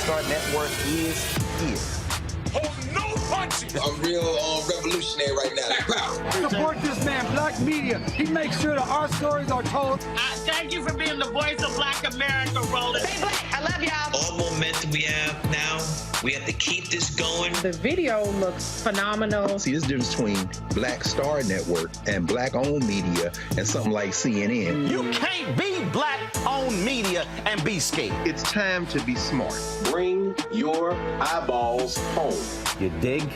Star Network is here. Hold no punches! I'm real revolutionary right now. Support this man, Black Media. He makes sure that our stories are told. Thank you for being the voice of Black America, Roland. Stay black. I love y'all. All momentum we have now, we have to keep this going. The video looks phenomenal. See, this difference between Black Star Network and Black-owned media and something like CNN. You can't be Black-owned media and be scared. It's time to be smart. Bring your eyeballs home. You dig?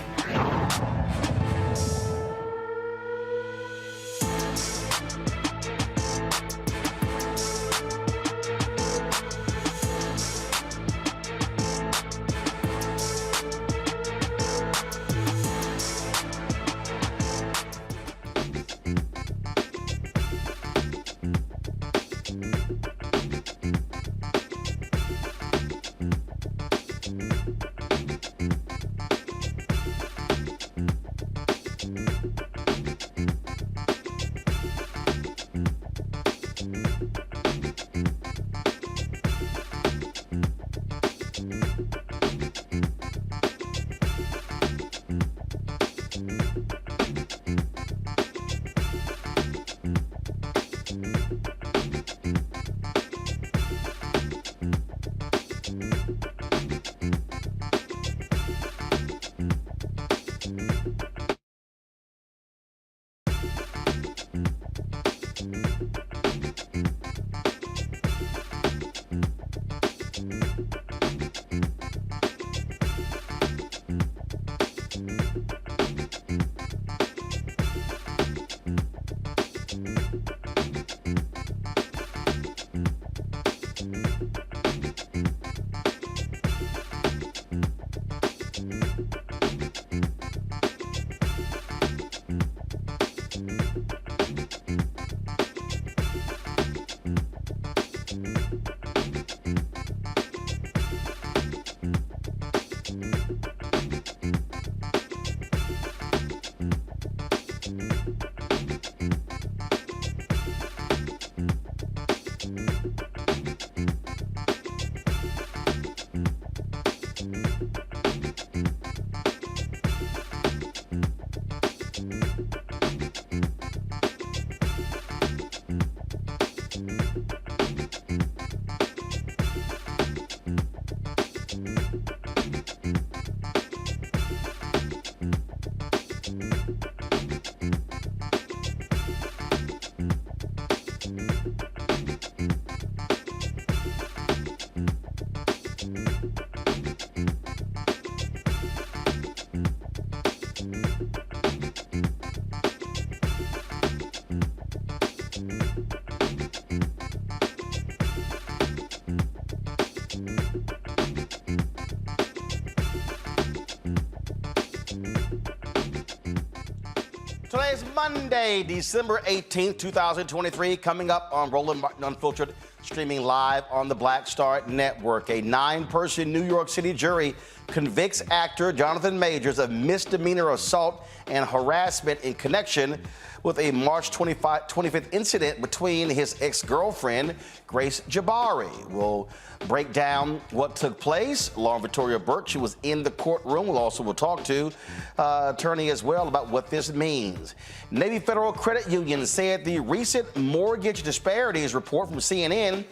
Today is Monday, December 18th, 2023. Coming up on Roland Martin Unfiltered, streaming live on the Black Star Network. A 9-person New York City jury convicts actor Jonathan Majors of misdemeanor assault and harassment in connection with a March 25th incident between his ex-girlfriend, Grace Jabbari. We'll break down what took place. Lauren Victoria Burke, she was in the courtroom. We'll talk to attorney as well about what this means. Navy Federal Credit Union said the recent mortgage disparities report from CNN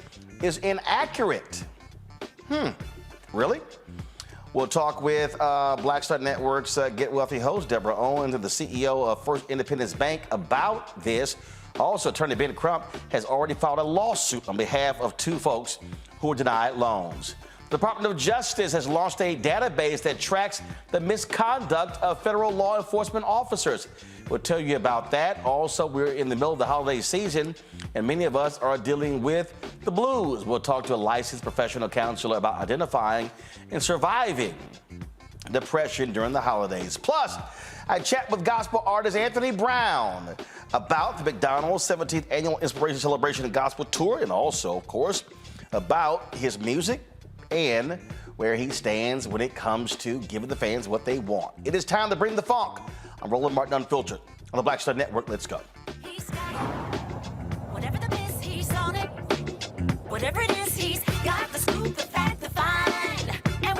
is inaccurate. Really? We'll talk with Black Star Network's Get Wealthy host, Deborah Owens, and the CEO of First Independence Bank about this. Also, attorney Ben Crump has already filed a lawsuit on behalf of 2 folks who were denied loans. The Department of Justice has launched a database that tracks the misconduct of federal law enforcement officers. We'll tell you about that. Also, we're in the middle of the holiday season, and many of us are dealing with the blues. We'll talk to a licensed professional counselor about identifying and surviving depression during the holidays. Plus, I chat with gospel artist Anthony Brown about the McDonald's 17th Annual Inspiration Celebration and Gospel Tour, and also, of course, about his music and where he stands when it comes to giving the fans what they want. It is time to bring the funk. I'm Roland Martin Unfiltered on the Black Star Network. Let's go. He's got it. Whatever the biz, he's on it. Whatever it is, he's got the scoop, the fact, the find. And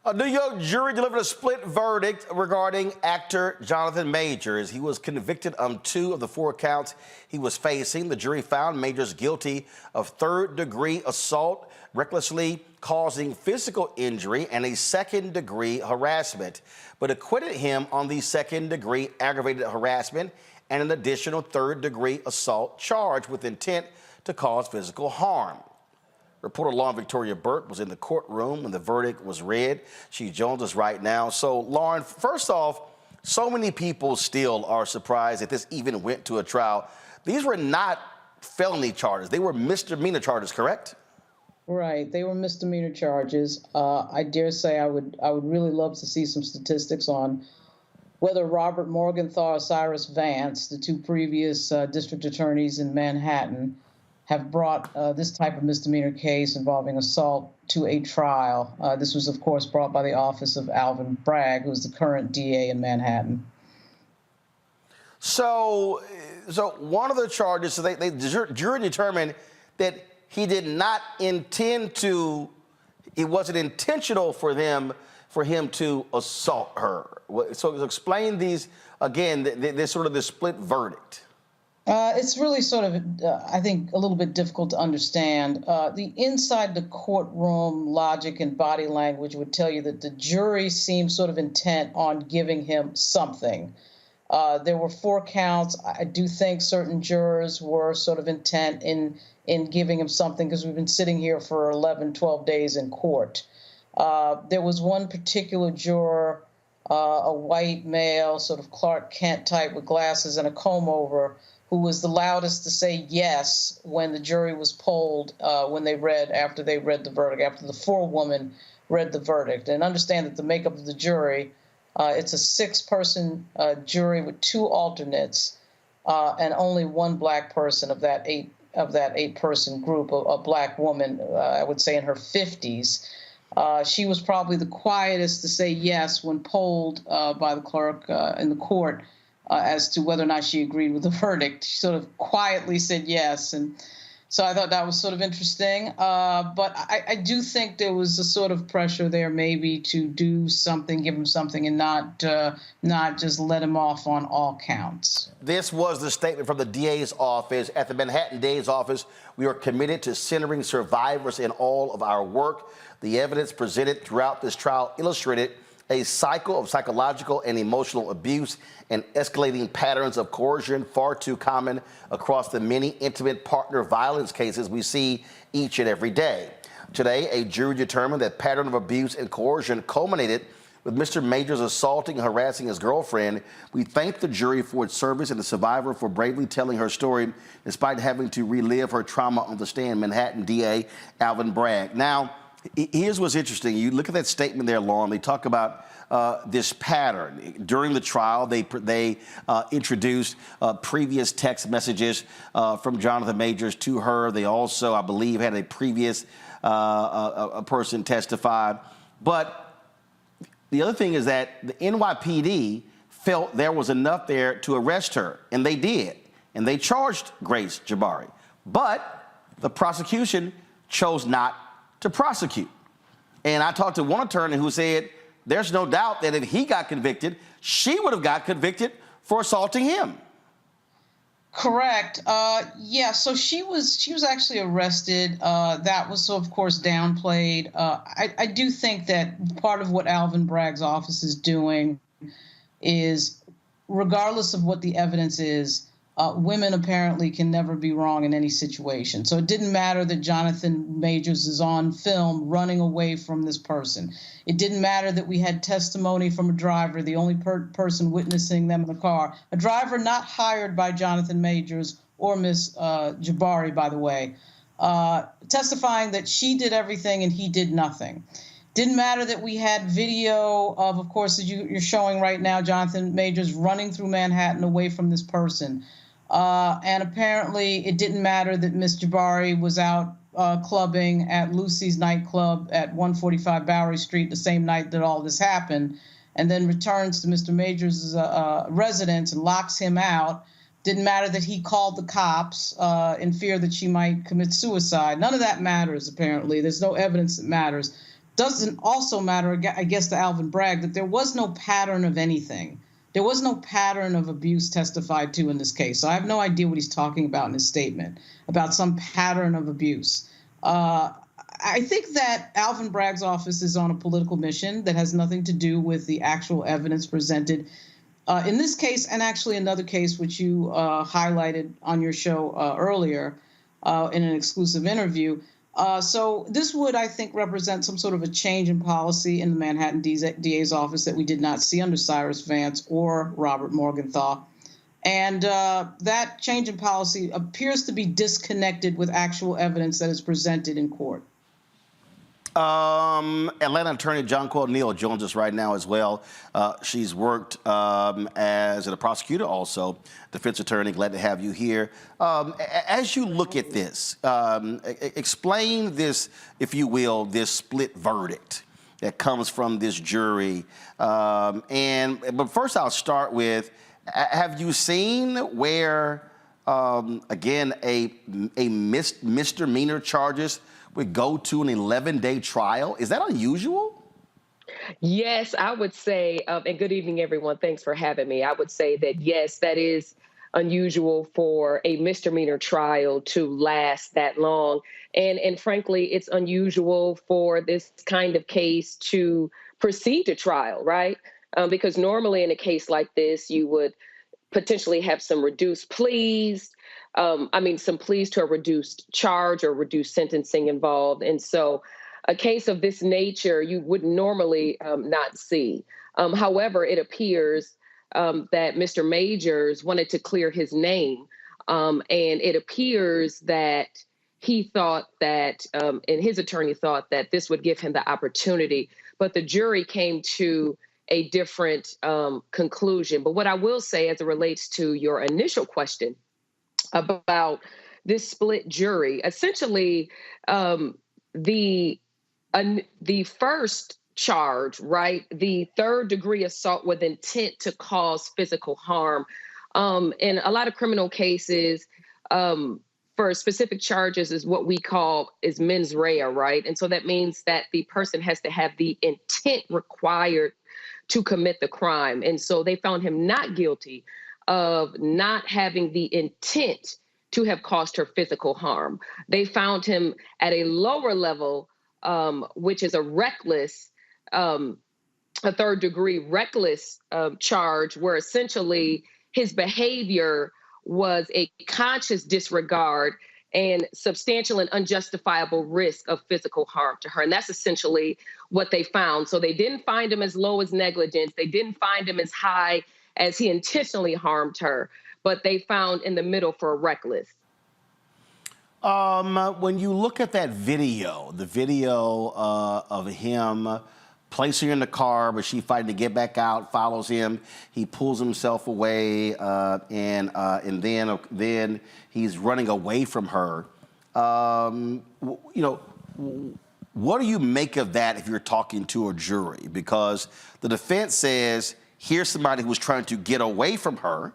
A New York jury delivered a split verdict regarding actor Jonathan Majors. He was convicted on 2 of the 4 counts he was facing. The jury found Majors guilty of third-degree assault, recklessly causing physical injury, and a second-degree harassment, but acquitted him on the second-degree aggravated harassment and an additional third-degree assault charge with intent to cause physical harm. Reporter Lauren Victoria Burt was in the courtroom when the verdict was read. She joins us right now. So, Lauren, first off, so many people still are surprised that this even went to a trial. These were not felony charges. They were misdemeanor charges, correct? Right. They were misdemeanor charges. I dare say I would really love to see some statistics on whether Robert Morgenthau or Cyrus Vance, the 2 previous district attorneys in Manhattan, have brought this type of misdemeanor case involving assault to a trial. This was, of course, brought by the office of Alvin Bragg, who's the current DA in Manhattan. So one of the charges, the jury determined that he did not intend to, it wasn't intentional for him to assault her. So explain these, again, this sort of the split verdict. It's really sort of, I think, a little bit difficult to understand. The inside the courtroom logic and body language would tell you that the jury seemed sort of intent on giving him something. There were 4 counts. I do think certain jurors were sort of intent in giving him something because we've been sitting here for 11, 12 days in court. There was one particular juror, a white male, sort of Clark Kent type with glasses and a comb over, who was the loudest to say yes when the jury was polled after they read the verdict, after the forewoman read the verdict. And understand that the makeup of the jury, it's a 6-person jury with 2 alternates and only 1 black person of that 8-person group, a black woman, I would say in her 50s. She was probably the quietest to say yes when polled by the clerk in the court. As to whether or not she agreed with the verdict. She sort of quietly said yes. And so I thought that was sort of interesting. But I do think there was a sort of pressure there maybe to do something, give him something, and not just let him off on all counts. This was the statement from the DA's office. At the Manhattan DA's office, we are committed to centering survivors in all of our work. The evidence presented throughout this trial illustrated a cycle of psychological and emotional abuse and escalating patterns of coercion far too common across the many intimate partner violence cases we see each and every day. Today, a jury determined that pattern of abuse and coercion culminated with Mr. Majors assaulting and harassing his girlfriend. We thank the jury for its service and the survivor for bravely telling her story despite having to relive her trauma on the stand. Manhattan DA Alvin Bragg. Now, here's what's interesting. You look at that statement there, Lauren. They talk about this pattern. During the trial, they introduced previous text messages from Jonathan Majors to her. They also, I believe, had a previous a person testify. But the other thing is that the NYPD felt there was enough there to arrest her, and they did. And they charged Grace Jabbari. But the prosecution chose not to prosecute. And I talked to one attorney who said there's no doubt that if he got convicted, she would have got convicted for assaulting him. Correct. Yeah, so she was actually arrested. That was, of course, downplayed. I do think that part of what Alvin Bragg's office is doing is, regardless of what the evidence is, women apparently can never be wrong in any situation. So it didn't matter that Jonathan Majors is on film running away from this person. It didn't matter that we had testimony from a driver, the only person witnessing them in the car, a driver not hired by Jonathan Majors or Miss Jabbari, by the way, testifying that she did everything and he did nothing. Didn't matter that we had video of course, as you're showing right now, Jonathan Majors running through Manhattan away from this person. And apparently it didn't matter that Miss Jabbari was out clubbing at Lucy's nightclub at 145 Bowery Street the same night that all this happened, and then returns to Mr. Majors' residence and locks him out. Didn't matter that he called the cops in fear that she might commit suicide. None of that matters, apparently. There's no evidence that matters. doesn't also matter, I guess, to Alvin Bragg, that there was no pattern of anything. There was no pattern of abuse testified to in this case. So I have no idea what he's talking about in his statement about some pattern of abuse. I think that Alvin Bragg's office is on a political mission that has nothing to do with the actual evidence presented in this case, and actually another case which you highlighted on your show earlier in an exclusive interview. So this would, I think, represent some sort of a change in policy in the Manhattan DA's office that we did not see under Cyrus Vance or Robert Morgenthau. And that change in policy appears to be disconnected with actual evidence that is presented in court. Atlanta attorney Jonquil Neal joins us right now as well. She's worked as a prosecutor, also defense attorney. Glad to have you here. As you look at this, explain this, if you will, this split verdict that comes from this jury. But first, I'll start with: have you seen where, again, a misdemeanor charges would go to an 11-day trial? Is that unusual? Yes, I would say, and good evening, everyone. Thanks for having me. I would say that, yes, that is unusual for a misdemeanor trial to last that long. And frankly, it's unusual for this kind of case to proceed to trial, right? Because normally in a case like this, you would potentially have some reduced pleas, some pleas to a reduced charge or reduced sentencing involved. And so a case of this nature, you would normally not see. However, it appears that Mr. Majors wanted to clear his name. And it appears that he thought that, and his attorney thought that this would give him the opportunity, but the jury came to a different conclusion. But what I will say as it relates to your initial question about this split jury, essentially the first charge, right, the third-degree assault with intent to cause physical harm, in a lot of criminal cases, for specific charges is what we call is mens rea, right? And so that means that the person has to have the intent required to commit the crime. And so they found him not guilty of not having the intent to have caused her physical harm. They found him at a lower level, which is a reckless, a third-degree reckless charge, where essentially his behavior was a conscious disregard and substantial and unjustifiable risk of physical harm to her. And that's essentially what they found. So they didn't find him as low as negligence. They didn't find him as high as he intentionally harmed her, but they found in the middle for a reckless. When you look at that video, the video of him placing her in the car, but she fighting to get back out, follows him, he pulls himself away, and then he's running away from her. What do you make of that if you're talking to a jury? Because the defense says, here's somebody who was trying to get away from her.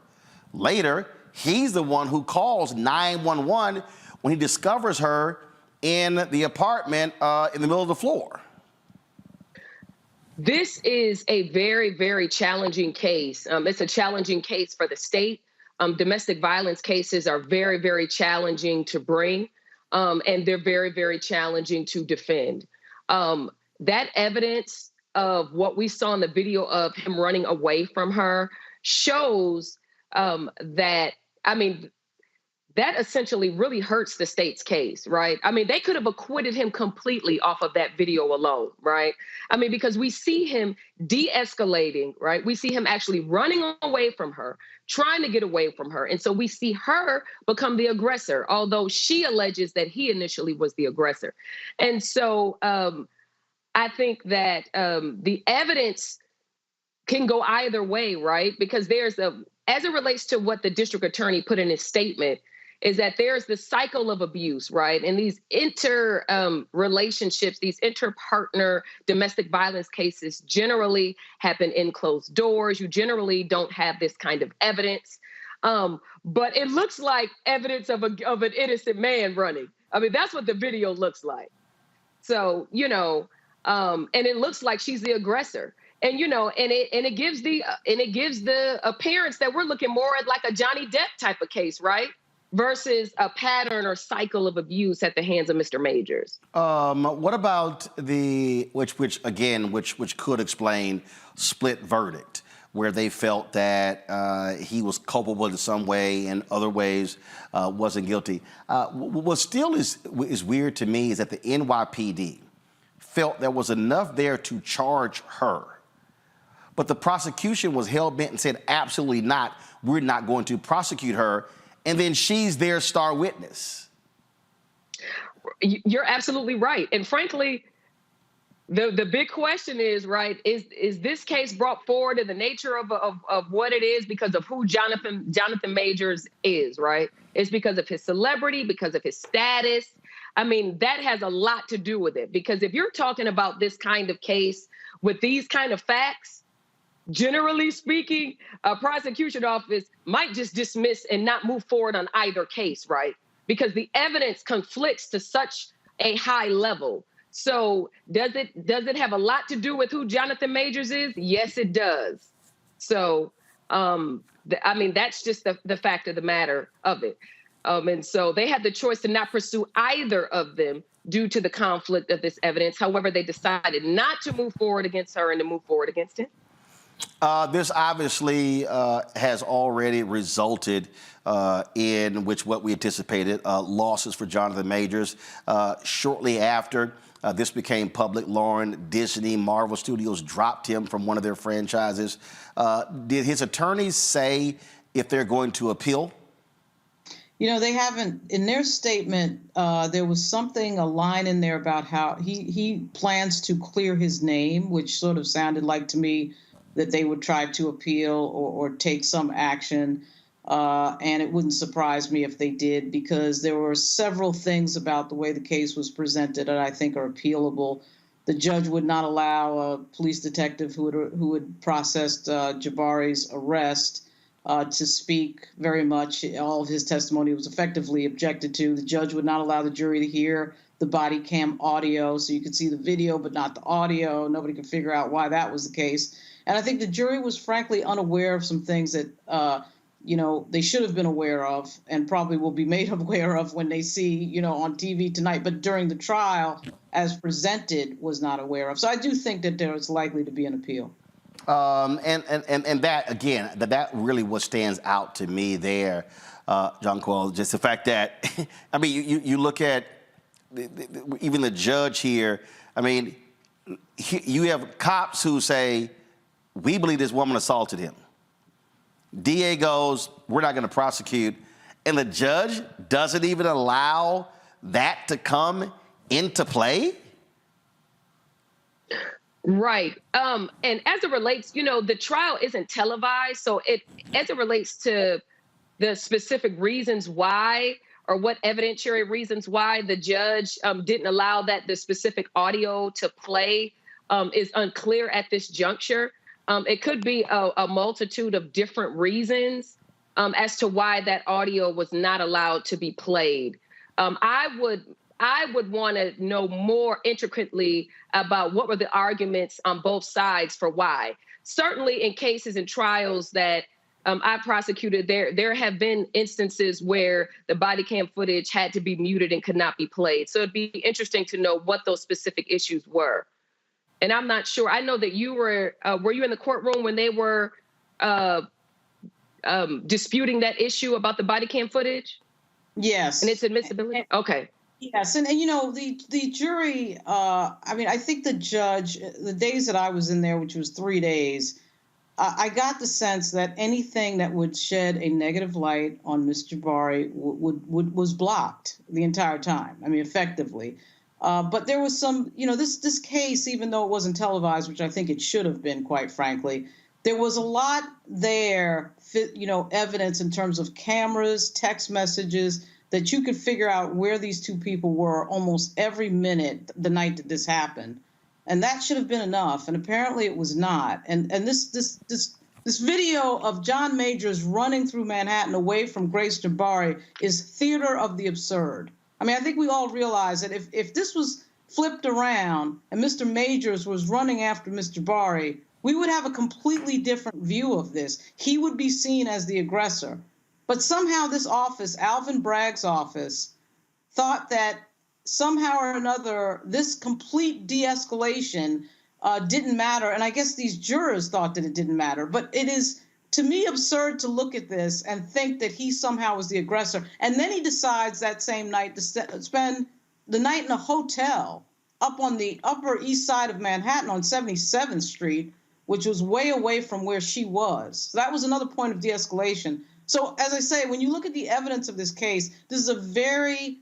Later, he's the one who calls 911 when he discovers her in the apartment in the middle of the floor. This is a very, very challenging case. It's a challenging case for the state. Domestic violence cases are very, very challenging to bring, and they're very, very challenging to defend. That evidence of what we saw in the video of him running away from her shows that essentially really hurts the state's case, right? I mean, they could have acquitted him completely off of that video alone, right? I mean, because we see him de-escalating, right? We see him actually running away from her, trying to get away from her. And so we see her become the aggressor, although she alleges that he initially was the aggressor. And so I think that the evidence can go either way, right? Because as it relates to what the district attorney put in his statement, is that there's the cycle of abuse, right? And these relationships, these inter-partner domestic violence cases generally happen in closed doors. You generally don't have this kind of evidence. But it looks like evidence of an innocent man running. I mean, that's what the video looks like. So, and it looks like she's the aggressor. And it gives the appearance that we're looking more at like a Johnny Depp type of case, right? Versus a pattern or cycle of abuse at the hands of Mr. Majors. What about which could explain split verdict, where they felt that he was culpable in some way and other ways wasn't guilty? What still is weird to me is that the NYPD felt there was enough there to charge her, but the prosecution was hell-bent and said, absolutely not, we're not going to prosecute her, and then she's their star witness. You're absolutely right. And frankly, the big question is, right, is this case brought forward in the nature of what it is because of who Jonathan Majors is, right? It's because of his celebrity, because of his status. I mean, that has a lot to do with it, because if you're talking about this kind of case with these kind of facts, generally speaking, a prosecution office might just dismiss and not move forward on either case, right? Because the evidence conflicts to such a high level. So does it have a lot to do with who Jonathan Majors is? Yes, it does. So, that's just the fact of the matter of it. And so they had the choice to not pursue either of them due to the conflict of this evidence. However, they decided not to move forward against her and to move forward against him. This obviously has already resulted in what we anticipated, losses for Jonathan Majors. Shortly after this became public, Lauren, Disney, Marvel Studios dropped him from one of their franchises. Did his attorneys say if they're going to appeal? They haven't. In their statement, there was a line in there about how he plans to clear his name, which sort of sounded like to me that they would try to appeal or take some action. And it wouldn't surprise me if they did, because there were several things about the way the case was presented that I think are appealable. The judge would not allow a police detective who had processed Jabbari's arrest to speak very much. All of his testimony was effectively objected to. The judge would not allow the jury to hear the body cam audio, so you could see the video but not the audio. Nobody could figure out why that was the case. And I think the jury was frankly unaware of some things that, they should have been aware of and probably will be made aware of when they see, on TV tonight. But during the trial, as presented, was not aware of. So I do think that there is likely to be an appeal. And that, again, that really what stands out to me there, John Quell, just the fact that, you look at even the judge here. You have cops who say, we believe this woman assaulted him. DA goes, we're not going to prosecute. And the judge doesn't even allow that to come into play? Right. And as it relates, the trial isn't televised. So as it relates to the specific reasons why, or what evidentiary reasons why the judge didn't allow the specific audio to play is unclear at this juncture. It could be a multitude of different reasons as to why that audio was not allowed to be played. I would want to know more intricately about what were the arguments on both sides for why. Certainly in cases and trials that I prosecuted, there have been instances where the body cam footage had to be muted and could not be played. So it'd be interesting to know what those specific issues were. And I'm not sure. I know that you were you in the courtroom when they were disputing that issue about the body cam footage? Yes. And its admissibility? Okay. Yes. And the jury, I think the judge, the days that I was in there, which was 3 days, I got the sense that anything that would shed a negative light on Ms. Jabbari was blocked the entire time. effectively. But there was some, this case, even though it wasn't televised, which I think it should have been, quite frankly, there was a lot there, evidence in terms of cameras, text messages, that you could figure out where these two people were almost every minute the night that this happened. And that should have been enough. And apparently it was not. And this video of John Majors running through Manhattan away from Grace Jabbari is theater of the absurd. I think we all realize that if this was flipped around and Mr. Majors was running after Mr. Jabbari, we would have a completely different view of this. He would be seen as the aggressor. But somehow this office, Alvin Bragg's office, thought that somehow or another this complete de-escalation didn't matter. And I guess these jurors thought that it didn't matter. But it is, to me, absurd to look at this and think that he somehow was the aggressor. And then he decides that same night to spend the night in a hotel up on the Upper East Side of Manhattan on 77th Street, which was way away from where she was. So that was another point of de-escalation. So as I say, when you look at the evidence of this case, this is a very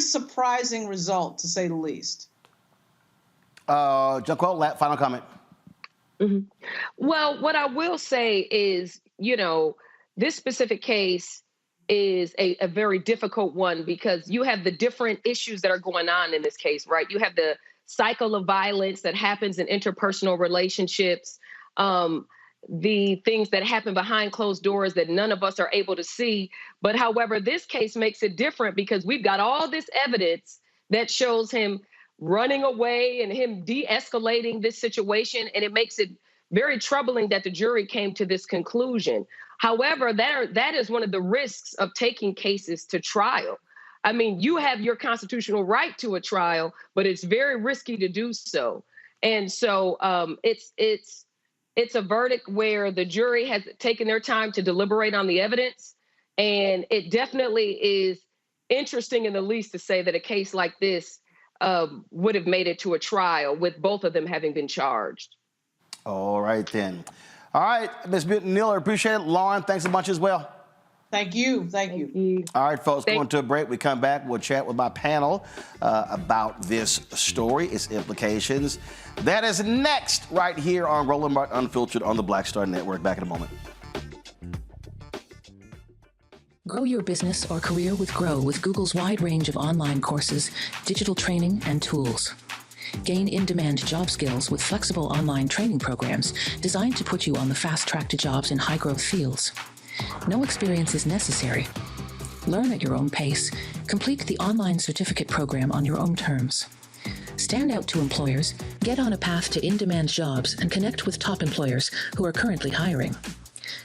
surprising result, to say the least. Jaquel, final comment. Mm-hmm. Well, what I will say is, this specific case is a very difficult one because you have the different issues that are going on in this case, right? You have the cycle of violence that happens in interpersonal relationships, the things that happen behind closed doors that none of us are able to see. But however, this case makes it different because we've got all this evidence that shows him running away and him de-escalating this situation. And it makes it very troubling that the jury came to this conclusion. However, that is one of the risks of taking cases to trial. I mean, you have your constitutional right to a trial, but it's very risky to do so. And so it's a verdict where the jury has taken their time to deliberate on the evidence. And it definitely is interesting in the least to say that a case like this would have made it to a trial with both of them having been charged. All right, then. All right, Ms. Niller, appreciate it. Lauren, thanks a bunch as well. Thank you. Thank you. All right, folks, going to a break. We come back. We'll chat with my panel about this story, its implications. That is next right here on Roland Martin Unfiltered on the Black Star Network. Back in a moment. Grow your business or career with Grow with Google's wide range of online courses, digital training, and tools. Gain in-demand job skills with flexible online training programs designed to put you on the fast track to jobs in high-growth fields. No experience is necessary. Learn at your own pace. Complete the online certificate program on your own terms. Stand out to employers, get on a path to in-demand jobs, and connect with top employers who are currently hiring.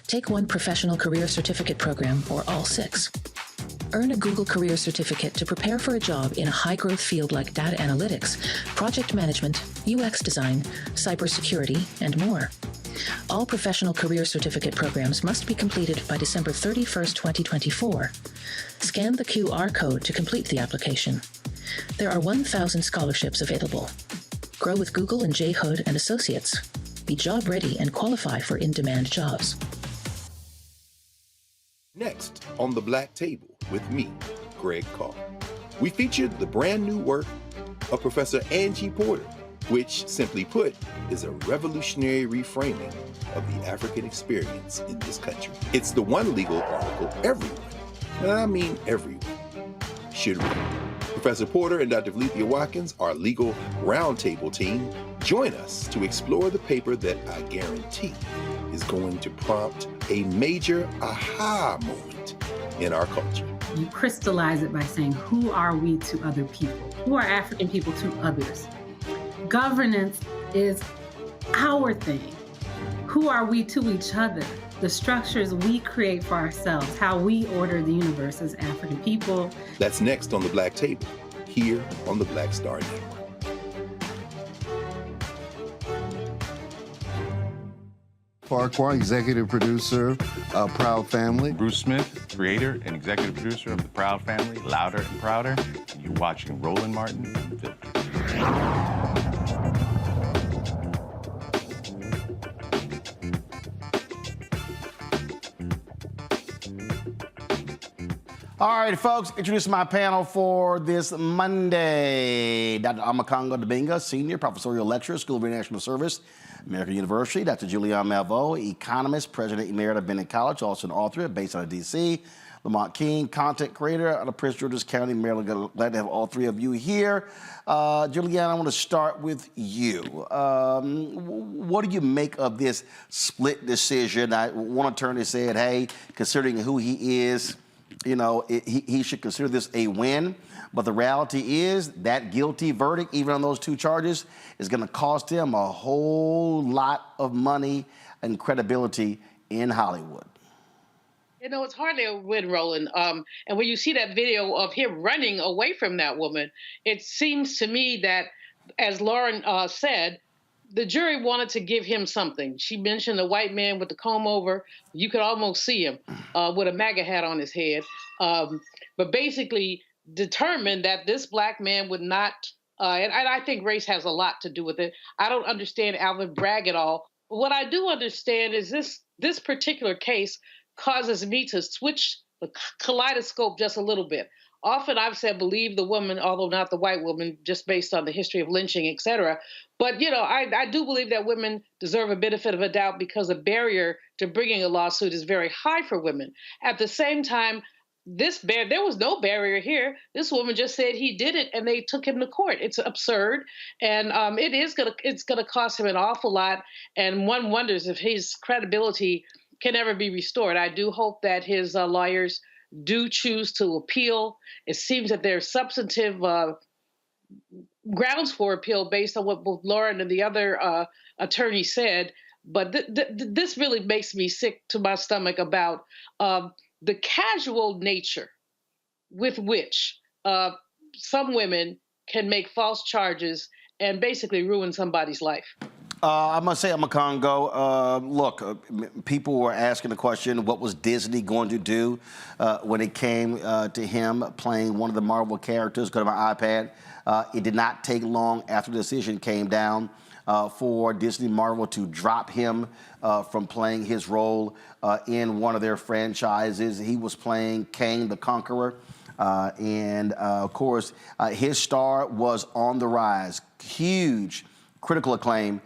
Take one professional career certificate program or all 6. Earn a Google Career Certificate to prepare for a job in a high-growth field like data analytics, project management, UX design, cybersecurity, and more. All professional career certificate programs must be completed by December 31st, 2024. Scan the QR code to complete the application. There are 1,000 scholarships available. Grow with Google and J. Hood and Associates. Be job ready and qualify for in-demand jobs. Next on The Black Table with me, Greg Carr. We featured the brand new work of Professor Angie Porter, which, simply put, is a revolutionary reframing of the African experience in this country. It's the one legal article everyone, and I mean everyone, should read. Professor Porter and Dr. Valencia Watkins, our legal roundtable team, join us to explore the paper that I guarantee is going to prompt a major aha moment in our culture. You crystallize it by saying, who are we to other people? Who are African people to others? Governance is our thing. Who are we to each other? The structures we create for ourselves, how we order the universe as African people. That's next on The Black Table, here on the Black Star Network. Farquhar, executive producer of Proud Family. Bruce Smith, creator and executive producer of The Proud Family, Louder and Prouder. And you're watching Roland Martin Unfiltered. All right, folks, introducing my panel for this Monday. Dr. Amakongo Dibinga, Senior Professorial Lecturer, School of International Service, American University. Dr. Julian Malveaux, Economist, President Emerit of Bennett College, also an author based out of D.C. Lamont King, Content Creator out of Prince George's County, Maryland. Glad to have all three of you here. Julian, I want to start with you. What do you make of this split decision? One attorney said, hey, considering who he is, you know, he should consider this a win. But the reality is that guilty verdict, even on those 2 charges, is going to cost him a whole lot of money and credibility in Hollywood. You know, it's hardly a win, Roland. And when you see that video of him running away from that woman, it seems to me that, as Lauren said, the jury wanted to give him something. She mentioned the white man with the comb over. You could almost see him with a MAGA hat on his head. But basically determined that this black man would not, and I think race has a lot to do with it. I don't understand Alvin Bragg at all. But what I do understand is this particular case causes me to switch the kaleidoscope just a little bit. Often I've said believe the woman, although not the white woman, just based on the history of lynching, et cetera. But, you know, I do believe that women deserve a benefit of a doubt because the barrier to bringing a lawsuit is very high for women. At the same time, there was no barrier here. This woman just said he did it, and they took him to court. It's absurd, and it's gonna cost him an awful lot. And one wonders if his credibility can ever be restored. I do hope that his lawyers do choose to appeal. It seems that there's substantive grounds for appeal based on what both Lauren and the other attorney said. But this really makes me sick to my stomach about the casual nature with which some women can make false charges and basically ruin somebody's life. I must say, Congo, look, people were asking the question, what was Disney going to do when it came to him playing one of the Marvel characters? Go to my iPad. It did not take long after the decision came down for Disney Marvel to drop him from playing his role in one of their franchises. He was playing Kang the Conqueror. And of course, his star was on the rise. Huge critical acclaim,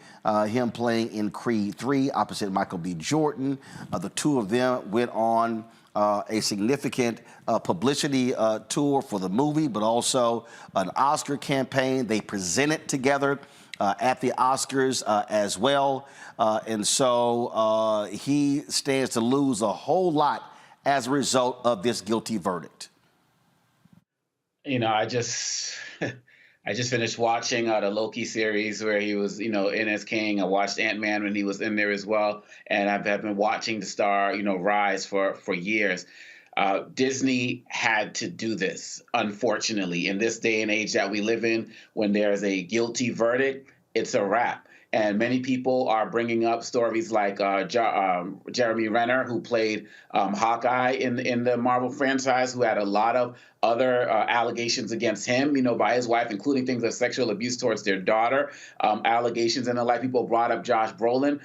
him playing in Creed 3 opposite Michael B. Jordan. The two of them went on a significant publicity tour for the movie, but also an Oscar campaign. They presented together at the Oscars as well. And so he stands to lose a whole lot as a result of this guilty verdict. You know, I just finished watching the Loki series where he was, you know, in as King. I watched Ant-Man when he was in there as well. And I've been watching the star, you know, rise for years. Disney had to do this, unfortunately. In this day and age that we live in, when there's a guilty verdict, it's a wrap. And many people are bringing up stories like Jeremy Renner, who played Hawkeye in the Marvel franchise, who had a lot of other allegations against him, you know, by his wife, including things of sexual abuse towards their daughter, allegations and the like. People brought up Josh Brolin,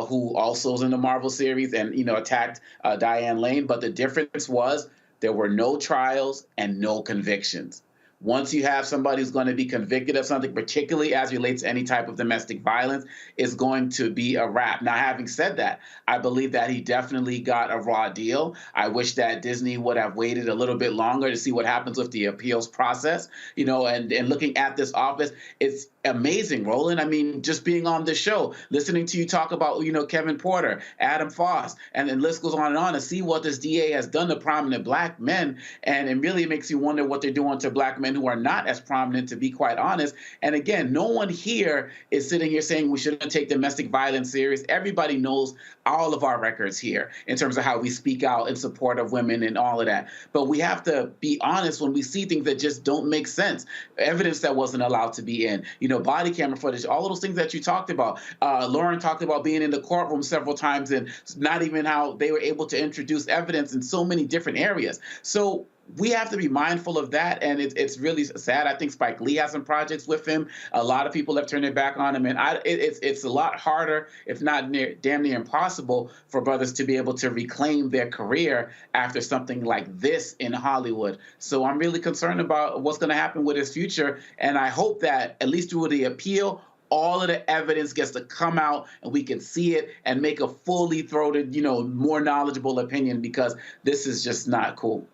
who also was in the Marvel series and, you know, attacked Diane Lane. But the difference was there were no trials and no convictions. Once you have somebody who's going to be convicted of something, particularly as relates to any type of domestic violence, it's going to be a wrap. Now, having said that, I believe that he definitely got a raw deal. I wish that Disney would have waited a little bit longer to see what happens with the appeals process, you know, and looking at this office, it's amazing, Roland. I mean, just being on the show, listening to you talk about, you know, Kevin Porter, Adam Foss, and the list goes on and see what this DA has done to prominent black men. And it really makes you wonder what they're doing to black men who are not as prominent, to be quite honest. And again, no one here is sitting here saying we shouldn't take domestic violence serious. Everybody knows all of our records here in terms of how we speak out in support of women and all of that. But we have to be honest when we see things that just don't make sense. Evidence that wasn't allowed to be in, you know, body camera footage, all of those things that you talked about. Lauren talked about being in the courtroom several times and not even how they were able to introduce evidence in so many different areas. So we have to be mindful of that, and it's really sad. I think Spike Lee has some projects with him. A lot of people have turned their back on him, and it's a lot harder, if not damn near impossible, for brothers to be able to reclaim their career after something like this in Hollywood. So I'm really concerned about what's going to happen with his future, and I hope that, at least through the appeal, all of the evidence gets to come out and we can see it and make a fully throated, you know, more knowledgeable opinion, because this is just not cool.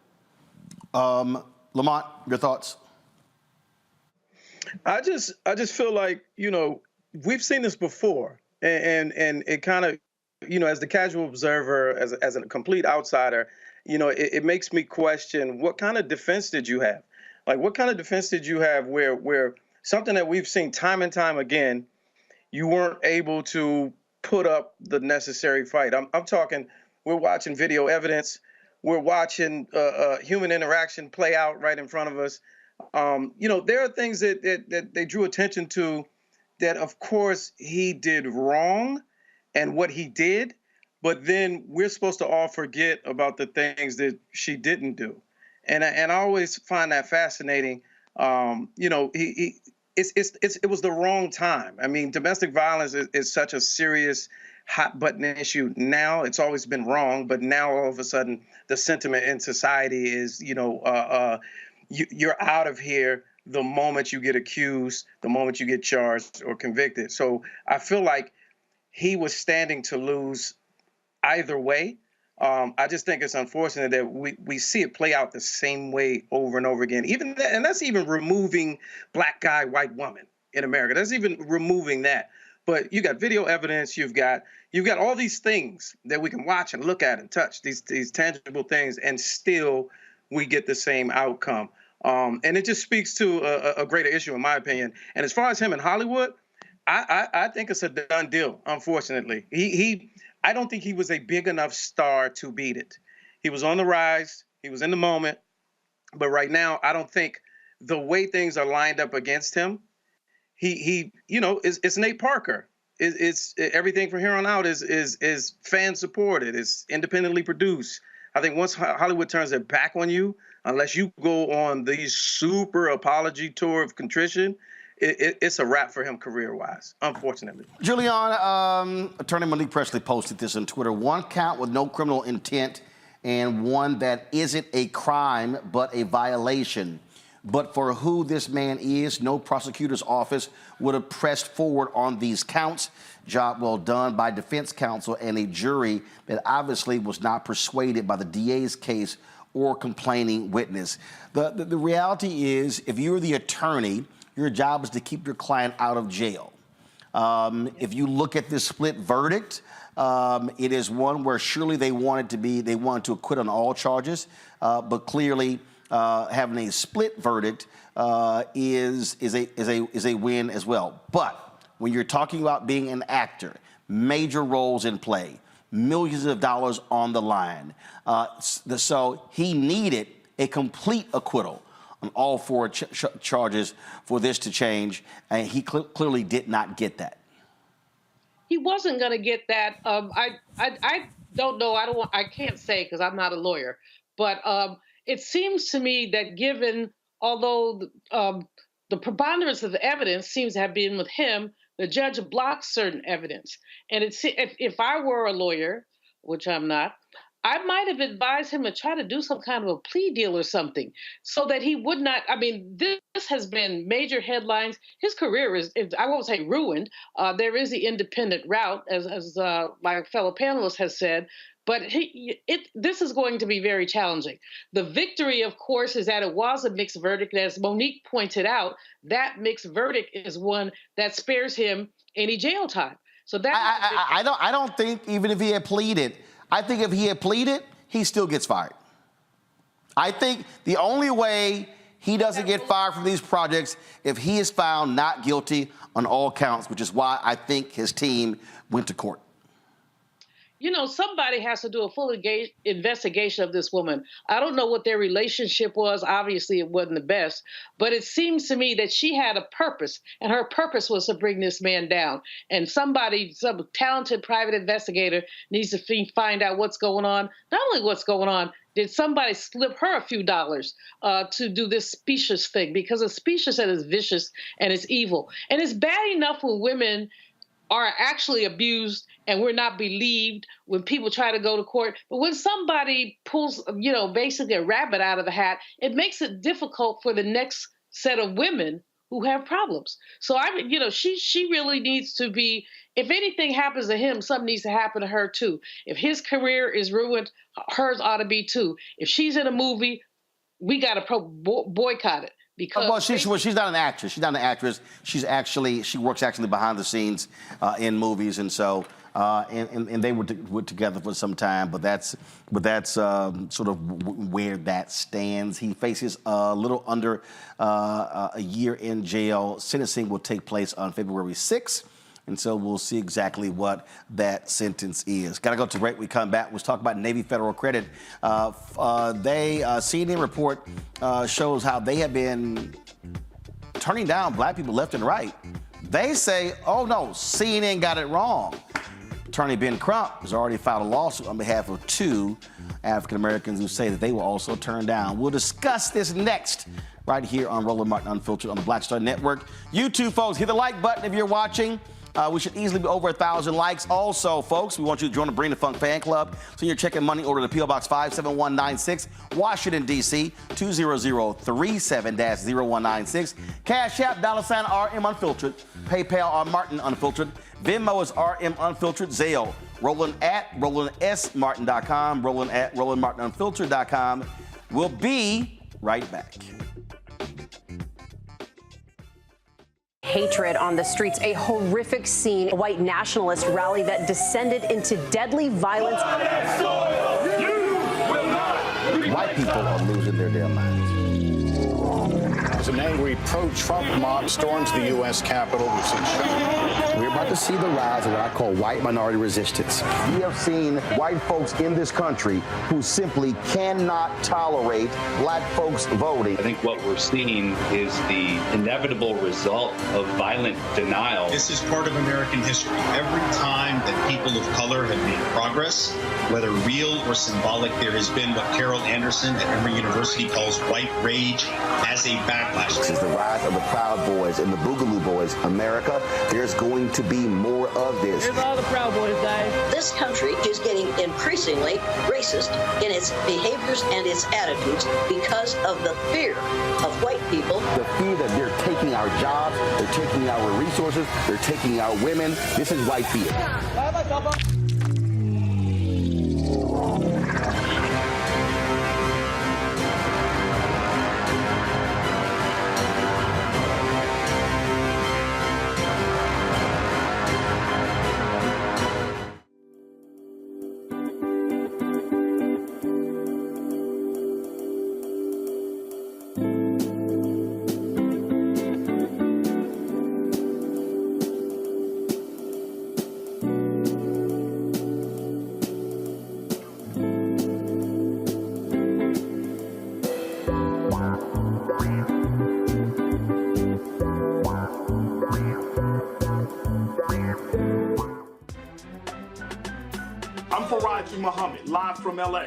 Lamont, your thoughts? I just feel like, you know, we've seen this before, and it kind of, you know, as the casual observer, as a complete outsider, it makes me question, what kind of defense did you have? Like, what kind of defense did you have where something that we've seen time and time again, you weren't able to put up the necessary fight? I'm talking, we're watching video evidence. We're watching human interaction play out right in front of us. There are things that they drew attention to that, of course, he did wrong and what he did, but then we're supposed to all forget about the things that she didn't do. And I always find that fascinating. It was the wrong time. I mean, domestic violence is such a serious, hot button issue now. It's always been wrong, but now all of a sudden the sentiment in society is, you're out of here the moment you get accused, the moment you get charged or convicted. So I feel like he was standing to lose either way. I just think it's unfortunate that we see it play out the same way over and over again. And that's even removing black guy, white woman in America. That's even removing that. But you got video evidence. You've got all these things that we can watch and look at and touch, these tangible things, and still we get the same outcome. And it just speaks to a greater issue, in my opinion. And as far as him in Hollywood, I think it's a done deal. Unfortunately, I don't think he was a big enough star to beat it. He was on the rise. He was in the moment. But right now, I don't think the way things are lined up against him, it's Nate Parker. It's everything from here on out is fan supported. It's independently produced. I think once Hollywood turns their back on you, unless you go on the super apology tour of contrition, it's a wrap for him career-wise, unfortunately. Julian, Attorney Monique Presley posted this on Twitter. One count with no criminal intent and one that isn't a crime but a violation. But for who this man is, no prosecutor's office would have pressed forward on these counts. Job well done by defense counsel and a jury that obviously was not persuaded by the DA's case or complaining witness. The reality is, if you're the attorney, your job is to keep your client out of jail. If you look at this split verdict, it is one where surely they wanted to acquit on all charges, but clearly having a split verdict is a win as well. But when you're talking about being an actor, major roles in play, millions of dollars on the line, so he needed a complete acquittal on all four charges for this to change, and he clearly did not get that. He wasn't going to get that. I don't know. I can't say because I'm not a lawyer, but it seems to me that although the preponderance of the evidence seems to have been with him, the judge blocked certain evidence. And if I were a lawyer, which I'm not, I might have advised him to try to do some kind of a plea deal or something so that he would not. I mean, this has been major headlines. His career is, I won't say ruined. There is the independent route, as my fellow panelist has said. But this is going to be very challenging. The victory, of course, is that it was a mixed verdict. As Monique pointed out, that mixed verdict is one that spares him any jail time. So that I don't think even if he had pleaded, I think if he had pleaded, he still gets fired. I think the only way he doesn't get fired from these projects if he is found not guilty on all counts, which is why I think his team went to court. You know, somebody has to do a full investigation of this woman. I don't know what their relationship was. Obviously, it wasn't the best. But it seems to me that she had a purpose, and her purpose was to bring this man down. And some talented private investigator needs to find out what's going on. Not only what's going on, did somebody slip her a few dollars to do this specious thing? Because it's specious and it's vicious and it's evil. And it's bad enough when women are actually abused and we're not believed when people try to go to court. But when somebody pulls, basically a rabbit out of the hat, it makes it difficult for the next set of women who have problems. So she really needs to be, if anything happens to him, something needs to happen to her too. If his career is ruined, hers ought to be too. If she's in a movie, we got to boycott it. because well, she's not an actress. She's not an actress. She works actually behind the scenes in movies, and so and they were together for some time. But that's sort of where that stands. He faces a little under a year in jail. Sentencing will take place on February 6th. And so we'll see exactly what that sentence is. Got to go to break. We come back. Let's talk about Navy Federal Credit. CNN report shows how they have been turning down black people left and right. They say, oh no, CNN got it wrong. Attorney Ben Crump has already filed a lawsuit on behalf of 2 African Americans who say that they were also turned down. We'll discuss this next, right here on Roland Martin Unfiltered on the Black Star Network. You too, folks, hit the like button if you're watching. We should easily be over 1,000 likes. Also, folks, we want you to join the Bring the Funk fan club. So you're checking money order to P.O. Box 57196, Washington, D.C., 20037-0196. Cash App, $RM Unfiltered. PayPal, R Martin Unfiltered. Venmo is RM Unfiltered. Zelle, Roland at RolandSMartin.com. Roland at RolandMartinUnfiltered.com. We'll be right back. Hatred on the streets, a horrific scene, a white nationalist rally that descended into deadly violence. White people are losing their damn minds. As an angry pro-Trump mob storms the U.S. Capitol, we're about to see the rise of what I call white minority resistance. We have seen white folks in this country who simply cannot tolerate black folks voting. I think what we're seeing is the inevitable result of violent denial. This is part of American history. Every time that people of color have made progress, whether real or symbolic, there has been what Carol Anderson at Emory University calls white rage as a backlash. This is the rise of the Proud Boys and the Boogaloo Boys. America, there's going to be more of this. Here's all the Proud Boys, guys. This country is getting increasingly racist in its behaviors and its attitudes because of the fear of white people. The fear that they're taking our jobs, they're taking our resources, they're taking our women. This is white fear. Muhammad, live from LA.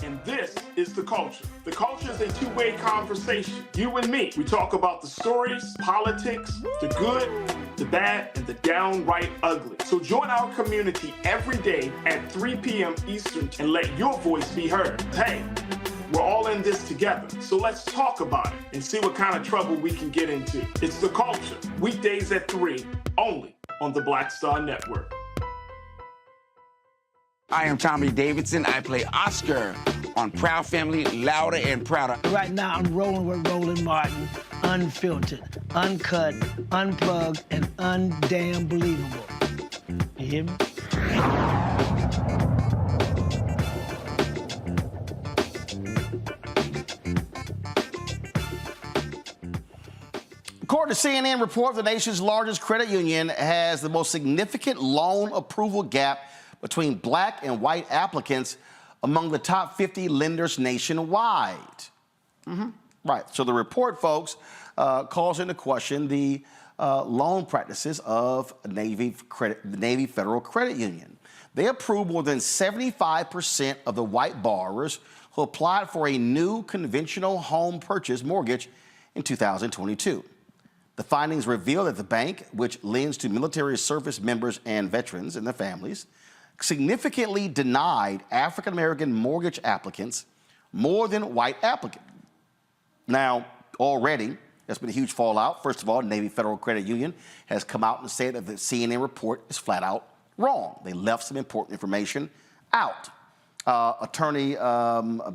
And this is The Culture. The Culture is a two-way conversation. You and me. We talk about the stories, politics, the good, the bad, and the downright ugly. So join our community every day at 3 p.m. Eastern and let your voice be heard. Hey, we're all in this together. So let's talk about it and see what kind of trouble we can get into. It's The Culture, weekdays at 3, only on the Black Star Network. I am Tommy Davidson. I play Oscar on Proud Family, Louder and Prouder. Right now, I'm rolling with Roland Martin, unfiltered, uncut, unplugged, and undamn believable. You hear me? According to CNN report, the nation's largest credit union has the most significant loan approval gap between black and white applicants among the top 50 lenders nationwide. Right, so the report, folks, calls into question the loan practices of the Navy Federal Credit Union. They approved more than 75% of the white borrowers who applied for a new conventional home purchase mortgage in 2022. The findings reveal that the bank, which lends to military service members and veterans and their families, significantly denied African-American mortgage applicants more than white applicants. Now, already, there's been a huge fallout. First of all, Navy Federal Credit Union has come out and said that the CNN report is flat out wrong. They left some important information out. Attorney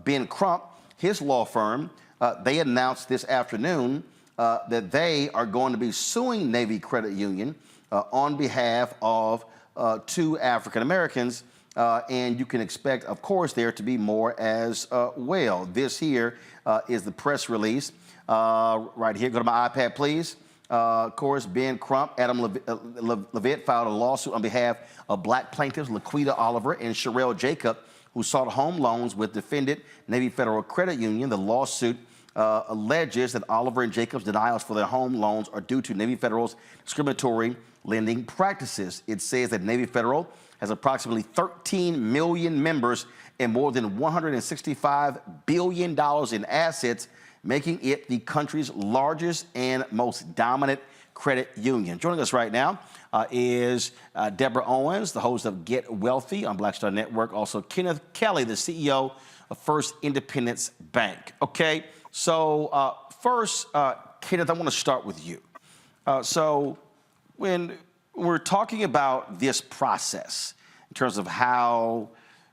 Ben Crump, his law firm, they announced this afternoon that they are going to be suing Navy Credit Union on behalf of 2 African Americans. And you can expect, of course, there to be more as well. This here is the press release right here. Go to my iPad, please. Of course, Ben Crump, Adam Levitt filed a lawsuit on behalf of black plaintiffs Laquita Oliver and Sherelle Jacob, who sought home loans with defendant Navy Federal Credit Union. The lawsuit alleges that Oliver and Jacob's denials for their home loans are due to Navy Federal's discriminatory lending practices. It says that Navy Federal has approximately 13 million members and more than $165 billion in assets, making it the country's largest and most dominant credit union. Joining us right now is Deborah Owens, the host of Get Wealthy on Black Star Network. Also, Kenneth Kelly, the CEO of First Independence Bank. Okay, so first, Kenneth, I want to start with you. So when we're talking about this process in terms of how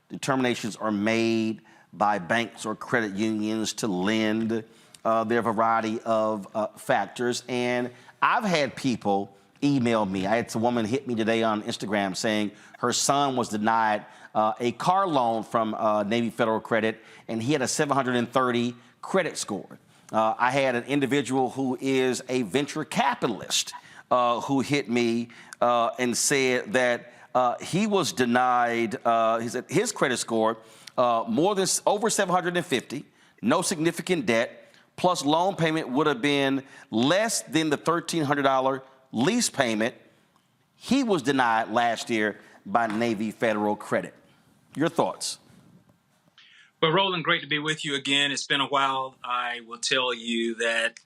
determinations are made by banks or credit unions to lend, there are a variety of factors. And I've had people email me. I had some woman hit me today on Instagram saying her son was denied a car loan from Navy Federal Credit, and he had a 730 credit score. I had an individual who is a venture capitalist who hit me and said that he was denied, he said his credit score over 750, no significant debt, plus loan payment would have been less than the $1,300 lease payment. He was denied last year by Navy Federal Credit. Your thoughts? Well, Roland, great to be with you again. It's been a while. I will tell you that,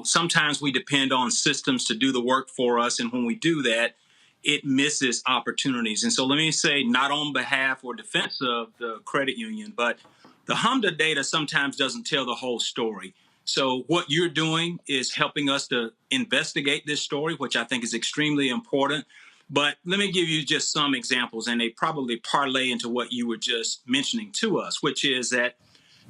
sometimes we depend on systems to do the work for us. And when we do that, it misses opportunities. And so let me say, not on behalf or defense of the credit union, but the HMDA data sometimes doesn't tell the whole story. So what you're doing is helping us to investigate this story, which I think is extremely important. But let me give you just some examples, and they probably parlay into what you were just mentioning to us, which is that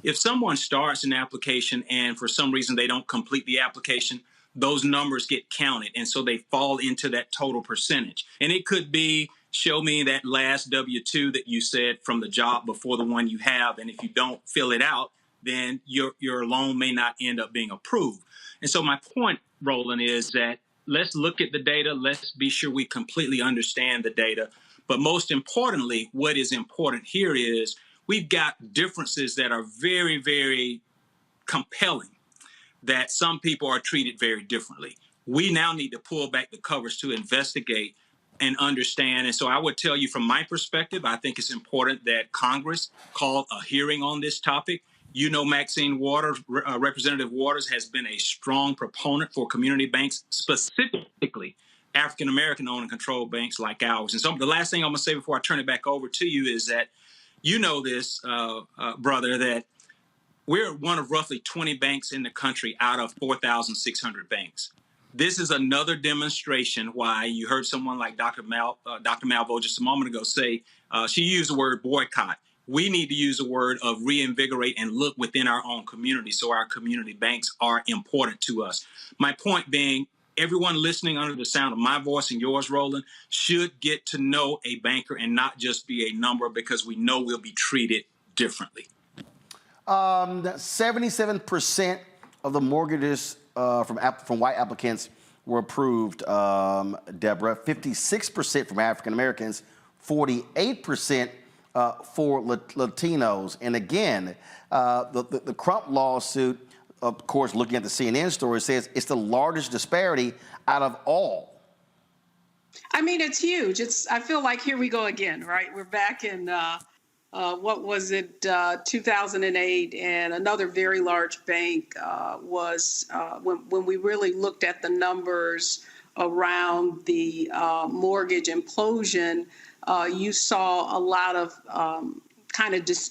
if someone starts an application and for some reason they don't complete the application, those numbers get counted. And so they fall into that total percentage. And it could be, show me that last W-2 that you said from the job before the one you have. And if you don't fill it out, then your loan may not end up being approved. And so my point, Roland, is that let's look at the data. Let's be sure we completely understand the data. But most importantly, what is important here is we've got differences that are very, very compelling, that some people are treated very differently. We now need to pull back the covers to investigate and understand. And so I would tell you from my perspective, I think it's important that Congress call a hearing on this topic. Maxine Waters, Representative Waters, has been a strong proponent for community banks, specifically African-American owned and controlled banks like ours. And so the last thing I'm going to say before I turn it back over to you is that this, brother, that we're one of roughly 20 banks in the country out of 4,600 banks. This is another demonstration why you heard someone like Dr. Malvo just a moment ago say, she used the word boycott. We need to use the word of reinvigorate and look within our own community. So our community banks are important to us. My point being, everyone listening under the sound of my voice and yours, Roland, should get to know a banker and not just be a number, because we know we'll be treated differently. 77% of the mortgages from white applicants were approved, Deborah. 56% from African Americans, 48% for Latinos. And again, the Crump lawsuit, of course, looking at the CNN story, says it's the largest disparity out of all. I mean, it's huge. I feel like here we go again, right? We're back in, 2008, and another very large bank was, when we really looked at the numbers around the mortgage implosion, you saw a lot of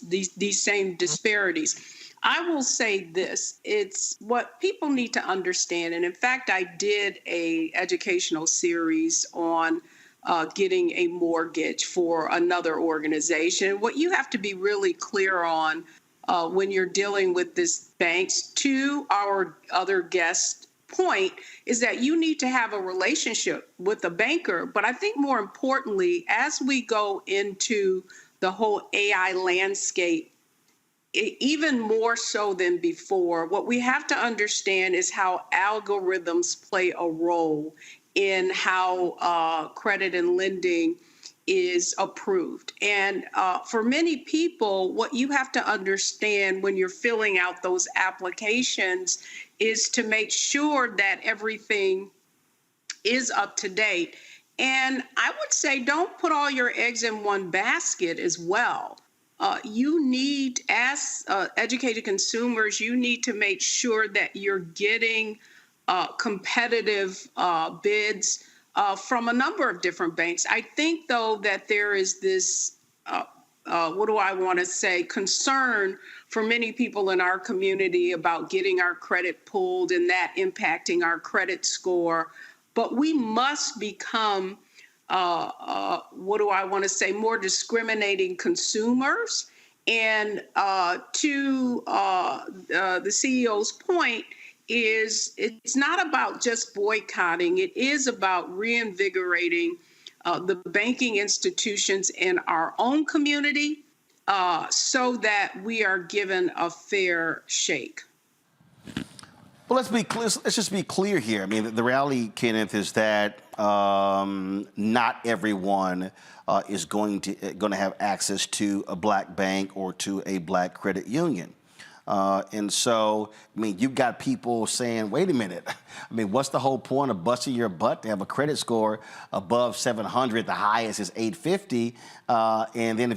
these same disparities. I will say this, it's what people need to understand. And in fact, I did a educational series on getting a mortgage for another organization. What you have to be really clear on when you're dealing with these banks. To our other guest point is that you need to have a relationship with a banker. But I think more importantly, as we go into the whole AI landscape, even more so than before, what we have to understand is how algorithms play a role in how credit and lending is approved. And for many people, what you have to understand when you're filling out those applications is to make sure that everything is up to date. And I would say don't put all your eggs in one basket as well. You need, as educated consumers, you need to make sure that you're getting competitive bids from a number of different banks. I think, though, that there is this, what do I want to say, concern for many people in our community about getting our credit pulled and that impacting our credit score. But we must become, what do I want to say, more discriminating consumers. And to the CEO's point, is it's not about just boycotting. It is about reinvigorating the banking institutions in our own community so that we are given a fair shake. Well, let's just be clear here. I mean, the reality, Kenneth, is that not everyone is going to have access to a black bank or to a black credit union. And so, I mean, you've got people saying, wait a minute, I mean, what's the whole point of busting your butt to have a credit score above 700, the highest is 850, and then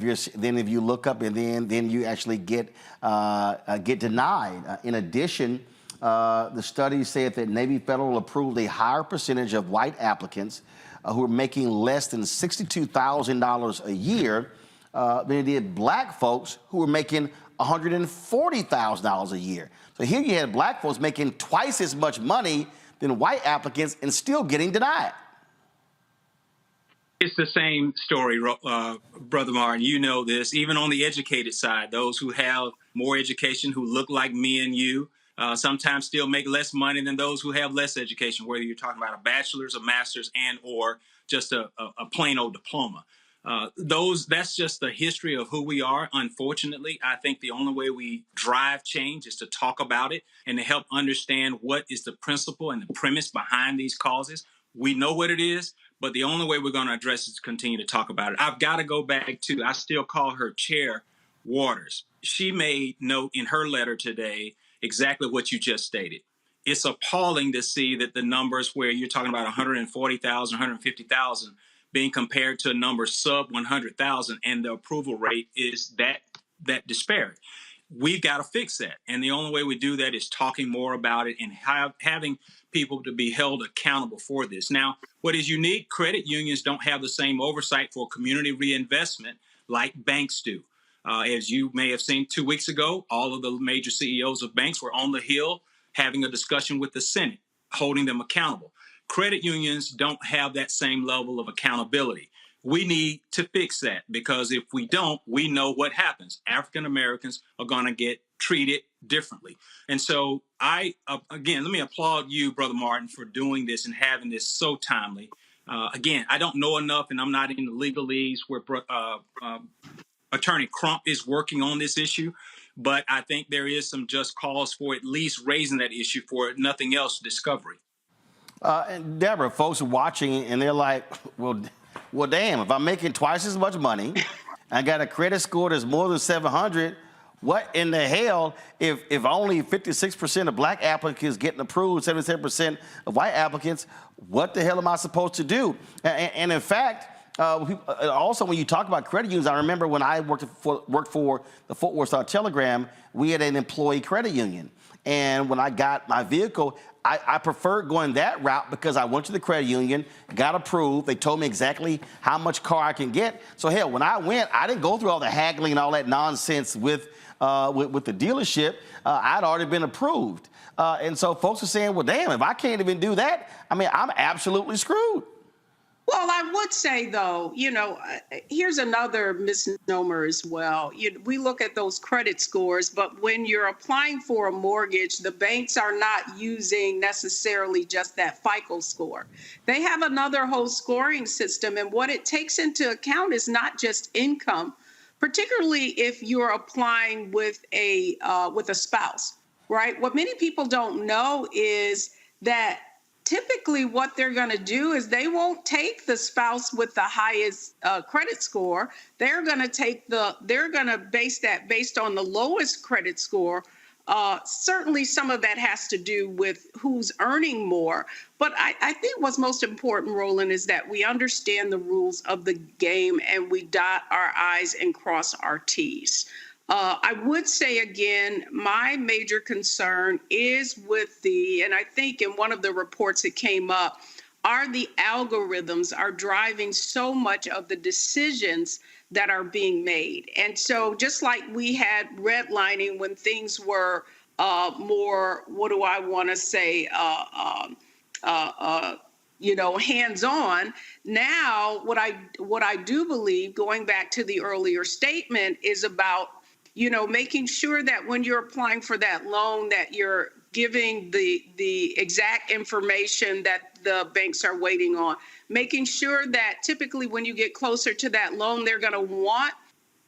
if you look up and then you actually get denied. In addition, the studies said that Navy Federal approved a higher percentage of white applicants who are making less than $62,000 a year than it did black folks who were making $140,000 a year. So here you had black folks making twice as much money than white applicants and still getting denied. It's the same story, Brother Martin. You know this. Even on the educated side, those who have more education, who look like me and you, sometimes still make less money than those who have less education, whether you're talking about a bachelor's, a master's, and or just a plain old diploma. That's just the history of who we are. Unfortunately, I think the only way we drive change is to talk about it and to help understand what is the principle and the premise behind these causes. We know what it is, but the only way we're going to address it is to continue to talk about it. I've got to go back to, I still call her Chair Waters. She made note in her letter today exactly what you just stated. It's appalling to see that the numbers where you're talking about 140,000, 150,000 being compared to a number sub 100,000, and the approval rate is that disparate. We've got to fix that. And the only way we do that is talking more about it and having people to be held accountable for this. Now, what is unique, credit unions don't have the same oversight for community reinvestment like banks do. As you may have seen 2 weeks ago, all of the major CEOs of banks were on the Hill having a discussion with the Senate, holding them accountable. Credit unions don't have that same level of accountability. We need to fix that, because if we don't, we know what happens. African Americans are going to get treated differently. And so again, let me applaud you, Brother Martin, for doing this and having this so timely. Again, I don't know enough, and I'm not in the legalese where Attorney Crump is working on this issue, but I think there is some just cause for at least raising that issue for, nothing else, discovery. And Deborah, folks are watching and they're like, well, damn, if I'm making twice as much money, I got a credit score that's more than 700, what in the hell if only 56% of black applicants getting approved, 77% of white applicants, what the hell am I supposed to do? And in fact, also when you talk about credit unions, I remember when I worked for the Fort Worth Star-Telegram, we had an employee credit union. And when I got my vehicle, I preferred going that route because I went to the credit union, got approved. They told me exactly how much car I can get. So hell, when I went, I didn't go through all the haggling and all that nonsense with the dealership. I'd already been approved. And so folks are saying, well, damn, if I can't even do that, I mean, I'm absolutely screwed. Well, I would say, though, here's another misnomer as well. We look at those credit scores, but when you're applying for a mortgage, the banks are not using necessarily just that FICO score. They have another whole scoring system, and what it takes into account is not just income, particularly if you're applying with a spouse, right? What many people don't know is that typically what they're going to do is they won't take the spouse with the highest credit score. They're going to base that based on the lowest credit score. Certainly some of that has to do with who's earning more. But I think what's most important, Roland, is that we understand the rules of the game and we dot our I's and cross our T's. I would say again, my major concern is with and I think in one of the reports that came up, are the algorithms are driving so much of the decisions that are being made. And so just like we had redlining when things were more, what do I want to say, hands-on. Now, what I do believe, going back to the earlier statement, is about making sure that when you're applying for that loan, that you're giving the exact information that the banks are waiting on, making sure that typically when you get closer to that loan, they're going to want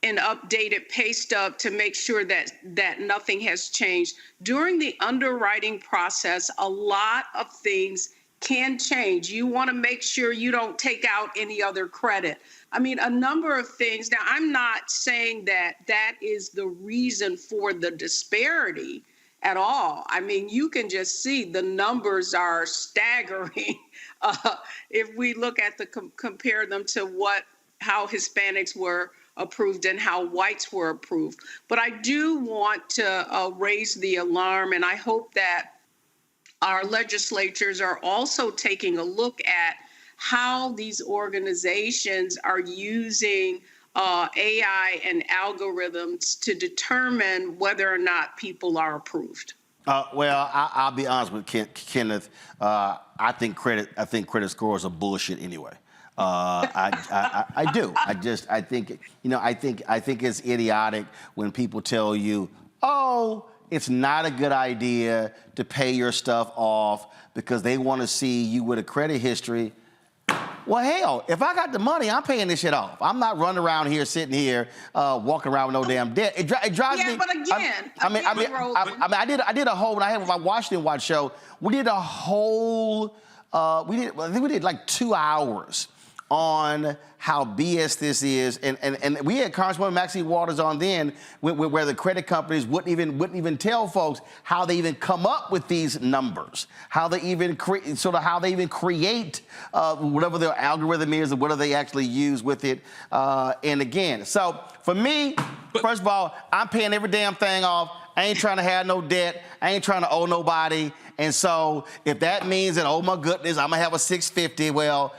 an updated pay stub to make sure that nothing has changed. During the underwriting process, a lot of things can change. You want to make sure you don't take out any other credit. I mean, a number of things. Now, I'm not saying that is the reason for the disparity at all. I mean, you can just see the numbers are staggering if we look at compare them to how Hispanics were approved and how whites were approved. But I do want to raise the alarm, and I hope that our legislatures are also taking a look at how these organizations are using AI and algorithms to determine whether or not people are approved. Well, I'll be honest with Kenneth. I think credit scores are bullshit anyway. I do. I think it's idiotic when people tell you, oh, it's not a good idea to pay your stuff off because they want to see you with a credit history. Well, hell, if I got the money, I'm paying this shit off. I'm not running around here, sitting here, walking around with no damn debt. It drives me. Yeah, but again, I did a whole. When I had my Washington Watch show, we did a whole. I think we did like 2 hours on how BS this is, and we had Congresswoman Maxine Waters on then, where the credit companies wouldn't even tell folks how they even come up with these numbers, how they even create whatever their algorithm is and what do they actually use with it. And again, so for me, first of all, I'm paying every damn thing off. I ain't trying to have no debt. I ain't trying to owe nobody. And so if that means that, oh my goodness, I'm gonna have a 650, well,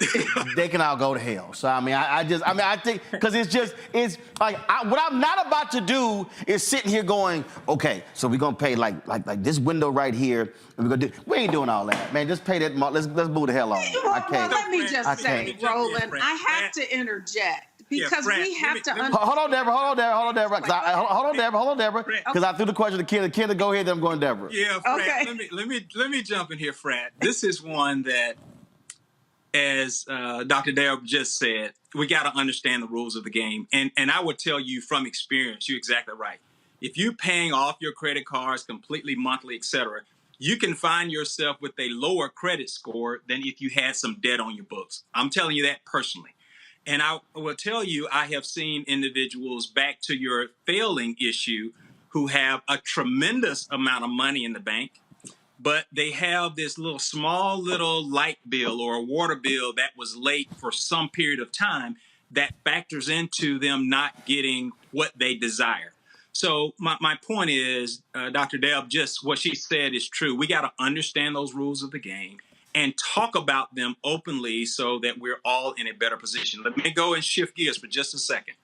they can all go to hell. So I think, because it's like, what I'm not about to do is sitting here going, okay, so we're gonna pay like this window right here, and we ain't doing all that, man. Just pay that. Let's move the hell on. Well, let me just say, Roland, I have to interject. Because we have to. Hold on, Deborah. Because I threw the question to Ken. Ken, go ahead. Then I'm going to Deborah. Yeah, Fred. Okay. Let me jump in here, Fred. This is one that, as Dr. Deborah just said, we got to understand the rules of the game. And I would tell you from experience, you're exactly right. If you're paying off your credit cards completely, monthly, et cetera, you can find yourself with a lower credit score than if you had some debt on your books. I'm telling you that personally. And I will tell you, I have seen individuals, back to your failing issue, who have a tremendous amount of money in the bank, but they have this small little light bill or a water bill that was late for some period of time that factors into them not getting what they desire. So my point is, Dr. Deb, just what she said is true. We got to understand those rules of the game and talk about them openly so that we're all in a better position. Let me go and shift gears for just a second.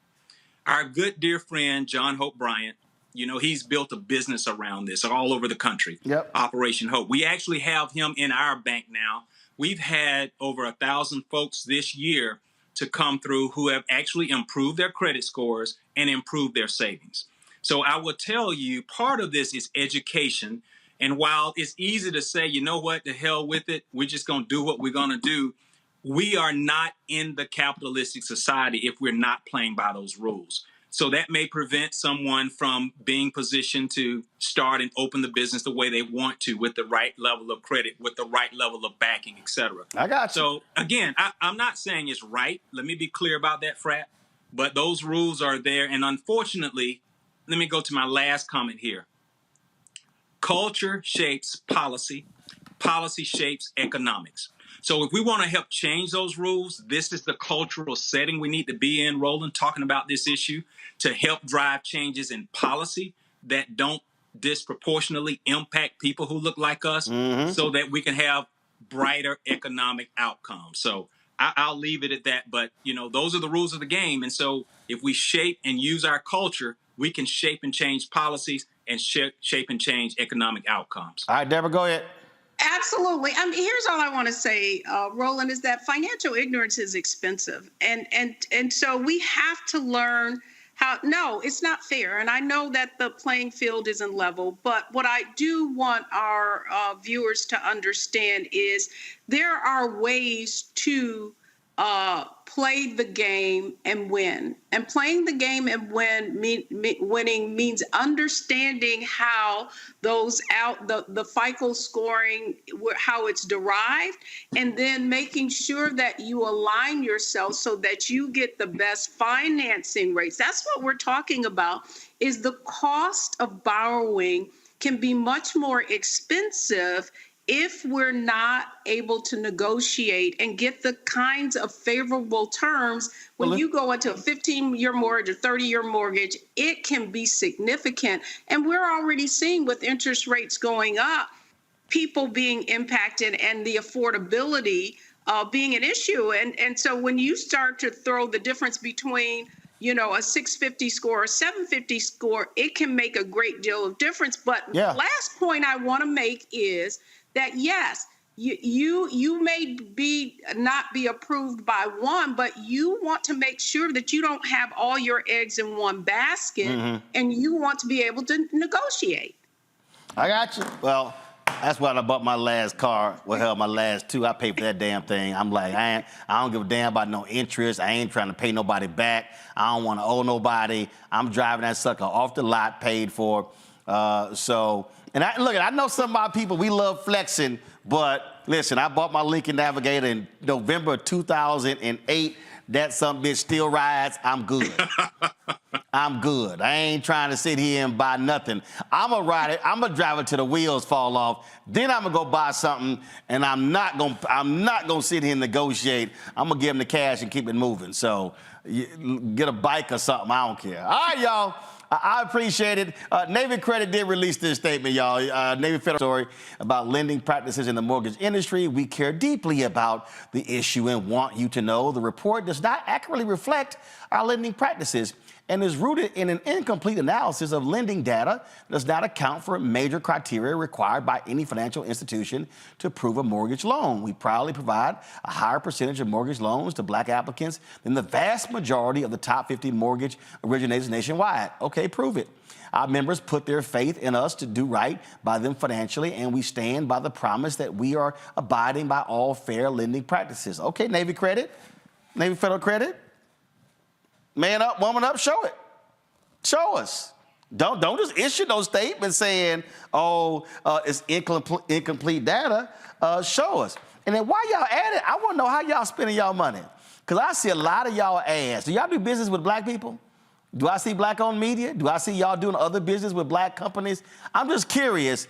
Our good dear friend, John Hope Bryant, You know, he's built a business around this all over the country. Yep. Operation Hope. We actually have him in our bank now. We've had over 1,000 folks this year to come through who have actually improved their credit scores and improved their savings. So I will tell you, part of this is education. And while it's easy to say, you know what, the hell with it, we're just going to do what we're going to do, we are not in the capitalistic society if we're not playing by those rules. So that may prevent someone from being positioned to start and open the business the way they want to, with the right level of credit, with the right level of backing, et cetera. I got you. So again, I'm not saying it's right. Let me be clear about that, Frat. But those rules are there. And unfortunately, let me go to my last comment here. Culture shapes policy. Policy shapes economics. So if we want to help change those rules, this is the cultural setting we need to be in, Roland, talking about this issue to help drive changes in policy that don't disproportionately impact people who look like us, so that we can have brighter economic outcomes. So I'll leave it at that. But, you know, those are the rules of the game. And so if we shape and use our culture, we can shape and change policies and shape and change economic outcomes. All right, Deborah, go ahead. Absolutely. Here's all I want to say, Roland, is that financial ignorance is expensive. And so we have to learn how, no, it's not fair. And I know that the playing field isn't level, but what I do want our viewers to understand is there are ways to play the game and win. And playing the game and winning means understanding how those the FICO scoring, how it's derived, and then making sure that you align yourself so that you get the best financing rates. That's what we're talking about, is the cost of borrowing can be much more expensive if we're not able to negotiate and get the kinds of favorable terms. When you go into a 15-year mortgage or 30-year mortgage, it can be significant. And we're already seeing, with interest rates going up, people being impacted and the affordability being an issue. And so when you start to throw the difference between, you know, a 650 score or 750 score, it can make a great deal of difference. But last point I want to make is that, yes, you may not be approved by one, but you want to make sure that you don't have all your eggs in one basket, and you want to be able to negotiate. I got you. Well, that's why I bought my last car. Well, hell, my last two. I paid for that damn thing. I'm like, I don't give a damn about no interest. I ain't trying to pay nobody back. I don't want to owe nobody. I'm driving that sucker off the lot, paid for. And I know some of my people, we love flexing, but listen, I bought my Lincoln Navigator in November of 2008. That some bitch still rides. I'm good. I'm good. I ain't trying to sit here and buy nothing. I'm gonna ride it. I'm gonna drive it till the wheels fall off. Then I'm gonna go buy something, and I'm not gonna sit here and negotiate. I'm gonna give them the cash and keep it moving. So get a bike or something. I don't care. All right, y'all. I appreciate it. Navy Credit did release this statement, y'all. Navy Federal story about lending practices in the mortgage industry. We care deeply about the issue and want you to know the report does not accurately reflect our lending practices and is rooted in an incomplete analysis of lending data, does not account for major criteria required by any financial institution to approve a mortgage loan. We proudly provide a higher percentage of mortgage loans to Black applicants than the vast majority of the top 50 mortgage originators nationwide. Okay, prove it. Our members put their faith in us to do right by them financially, and we stand by the promise that we are abiding by all fair lending practices. Okay, Navy Credit, Navy Federal Credit. Man up, woman up, show it. Show us. Don't just issue those statements saying, it's incomplete data. Show us. And then while y'all at it, I want to know how y'all spending y'all money. Because I see a lot of y'all ads. Do y'all do business with Black people? Do I see Black-owned media? Do I see y'all doing other business with Black companies? I'm just curious,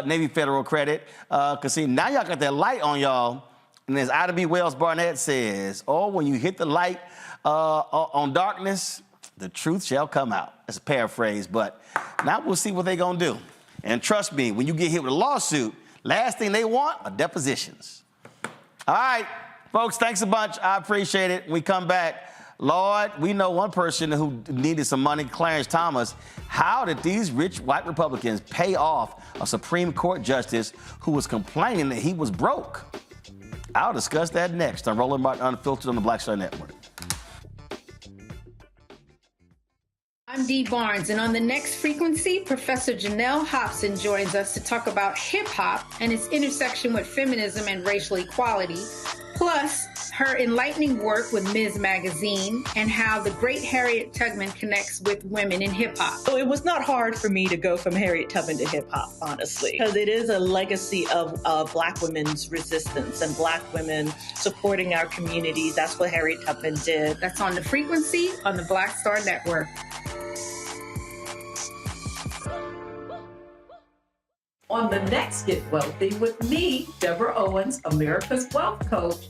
Navy Federal Credit, because see, now y'all got that light on y'all. And as Ida B. Wells Barnett says, when you hit the light on darkness, the truth shall come out. That's a paraphrase, but now we'll see what they're going to do. And trust me, when you get hit with a lawsuit, last thing they want are depositions. All right, folks, thanks a bunch. I appreciate it. When we come back, Lord, we know one person who needed some money, Clarence Thomas. How did these rich white Republicans pay off a Supreme Court justice who was complaining that he was broke? I'll discuss that next on Roland Martin Unfiltered on the Black Star Network. I'm Dee Barnes, and on the next frequency, Professor Janelle Hobson joins us to talk about hip-hop and its intersection with feminism and racial equality, plus her enlightening work with Ms. Magazine and how the great Harriet Tubman connects with women in hip-hop. So it was not hard for me to go from Harriet Tubman to hip-hop, honestly, because it is a legacy of Black women's resistance and Black women supporting our communities. That's what Harriet Tubman did. That's on the frequency on the Black Star Network. On the next Get Wealthy with me, Deborah Owens, America's Wealth Coach.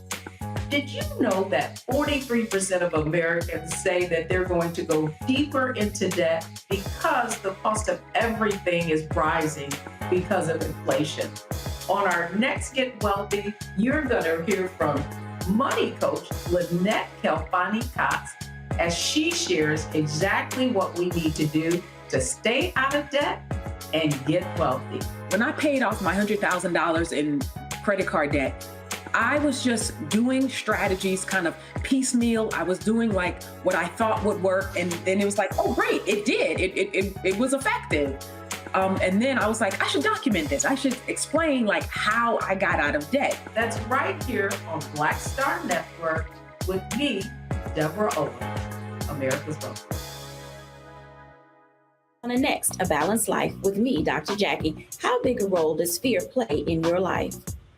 Did you know that 43% of Americans say that they're going to go deeper into debt because the cost of everything is rising because of inflation? On our next Get Wealthy, you're going to hear from money coach Lynette Kelfani-Cox as she shares exactly what we need to do to stay out of debt and get wealthy. When I paid off my $100,000 in credit card debt, I was just doing strategies kind of piecemeal. I was doing like what I thought would work. And then it was like, oh, great, it did. It was effective. And then I was like, I should document this. I should explain like how I got out of debt. That's right here on Black Star Network with me, Deborah Owens, America's Wealth. On the next, A Balanced Life with me, Dr. Jackie. How big a role does fear play in your life?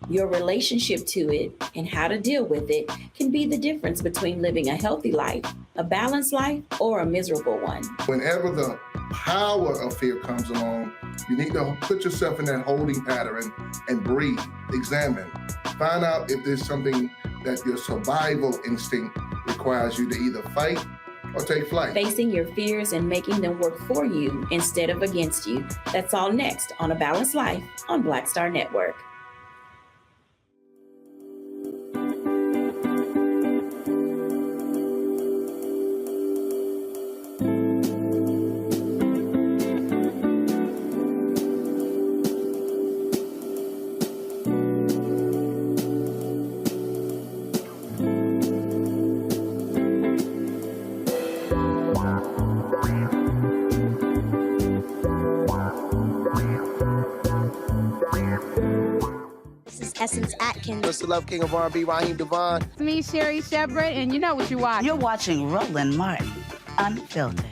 Your relationship to it and how to deal with it can be the difference between living a healthy life, a balanced life, or a miserable one. Whenever the power of fear comes along, you need to put yourself in that holding pattern and breathe, examine, find out if there's something that your survival instinct requires you to either fight or take flight. Facing your fears and making them work for you instead of against you. That's all next on A Balanced Life on Black Star Network. Mr. Love King of R&B, Raheem Devon. It's me, Sherry Shepherd, and you know what you're watching. You're watching Roland Martin, Unfiltered.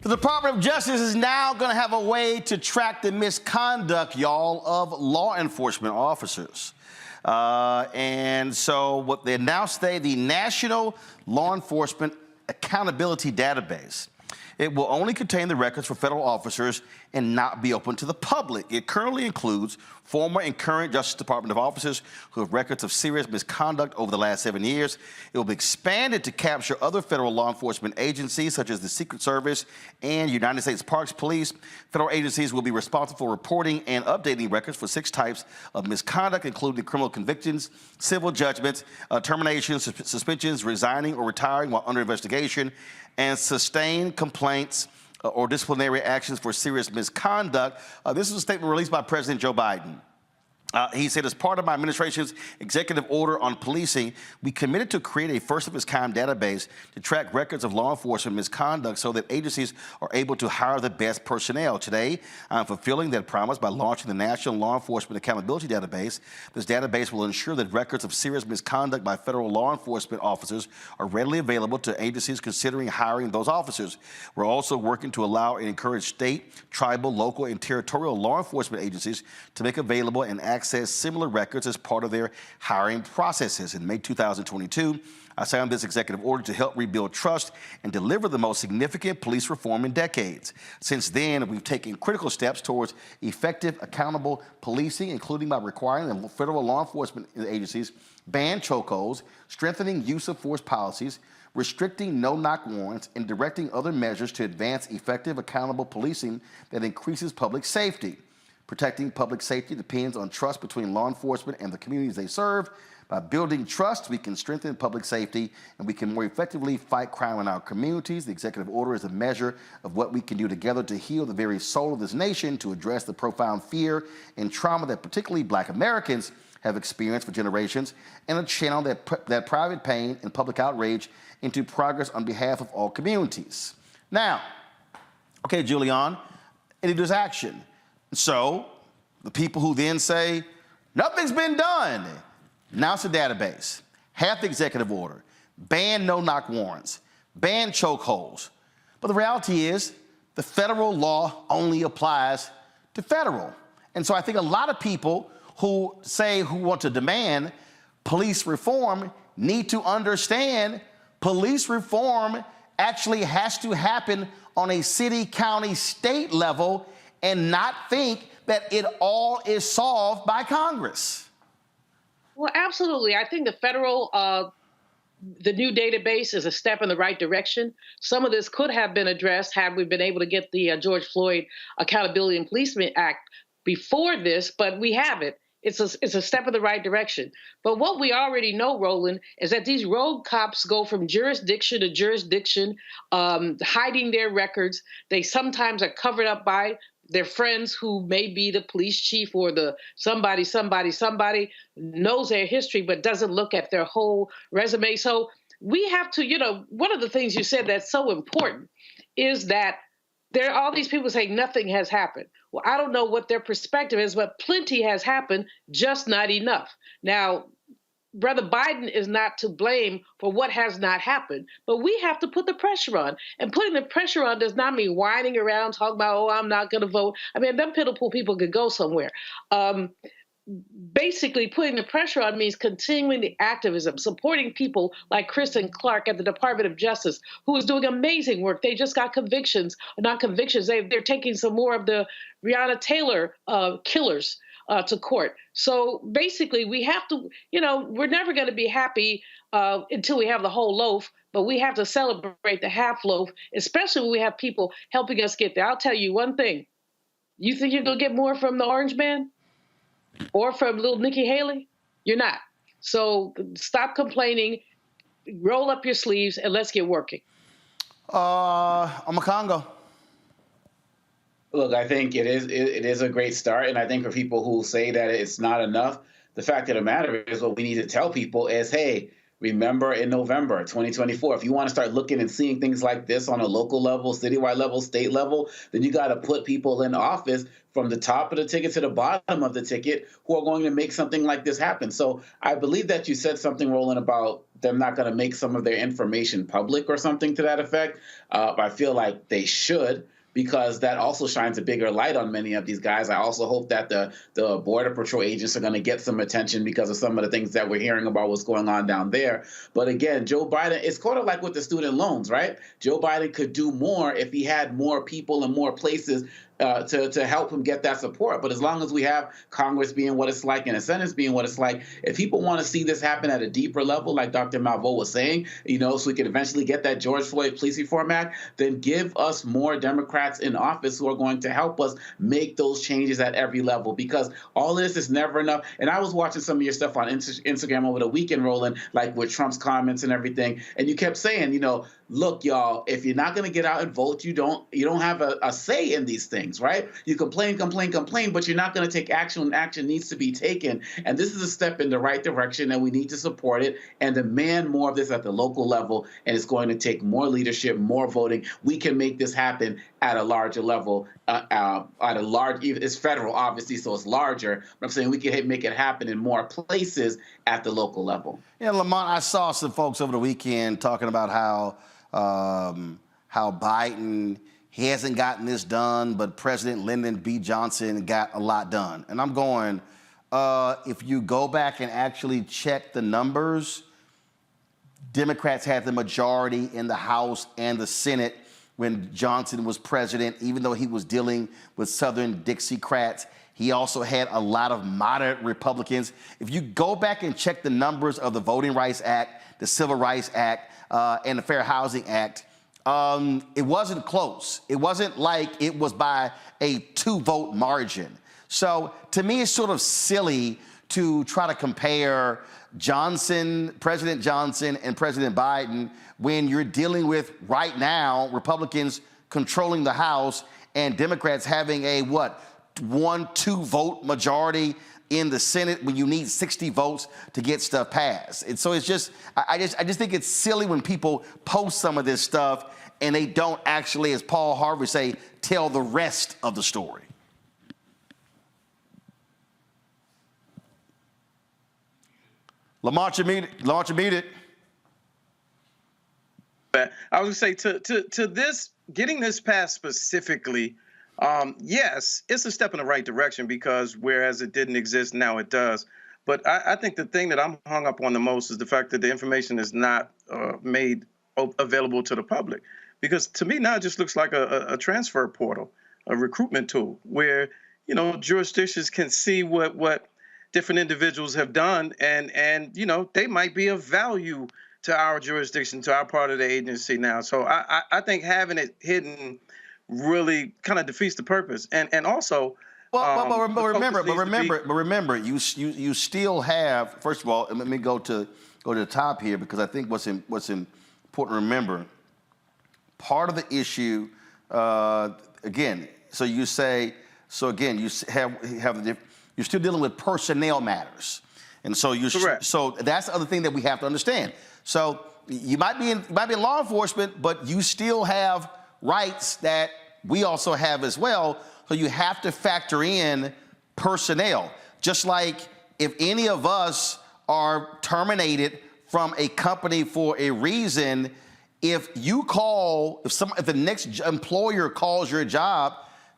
The Department of Justice is now going to have a way to track the misconduct, y'all, of law enforcement officers. And so what they announced today, the National Law Enforcement Accountability Database It will only contain the records for federal officers and not be open to the public. It currently includes former and current Justice Department officers who have records of serious misconduct over the last 7 years. It will be expanded to capture other federal law enforcement agencies such as the Secret Service and United States Parks Police. Federal agencies will be responsible for reporting and updating records for 6 types of misconduct, including criminal convictions, civil judgments, terminations, suspensions, resigning or retiring while under investigation, and sustained complaints or disciplinary actions for serious misconduct. This is a statement released by President Joe Biden. He said, as part of my administration's executive order on policing, we committed to create a first-of-its-kind database to track records of law enforcement misconduct so that agencies are able to hire the best personnel. Today, I'm fulfilling that promise by launching the National Law Enforcement Accountability Database. This database will ensure that records of serious misconduct by federal law enforcement officers are readily available to agencies considering hiring those officers. We're also working to allow and encourage state, tribal, local, and territorial law enforcement agencies to make available and access similar records as part of their hiring processes. In May 2022, I signed this executive order to help rebuild trust and deliver the most significant police reform in decades. Since then, we've taken critical steps towards effective, accountable policing, including by requiring the federal law enforcement agencies ban chokeholds, strengthening use of force policies, restricting no-knock warrants, and directing other measures to advance effective, accountable policing that increases public safety. Protecting public safety depends on trust between law enforcement and the communities they serve. By building trust, we can strengthen public safety and we can more effectively fight crime in our communities. The executive order is a measure of what we can do together to heal the very soul of this nation, to address the profound fear and trauma that particularly Black Americans have experienced for generations, and to channel that private pain and public outrage into progress on behalf of all communities. Now, okay, Julian, it is action. So the people who then say, nothing's been done, announce a database, have the executive order, ban no-knock warrants, ban chokeholds. But the reality is the federal law only applies to federal. And so I think a lot of people who want to demand police reform need to understand police reform actually has to happen on a city, county, state level, and not think that it all is solved by Congress. Well, absolutely. I think the federal, the new database is a step in the right direction. Some of this could have been addressed had we been able to get the George Floyd Accountability and Policing Act before this, but we haven't. It's a step in the right direction. But what we already know, Roland, is that these rogue cops go from jurisdiction to jurisdiction, hiding their records. They sometimes are covered up by their friends who may be the police chief or the somebody knows their history but doesn't look at their whole resume. So we have to, one of the things you said that's so important is that there are all these people saying nothing has happened. Well, I don't know what their perspective is, but plenty has happened, just not enough. Now, Brother Biden is not to blame for what has not happened, but we have to put the pressure on. And putting the pressure on does not mean whining around, talking about, oh, I'm not going to vote. I mean, them pitiful people could go somewhere. Basically, putting the pressure on means continuing the activism, supporting people like Kristen Clark at the Department of Justice, who is doing amazing work. They just got not convictions. They're taking some more of the Breonna Taylor killers to court. So basically, we have to, we're never going to be happy until we have the whole loaf, but we have to celebrate the half loaf, especially when we have people helping us get there. I'll tell you one thing. You think you're going to get more from the Orange Man or from little Nikki Haley? You're not. So stop complaining, roll up your sleeves, and let's get working. I'm a Congo. Look, I think it is a great start, and I think for people who say that it's not enough, the fact of the matter is what we need to tell people is, hey, remember in November 2024, if you want to start looking and seeing things like this on a local level, citywide level, state level, then you got to put people in office from the top of the ticket to the bottom of the ticket who are going to make something like this happen. So I believe that you said something, Roland, about them not going to make some of their information public or something to that effect. I feel like they should. because that also shines a bigger light on many of these guys. I also hope that the Border Patrol agents are going to get some attention because of some of the things that we're hearing about what's going on down there. But again, Joe Biden, it's kind of like with the student loans, right? Joe Biden could do more if he had more people and more places to help him get that support. But as long as we have Congress being what it's like and the Senate being what it's like, if people want to see this happen at a deeper level, like Dr. Malveaux was saying, so we can eventually get that George Floyd Police Reform Act, then give us more Democrats in office who are going to help us make those changes at every level, because all of this is never enough. And I was watching some of your stuff on Instagram over the weekend, Roland, like with Trump's comments and everything, and you kept saying, look, y'all, if you're not going to get out and vote, you don't have a say in these things, right? You complain, but you're not going to take action when action needs to be taken. And this is a step in the right direction, and we need to support it and demand more of this at the local level. And it's going to take more leadership, more voting. We can make this happen at a larger level, it's federal, obviously, so it's larger. But I'm saying we can make it happen in more places at the local level. Yeah, Lamont, I saw some folks over the weekend talking about how Biden, he hasn't gotten this done, but President Lyndon B. Johnson got a lot done. And I'm going, if you go back and actually check the numbers, Democrats had the majority in the House and the Senate when Johnson was president, even though he was dealing with Southern Dixiecrats. He also had a lot of moderate Republicans. If you go back and check the numbers of the Voting Rights Act, the Civil Rights Act, and the Fair Housing Act, it wasn't close. It wasn't like it was by a 2-vote margin. So to me, it's sort of silly to try to compare President Johnson and President Biden when you're dealing with, right now, Republicans controlling the House and Democrats having a, 1-2 vote majority in the Senate when you need 60 votes to get stuff passed. And so it's just, I just think it's silly when people post some of this stuff and they don't actually, as Paul Harvey say, tell the rest of the story. Lamont, you muted. I was going to say, to this, getting this passed specifically, yes, it's a step in the right direction, because whereas it didn't exist, now it does. But I think the thing that I'm hung up on the most is the fact that the information is not made available to the public. Because to me now it just looks like a transfer portal, a recruitment tool, where jurisdictions can see what different individuals have done, and they might be of value to our jurisdiction, to our part of the agency now. So I think having it hidden really kind of defeats the purpose. And also, remember, you still have. First of all, let me go to the top here, because I think what's important to remember. Part of the issue, again. So you say. So again, you have you're still dealing with personnel matters, and so so that's the other thing that we have to understand. So you might be in law enforcement, but you still have rights that we also have as well. So you have to factor in personnel. Just like if any of us are terminated from a company for a reason, if the next employer calls your job,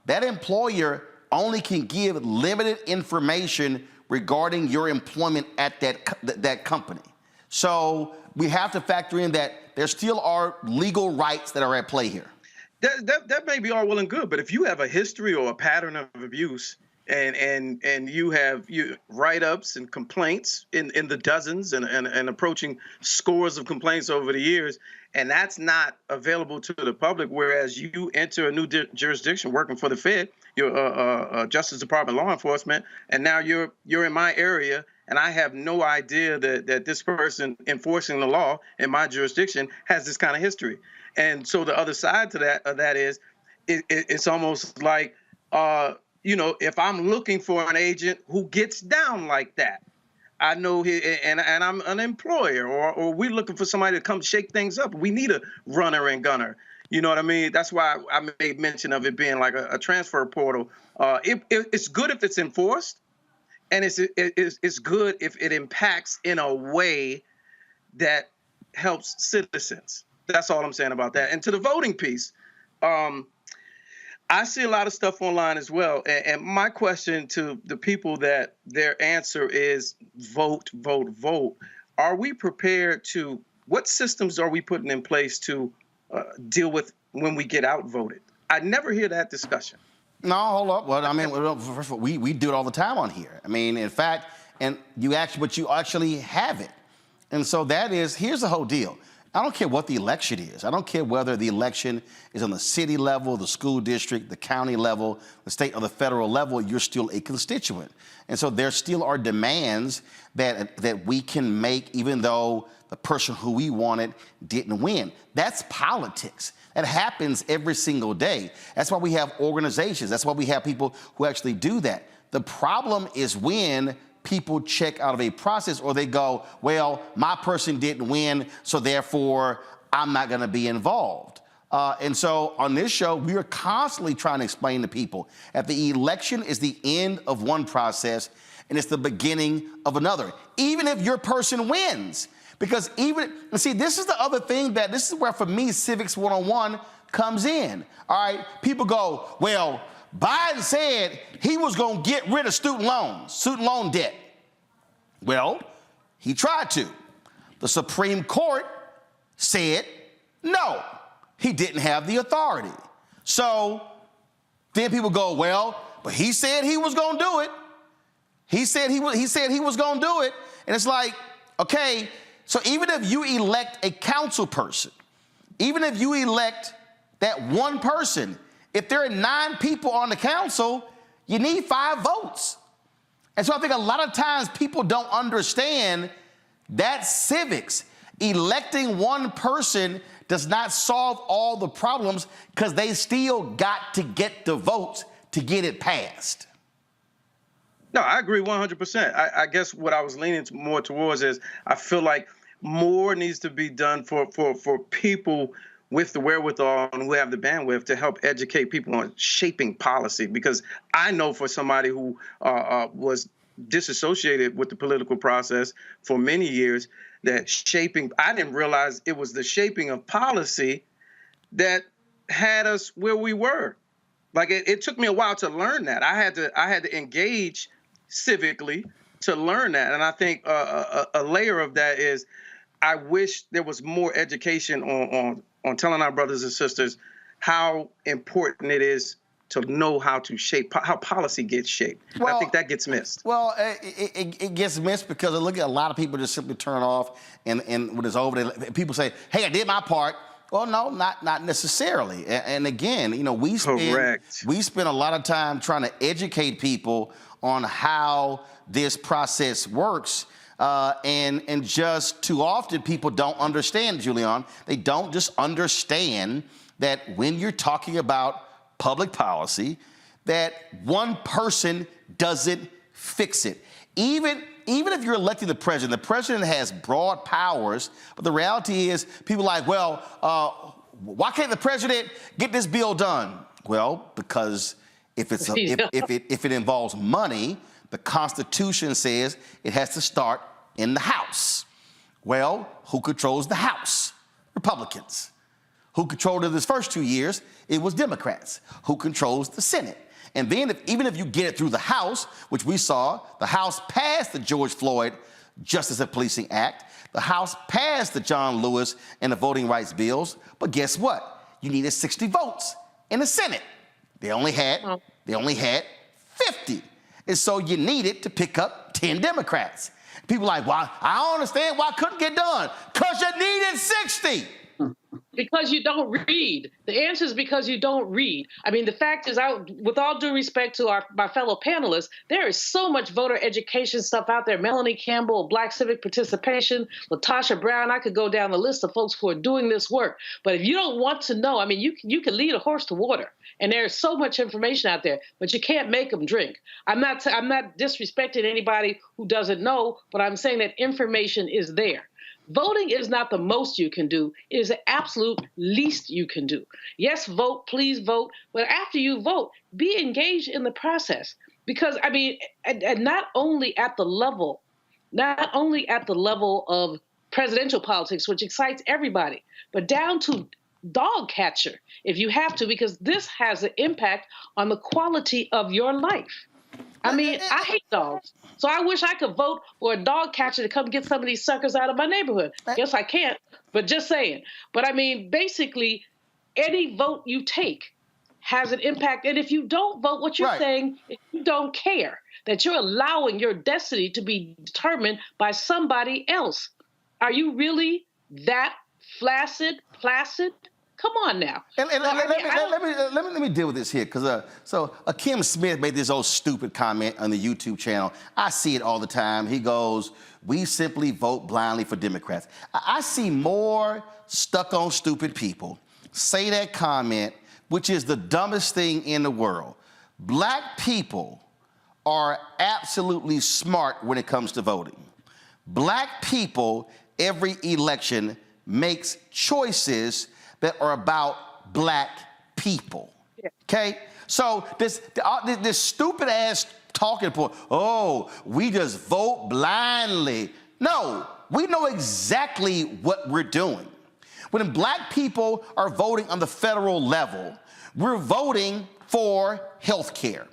that employer only can give limited information regarding your employment at that company. So we have to factor in that there still are legal rights that are at play here. That may be all well and good, but if you have a history or a pattern of abuse, and you have write-ups and complaints in the dozens and approaching scores of complaints over the years, and that's not available to the public, whereas you enter a new jurisdiction working for the Fed, you're Justice Department law enforcement, and now you're in my area, and I have no idea that this person enforcing the law in my jurisdiction has this kind of history. And so the other side to that is it's almost like, if I'm looking for an agent who gets down like that, I know and I'm an employer, or we're looking for somebody to come shake things up. We need a runner and gunner. You know what I mean? That's why I made mention of it being like a transfer portal. It's good if it's enforced, and it's good if it impacts in a way that helps citizens. That's all I'm saying about that. And to the voting piece, I see a lot of stuff online as well. And my question to the people that their answer is vote, vote, vote. Are we prepared to, what systems are we putting in place to deal with when we get outvoted? I never hear that discussion. No, hold up. Well, I mean, first of all, we do it all the time on here. I mean, in fact, and you actually have it. And so here's the whole deal. I don't care what the election is. I don't care whether the election is on the city level, the school district, the county level, the state or the federal level, you're still a constituent. And so there still are demands that we can make even though the person who we wanted didn't win. That's politics. That happens every single day. That's why we have organizations. That's why we have people who actually do that. The problem is when people check out of a process or they go, well, my person didn't win, so therefore I'm not gonna be involved. And so on this show, we are constantly trying to explain to people that the election is the end of one process and it's the beginning of another, even if your person wins. Because and see, this is the other thing this is where for me, Civics 101 comes in. All right, people go, well, Biden said he was going to get rid of student loan debt. Well, he tried to. The Supreme Court said no, he didn't have the authority. So then people go, well, but he said he was going to do it. He said he was going to do it. And it's like, okay, so even if you elect a council person, even if you elect that one person, if there are 9 people on the council, you need 5 votes. And so I think a lot of times people don't understand that civics. Electing one person does not solve all the problems because they still got to get the votes to get it passed. No, I agree 100%. I guess what I was leaning more towards is I feel like more needs to be done for people with the wherewithal and who have the bandwidth to help educate people on shaping policy. Because I know for somebody who was disassociated with the political process for many years, that I didn't realize it was the shaping of policy that had us where we were. Like it took me a while to learn that. I had to engage civically to learn that. And I think a layer of that is I wish there was more education on telling our brothers and sisters how important it is to know how to how policy gets shaped. Well, I think that gets missed. Well, it gets missed because I look at a lot of people just simply turn off and when it's over, people say, hey, I did my part. Well, no, not necessarily. And again, we spend a lot of time trying to educate people on how this process works. And just too often people don't understand, Julian. They don't just understand that when you're talking about public policy, that one person doesn't fix it. Even if you're electing the president has broad powers, but the reality is people are like, well, why can't the president get this bill done? Well, because if it involves money, the Constitution says it has to start in the House. Well, who controls the House? Republicans. Who controlled it his first 2 years? It was Democrats. Who controls the Senate? And then even if you get it through the House, which we saw, the House passed the George Floyd Justice and Policing Act. The House passed the John Lewis and the voting rights bills. But guess what? You needed 60 votes in the Senate. They only had 50. And so you needed to pick up 10 Democrats. People are like, well, I don't understand why it couldn't get done. Because you needed 60. Because you don't read. The answer is because you don't read. I mean, the fact is, with all due respect to my fellow panelists, there is so much voter education stuff out there. Melanie Campbell, Black Civic Participation, Latasha Brown, I could go down the list of folks who are doing this work. But if you don't want to know, I mean, you can lead a horse to water. And there's so much information out there, but you can't make them drink. I'm not disrespecting anybody who doesn't know, but I'm saying that information is there. Voting is not the most you can do. It is the absolute least you can do. Yes, vote, please vote. But after you vote, be engaged in the process. Because, I mean, and not only at the level of presidential politics, which excites everybody, but down to dog catcher if you have to, because this has an impact on the quality of your life. I mean, I hate dogs. So I wish I could vote for a dog catcher to come get some of these suckers out of my neighborhood. Guess I can't, but just saying. But I mean, basically, any vote you take has an impact. And if you don't vote, what you're saying is you don't care, that you're allowing your destiny to be determined by somebody else. Are you really that placid? Come on now. Let me deal with this here, because Kim Smith made this old stupid comment on the YouTube channel. I see it all the time. He goes, "We simply vote blindly for Democrats." I see more stuck on stupid people say that comment, which is the dumbest thing in the world. Black people are absolutely smart when it comes to voting. Black people, every election, makes choices that are about black people. Okay? So this stupid ass talking point, oh, we just vote blindly. No, we know exactly what we're doing. When black people are voting on the federal level, we're voting for health care.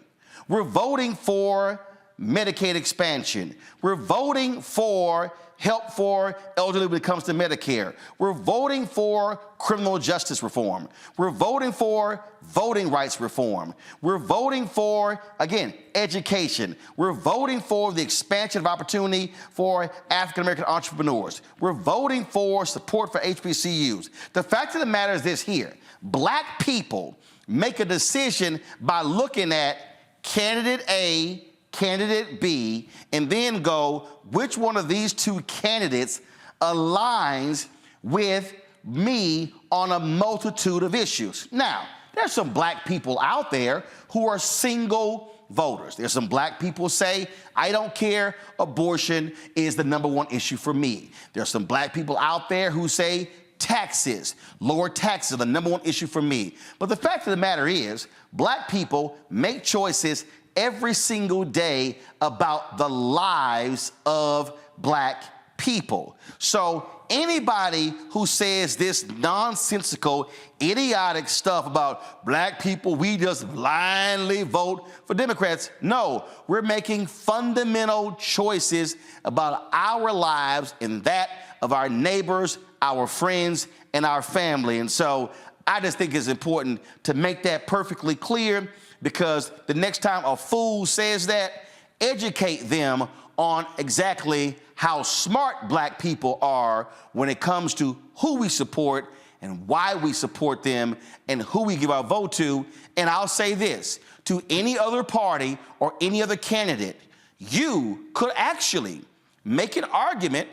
We're voting for Medicaid expansion. We're voting for help for elderly when it comes to Medicare. We're voting for criminal justice reform. We're voting for voting rights reform. We're voting for, again, education. We're voting for the expansion of opportunity for African-American entrepreneurs. We're voting for support for HBCUs. The fact of the matter is this here: black people make a decision by looking at candidate A, candidate B, and then go, which one of these two candidates aligns with me on a multitude of issues. Now, there's some black people out there who are single voters. There's some black people who say, I don't care, abortion is the #1 issue for me. There's some black people out there who say taxes, lower taxes are the #1 issue for me. But the fact of the matter is, black people make choices every single day about the lives of black people. So anybody who says this nonsensical, idiotic stuff about black people, we just blindly vote for Democrats. No, we're making fundamental choices about our lives and that of our neighbors, our friends, and our family. And so I just think it's important to make that perfectly clear, because the next time a fool says that, educate them on exactly how smart black people are when it comes to who we support and why we support them and who we give our vote to. And I'll say this, to any other party or any other candidate, you could actually make an argument,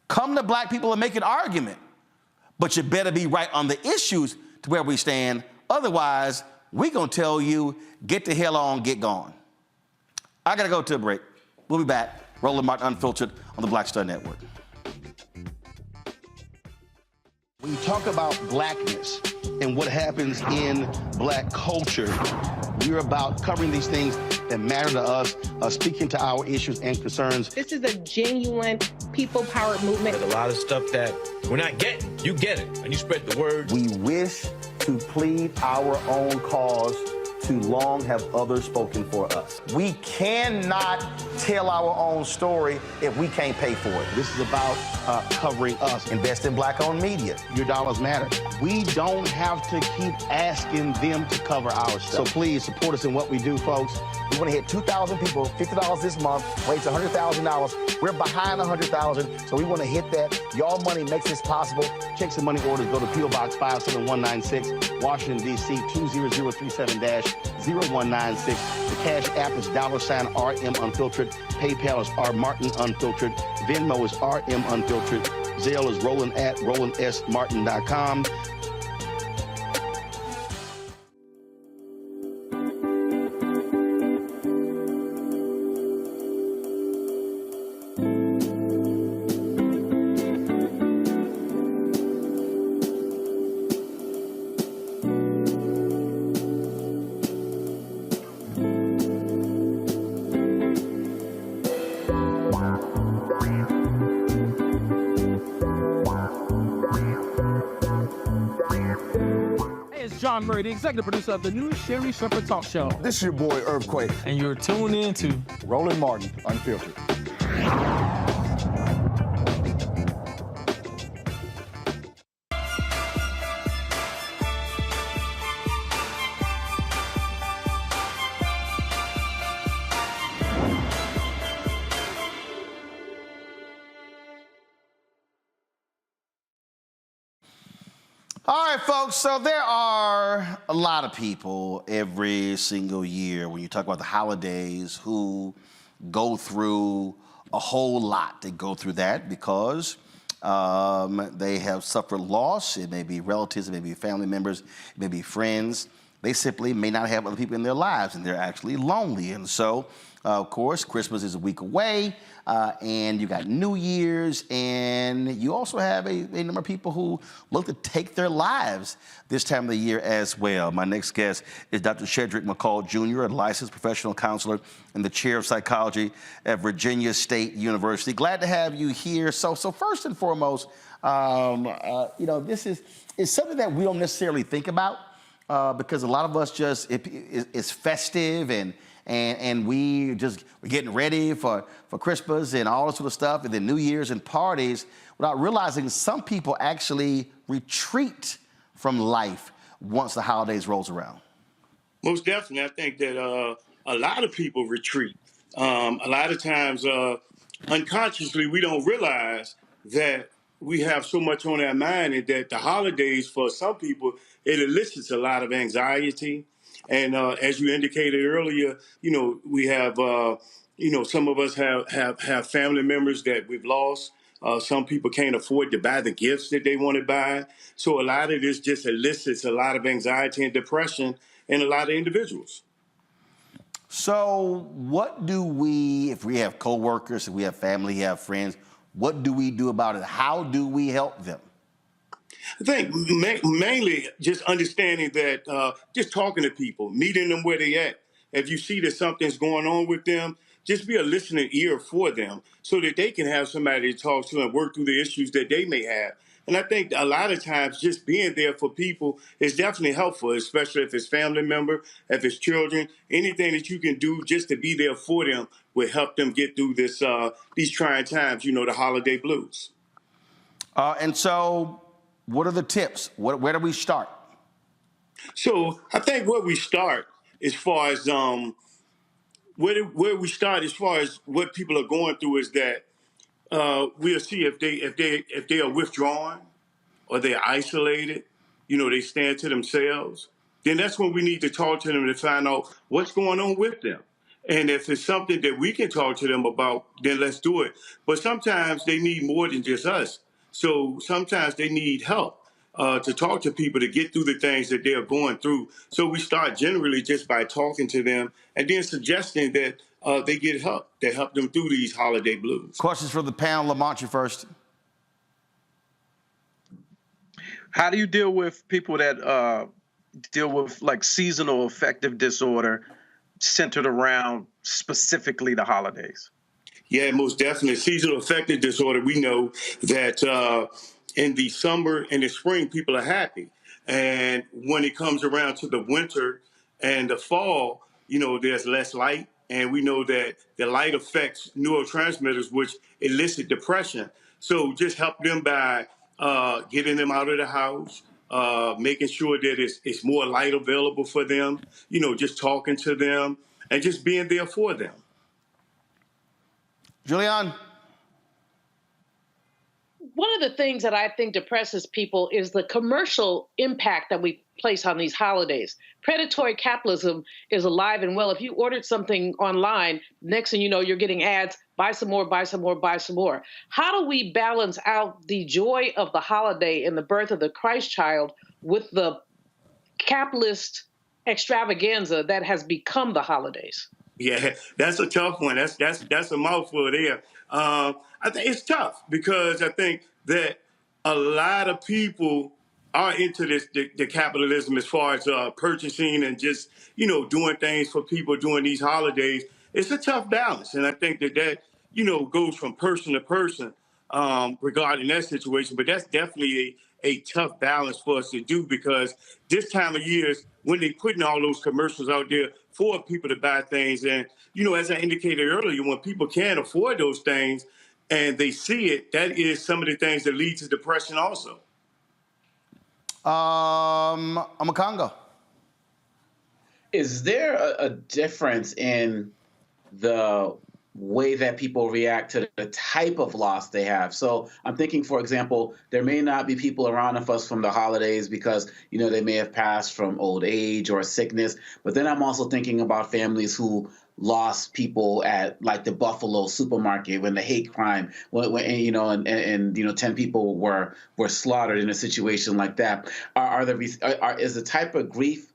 come to black people and make an argument, but you better be right on the issues to where we stand. Otherwise, we're going to tell you, get the hell on, get gone. I got to go to a break. We'll be back. Roland Martin Unfiltered on the Black Star Network. When you talk about blackness and what happens in black culture, we're about covering these things that matter to us, speaking to our issues and concerns. This is a genuine people-powered movement. There's a lot of stuff that we're not getting. You get it, and you spread the word. We wish to plead our own cause. Too long have others spoken for us. We cannot tell our own story if we can't pay for it. This is about covering us. Invest in black-owned media. Your dollars matter. We don't have to keep asking them to cover our stuff. So please support us in what we do, folks. We want to hit 2,000 people, $50 this month, raise $100,000. We're behind 100,000, so we want to hit that. Y'all money makes this possible. Check some money orders. Go to P.O. Box 57196, Washington, D.C. 20037-0196. The Cash App is $RM Unfiltered. PayPal is R Martin Unfiltered. Venmo is RM Unfiltered. Zelle is Roland at RolandSMartin.com. John Murray, the executive producer of the new Sherry Shepherd Talk Show. This is your boy, Earthquake. And you're tuned in to Roland Martin, Unfiltered. All right, folks, so there are a lot of people every single year when you talk about the holidays who go through a whole lot. They go through that because they have suffered loss. It may be relatives, it may be family members, it may be friends. They simply may not have other people in their lives, and they're actually lonely. And so, of course, Christmas is a week away, and you got New Year's, and you also have a number of people who look to take their lives this time of the year as well. My next guest is Dr. Shedrick McCall Jr., a licensed professional counselor and the chair of psychology at Virginia State University. Glad to have you here. So first and foremost, this is something that we don't necessarily think about because a lot of us just, it's festive and we're getting ready for Christmas and all this sort of stuff, and then New Year's and parties, without realizing some people actually retreat from life once the holidays rolls around. Most definitely. I think that a lot of people retreat. A lot of times, unconsciously, we don't realize that we have so much on our mind, and that the holidays, for some people, it elicits a lot of anxiety. And as you indicated earlier, we have, some of us have family members that we've lost. Some people can't afford to buy the gifts that they want to buy. So a lot of this just elicits a lot of anxiety and depression in a lot of individuals. So what do we, if we have coworkers, if we have family, have friends, what do we do about it? How do we help them? I think mainly just understanding that just talking to people, meeting them where they at. If you see that something's going on with them, just be a listening ear for them so that they can have somebody to talk to and work through the issues that they may have. And I think a lot of times just being there for people is definitely helpful, especially if it's family member, if it's children. Anything that you can do just to be there for them will help them get through this these trying times, the holiday blues. And so what are the tips? Where do we start? So I think where we start as far as where we start as far as what people are going through is that we'll see if they are withdrawn or they're isolated, they stand to themselves. Then that's when we need to talk to them to find out what's going on with them. And if it's something that we can talk to them about, then let's do it. But sometimes they need more than just us. So sometimes they need help to talk to people to get through the things that they're going through. So we start generally just by talking to them and then suggesting that they get help that help them through these holiday blues. Questions for the panel. Lamont, you first. How do you deal with people that deal with like seasonal affective disorder centered around specifically the holidays? Yeah, most definitely. Seasonal affective disorder, we know that in the summer and the spring, people are happy. And when it comes around to the winter and the fall, there's less light. And we know that the light affects neurotransmitters, which elicit depression. So just help them by getting them out of the house, making sure that it's more light available for them, just talking to them and just being there for them. Julian? One of the things that I think depresses people is the commercial impact that we place on these holidays. Predatory capitalism is alive and well. If you ordered something online, next thing you know, you're getting ads, buy some more, buy some more, buy some more. How do we balance out the joy of the holiday and the birth of the Christ child with the capitalist extravaganza that has become the holidays? Yeah, that's a tough one. That's a mouthful there. I think it's tough because I think that a lot of people are into the capitalism as far as purchasing and just doing things for people during these holidays. It's a tough balance, and I think that goes from person to person regarding that situation. But that's definitely a tough balance for us to do, because this time of year is when they're putting all those commercials out there for people to buy things. And, you know, as I indicated earlier, when people can't afford those things and they see it, that is some of the things that lead to depression also. I'm a Congo. Is there a difference in the way that people react to the type of loss they have? So I'm thinking, for example, there may not be people around us from the holidays because, you know, they may have passed from old age or sickness. But then I'm also thinking about families who lost people at like the Buffalo supermarket when the hate crime, when you know, and you know, 10 people were slaughtered in a situation like that. Is the type of grief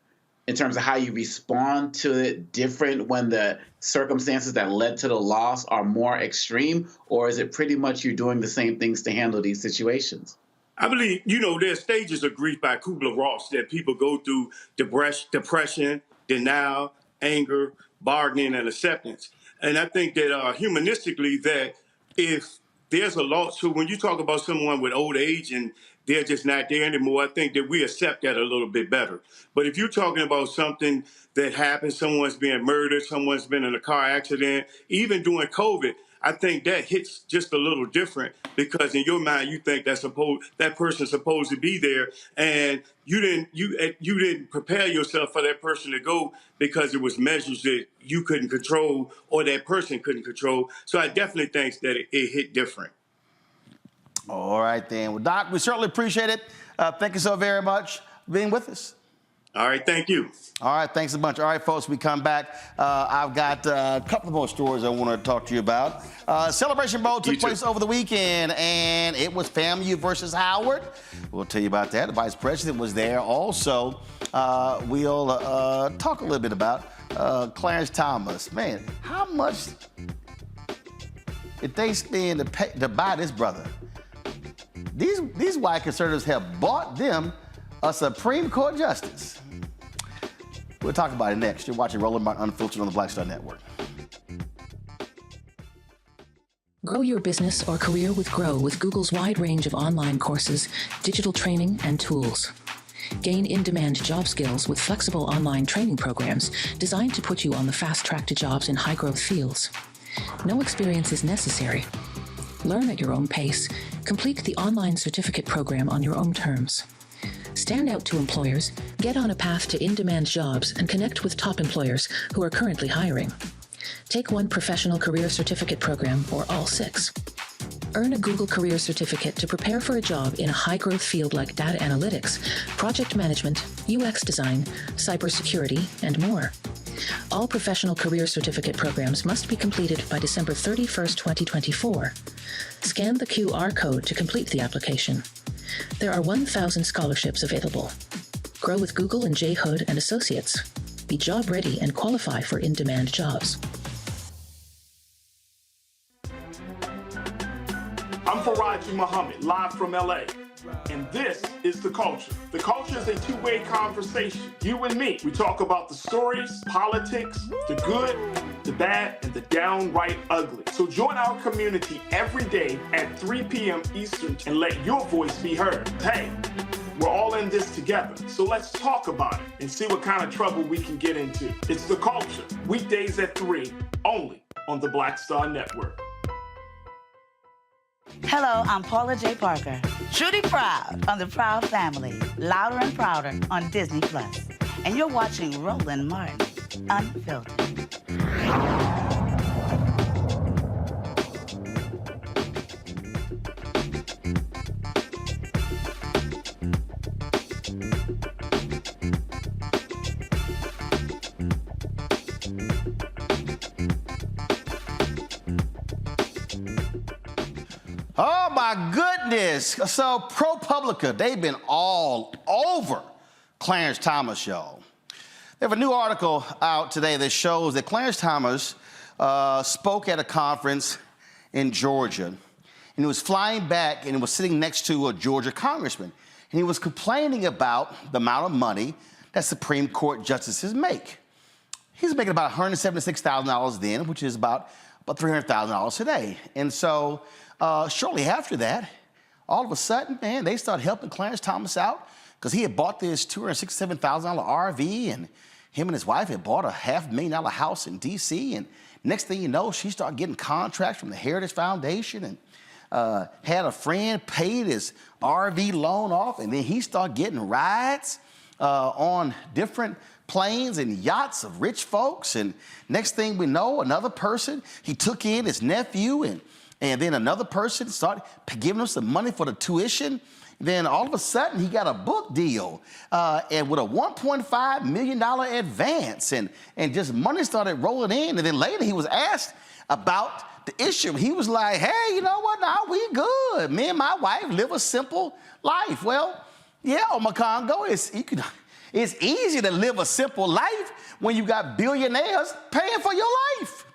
in terms of how you respond to it different when the circumstances that led to the loss are more extreme, or is it pretty much you're doing the same things to handle these situations? I believe, you know, there's stages of grief by Kubler-Ross that people go through: depression, denial, anger, bargaining, and acceptance. And I think that humanistically, that if there's a loss, so when you talk about someone with old age and they're just not there anymore, I think that we accept that a little bit better. But if you're talking about something that happened, someone's being murdered, someone's been in a car accident, even during COVID, I think that hits just a little different, because in your mind you think that person's supposed to be there, and you didn't prepare yourself for that person to go because it was measures that you couldn't control or that person couldn't control. So I definitely think that it hit different. All right, then. Well, Doc, we certainly appreciate it. Thank you so very much for being with us. All right, thank you. All right, thanks a bunch. All right, folks, we come back. I've got a couple more stories I want to talk to you about. Celebration Bowl took place over the weekend, and it was FAMU versus Howard. We'll tell you about that. The vice president was there. Also, we'll talk a little bit about Clarence Thomas. Man, how much did they spend to buy this brother? These white conservatives have bought them a Supreme Court justice. We'll talk about it next. You're watching Roland Unfiltered on the Black Star Network. Grow your business or career with Grow with Google's wide range of online courses, digital training, and tools. Gain in-demand job skills with flexible online training programs designed to put you on the fast track to jobs in high-growth fields. No experience is necessary. Learn at your own pace. Complete the online certificate program on your own terms. Stand out to employers, get on a path to in-demand jobs, and connect with top employers who are currently hiring. Take one professional career certificate program or all 6. Earn a Google Career Certificate to prepare for a job in a high-growth field like data analytics, project management, UX design, cybersecurity, and more. All professional career certificate programs must be completed by December 31st, 2024. Scan the QR code to complete the application. There are 1,000 scholarships available. Grow with Google and J. Hood and Associates. Be job ready and qualify for in-demand jobs. I'm Faraji Muhammad, live from LA. And this is The Culture. The Culture is a two-way conversation. You and me. We talk about the stories, politics, the good, the bad, and the downright ugly. So join our community every day at 3 p.m. Eastern and let your voice be heard. Hey, we're all in this together. So let's talk about it and see what kind of trouble we can get into. It's The Culture, weekdays at 3, only on the Black Star Network. Hello, I'm Paula J. Parker. Truly proud on the Proud Family, Louder and Prouder on Disney+. And you're watching Roland Martin, Unfiltered. Oh, my goodness. So ProPublica, they've been all over Clarence Thomas, y'all. They have a new article out today that shows that Clarence Thomas spoke at a conference in Georgia, and he was flying back and he was sitting next to a Georgia congressman, and he was complaining about the amount of money that Supreme Court justices make. He's making about $176,000 then, which is about $300,000 today. And so shortly after that, all of a sudden, man, they started helping Clarence Thomas out because he had bought this $267,000 RV, and him and his wife had bought a $500,000 house in D.C., and next thing you know, she started getting contracts from the Heritage Foundation and had a friend paid his RV loan off, and then he started getting rides on different planes and yachts of rich folks. And next thing we know, another person, he took in his nephew, and then another person started giving him some money for the tuition. Then all of a sudden, he got a book deal and with a $1.5 million advance, and just money started rolling in. And then later, he was asked about the issue. He was like, hey, you know what? Now we good. Me and my wife live a simple life. Well, yeah, McCongo, it's easy to live a simple life when you got billionaires paying for your life.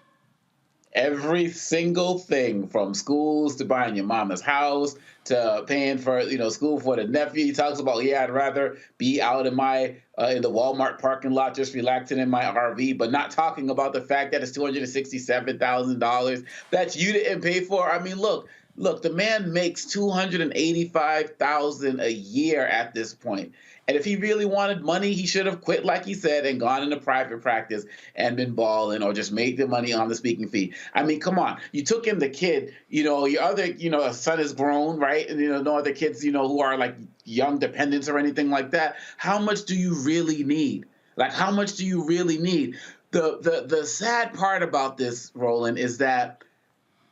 Every single thing, from schools to buying your mama's house to paying for, school for the nephew. He talks about, I'd rather be out in in the Walmart parking lot just relaxing in my RV, but not talking about the fact that it's $267,000 that you didn't pay for. I mean, look, the man makes $285,000 a year at this point. And if he really wanted money, he should have quit, like he said, and gone into private practice and been balling, or just made the money on the speaking fee. I mean, come on. You took in the kid, your other, son is grown, right? And, no other kids, who are like young dependents or anything like that. How much do you really need? Like, how much do you really need? The sad part about this, Roland, is that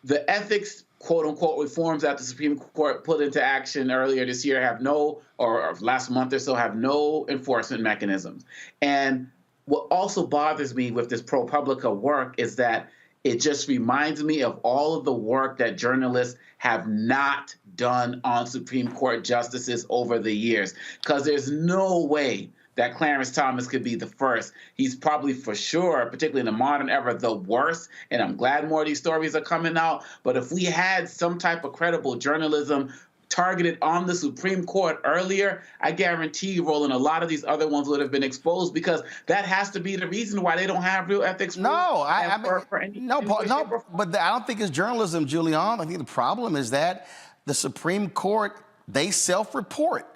the ethics, quote unquote, reforms that the Supreme Court put into action earlier this year have no, or last month or so, have no enforcement mechanisms. And what also bothers me with this ProPublica work is that it just reminds me of all of the work that journalists have not done on Supreme Court justices over the years, because there's no way that Clarence Thomas could be the first. He's probably, for sure, particularly in the modern era, the worst. And I'm glad more of these stories are coming out. But if we had some type of credible journalism targeted on the Supreme Court earlier, I guarantee you, Roland, a lot of these other ones would have been exposed, because that has to be the reason why they don't have real ethics. But I don't think it's journalism, Julian. I think the problem is that the Supreme Court, they self-report.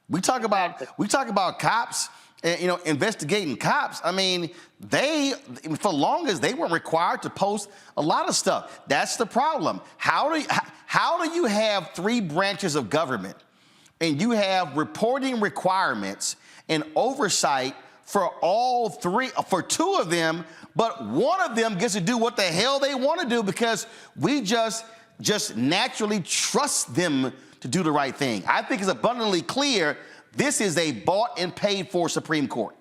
We talk about cops, investigating cops. I mean, for longest, they weren't required to post a lot of stuff. That's the problem. How do you have three branches of government and you have reporting requirements and oversight for all three, for two of them, but one of them gets to do what the hell they want to do because we just naturally trust them to do the right thing? I think it's abundantly clear this is a bought and paid for Supreme Court.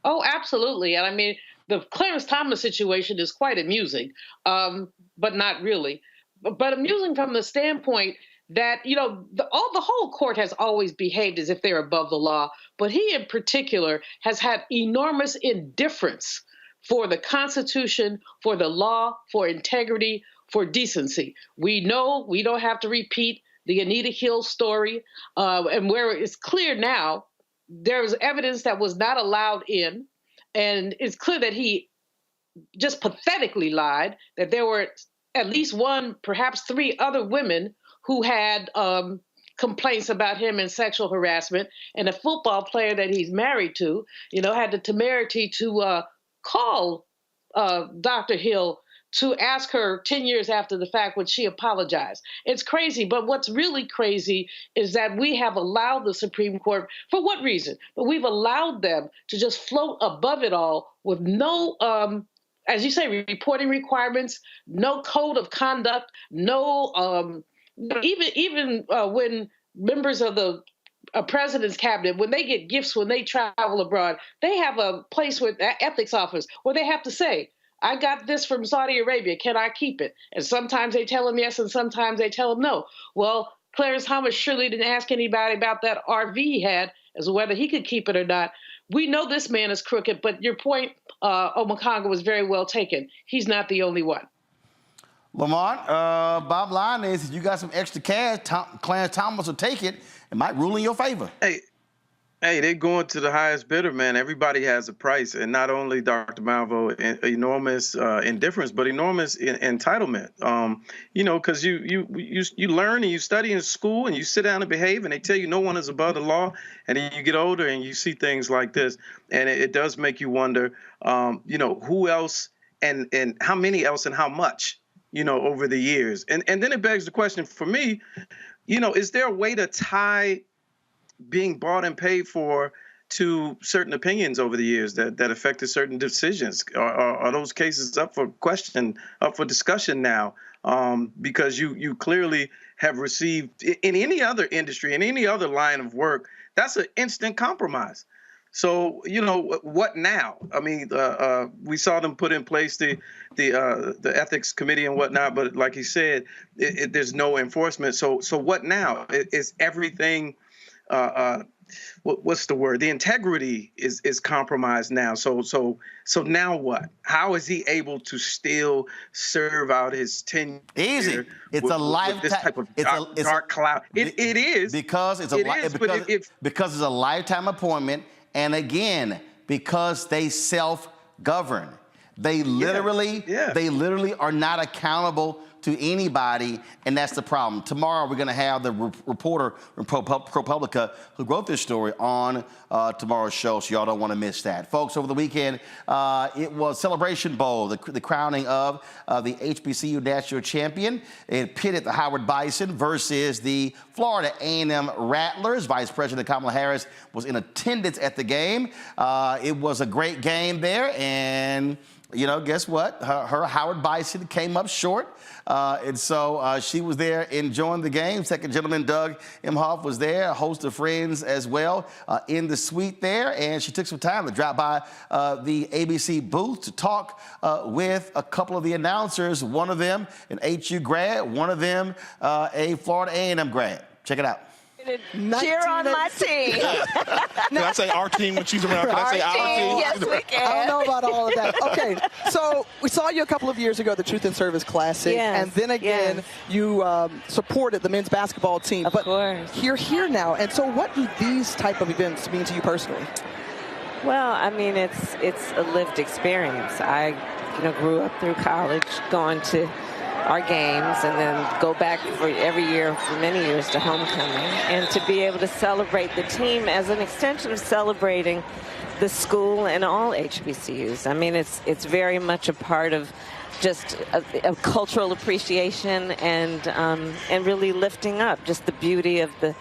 Oh, absolutely. And I mean, the Clarence Thomas situation is quite amusing, but not really. But amusing from the standpoint that, the whole court has always behaved as if they're above the law. But he in particular has had enormous indifference for the Constitution, for the law, for integrity, for decency. We know we don't have to repeat the Anita Hill story, and where it's clear now, there's evidence that was not allowed in, and it's clear that he just pathetically lied, that there were at least one, perhaps three other women who had complaints about him and sexual harassment, and a football player that he's married to, had the temerity to call Dr. Hill to ask her 10 years after the fact when she apologized. It's crazy, but what's really crazy is that we have allowed the Supreme Court, for what reason? But we've allowed them to just float above it all with no, as you say, reporting requirements, no code of conduct, no, even when members of the president's cabinet, when they get gifts, when they travel abroad, they have a place with the ethics office where they have to say, I got this from Saudi Arabia. Can I keep it? And sometimes they tell him yes, and sometimes they tell him no. Well, Clarence Thomas surely didn't ask anybody about that RV he had as to whether he could keep it or not. We know this man is crooked, but your point, McCongo, was very well taken. He's not the only one. Lamont, bottom line is if you got some extra cash, Clarence Thomas will take it. It might rule in your favor. Hey, Hey, they're going to the highest bidder, man. Everybody has a price, and not only Dr. Malvo, enormous indifference, but enormous entitlement. Because you learn and you study in school, and you sit down and behave, and they tell you no one is above the law, and then you get older and you see things like this, and it does make you wonder, who else and how many else and how much, over the years, and then it begs the question for me, is there a way to tie being bought and paid for to certain opinions over the years that affected certain decisions? Are those cases up for discussion now? Because you clearly have received, in any other industry, in any other line of work, that's an instant compromise. So, what now? I mean, we saw them put in place the ethics committee and whatnot, but like you said, there's no enforcement. So what now? Is everything what's the word? The integrity is compromised now. So now what? How is he able to still serve out his tenure? Easy. It's a lifetime. This type of dark cloud. It is because it's a lifetime appointment, and again, because they self-govern. They literally are not accountable to anybody, and that's the problem. Tomorrow, we're going to have the reporter from ProPublica who wrote this story on tomorrow's show, so y'all don't want to miss that. Folks, over the weekend, it was Celebration Bowl, the crowning of the HBCU national champion. It pitted the Howard Bison versus the Florida A&M Rattlers. Vice President Kamala Harris was in attendance at the game. It was a great game there, and guess what? Her Howard Bison came up short. And so she was there enjoying the game. Second gentleman, Doug Imhoff, was there, a host of friends as well in the suite there. And she took some time to drop by the ABC booth to talk with a couple of the announcers. One of them, an HU grad, one of them, a Florida A&M grad. Check it out. Cheer on my team. Can I say our team when she's around? Can I say our team? Yes, we can. I don't know about all of that. Okay, so we saw you a couple of years ago at the Truth in Service Classic, and then again you supported the men's basketball team. Of course. You're here now, and so what do these type of events mean to you personally? Well, I mean, it's a lived experience. I grew up through college going to our games and then go back for every year for many years to homecoming, and to be able to celebrate the team as an extension of celebrating the school and all HBCUs. I mean, it's very much a part of just a cultural appreciation and really lifting up just the beauty of the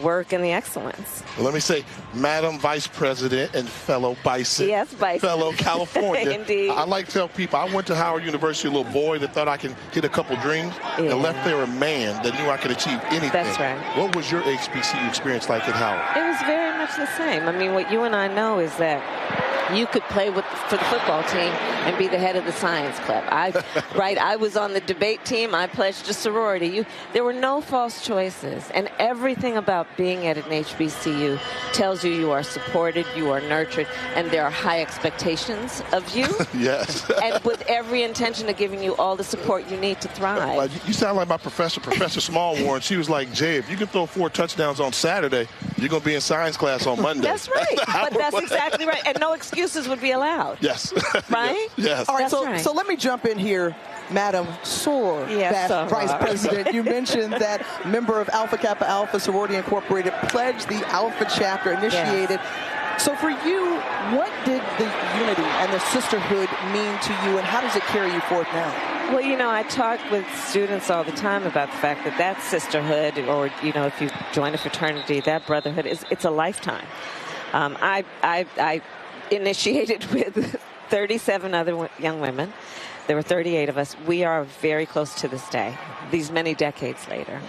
work and the excellence. Well, let me say, Madam Vice President and fellow Bison. Yes, Bison. Fellow California. Indeed. I like to tell people, I went to Howard University, a little boy that thought I could hit a couple dreams, and left there a man that knew I could achieve anything. That's right. What was your HBCU experience like at Howard? It was very much the same. I mean, what you and I know is that you could play for the football team and be the head of the science club. I was on the debate team. I pledged a sorority. There were no false choices, and everything about being at an HBCU tells you you are supported, you are nurtured, and there are high expectations of you. Yes. And with every intention of giving you all the support you need to thrive. Well, you sound like my professor, Professor Smallwarren. She was like, Jay, if you can throw 4 touchdowns on Saturday, you're going to be in science class on Monday. That's right. But that's exactly right. And no excuses would be allowed. Yes. Right? Yes. All right, so let me jump in here. Madam Soar, Vice President, you mentioned that member of Alpha Kappa Alpha Sorority Incorporated pledged the Alpha chapter, initiated. Yes. So for you, what did the unity and the sisterhood mean to you, and how does it carry you forth now? Well, I talk with students all the time about the fact that sisterhood, or, if you join a fraternity, that brotherhood, it's a lifetime. I initiated with 37 other young women. There were 38 of us. We are very close to this day, these many decades later.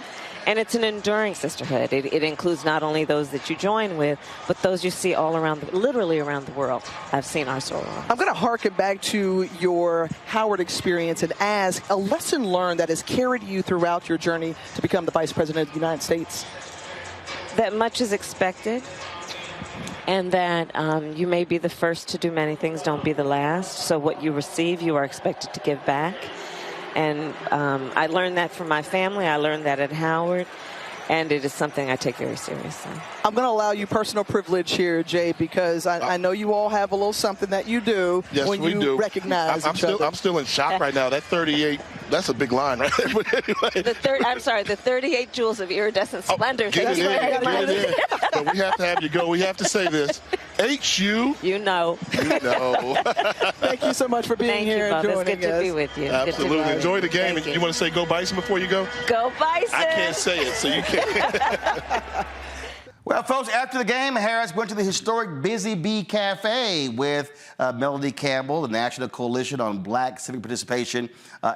And it's an enduring sisterhood. It includes not only those that you join with, but those you see all around, literally around the world. I've seen our soror. I'm going to harken back to your Howard experience and ask a lesson learned that has carried you throughout your journey to become the Vice President of the United States. That much is expected. And that you may be the first to do many things, don't be the last. So what you receive, you are expected to give back. And I learned that from my family. I learned that at Howard. and it is something I take very seriously. I'm going to allow you personal privilege here, Jay, because I know you all have a little something that you do when we you do. recognize each other. I'm still in shock right now. That 38, that's a big line right there. But anyway. I'm sorry, the 38 jewels of iridescent splendor. Get it in. But we have to have you go. We have to say this. H-U. You know. Thank you so much for being here and joining us. It's good to be with you. Absolutely. Enjoy the game. And you want to say go Bison before you go? Go Bison. I can't say it, so you can't. Well, folks, after the game, Harris went to the historic Busy Bee Cafe with Melody Campbell, the National Coalition on Black Civic Participation,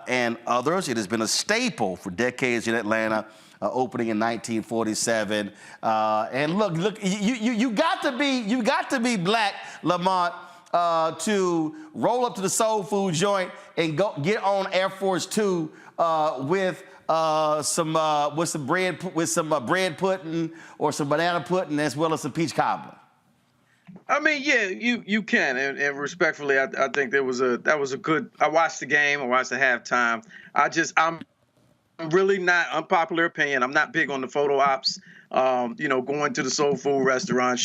and others. It has been a staple for decades in Atlanta, opening in 1947. And look, you got to be black, Lamont, to roll up to the soul food joint and go get on Air Force Two with some bread pudding or some banana pudding, as well as some peach cobbler. I mean, yeah, you can, and respectfully, I think that was a good. I watched the game, I watched the halftime. I'm really not, unpopular opinion, I'm not big on the photo ops. Going to the soul food restaurant,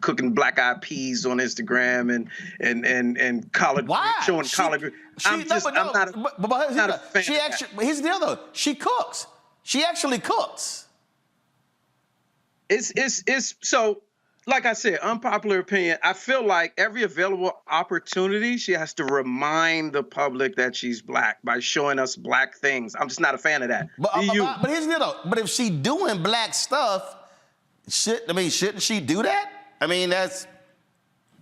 cooking black-eyed peas on Instagram and collard, showing collard. I'm not a fan. Here's the deal, though. She cooks. She actually cooks. It's so. Like I said, unpopular opinion, I feel like every available opportunity, she has to remind the public that she's black by showing us black things. I'm just not a fan of that. But here's the deal, though. But if she doing black stuff, shouldn't she do that? I mean, that's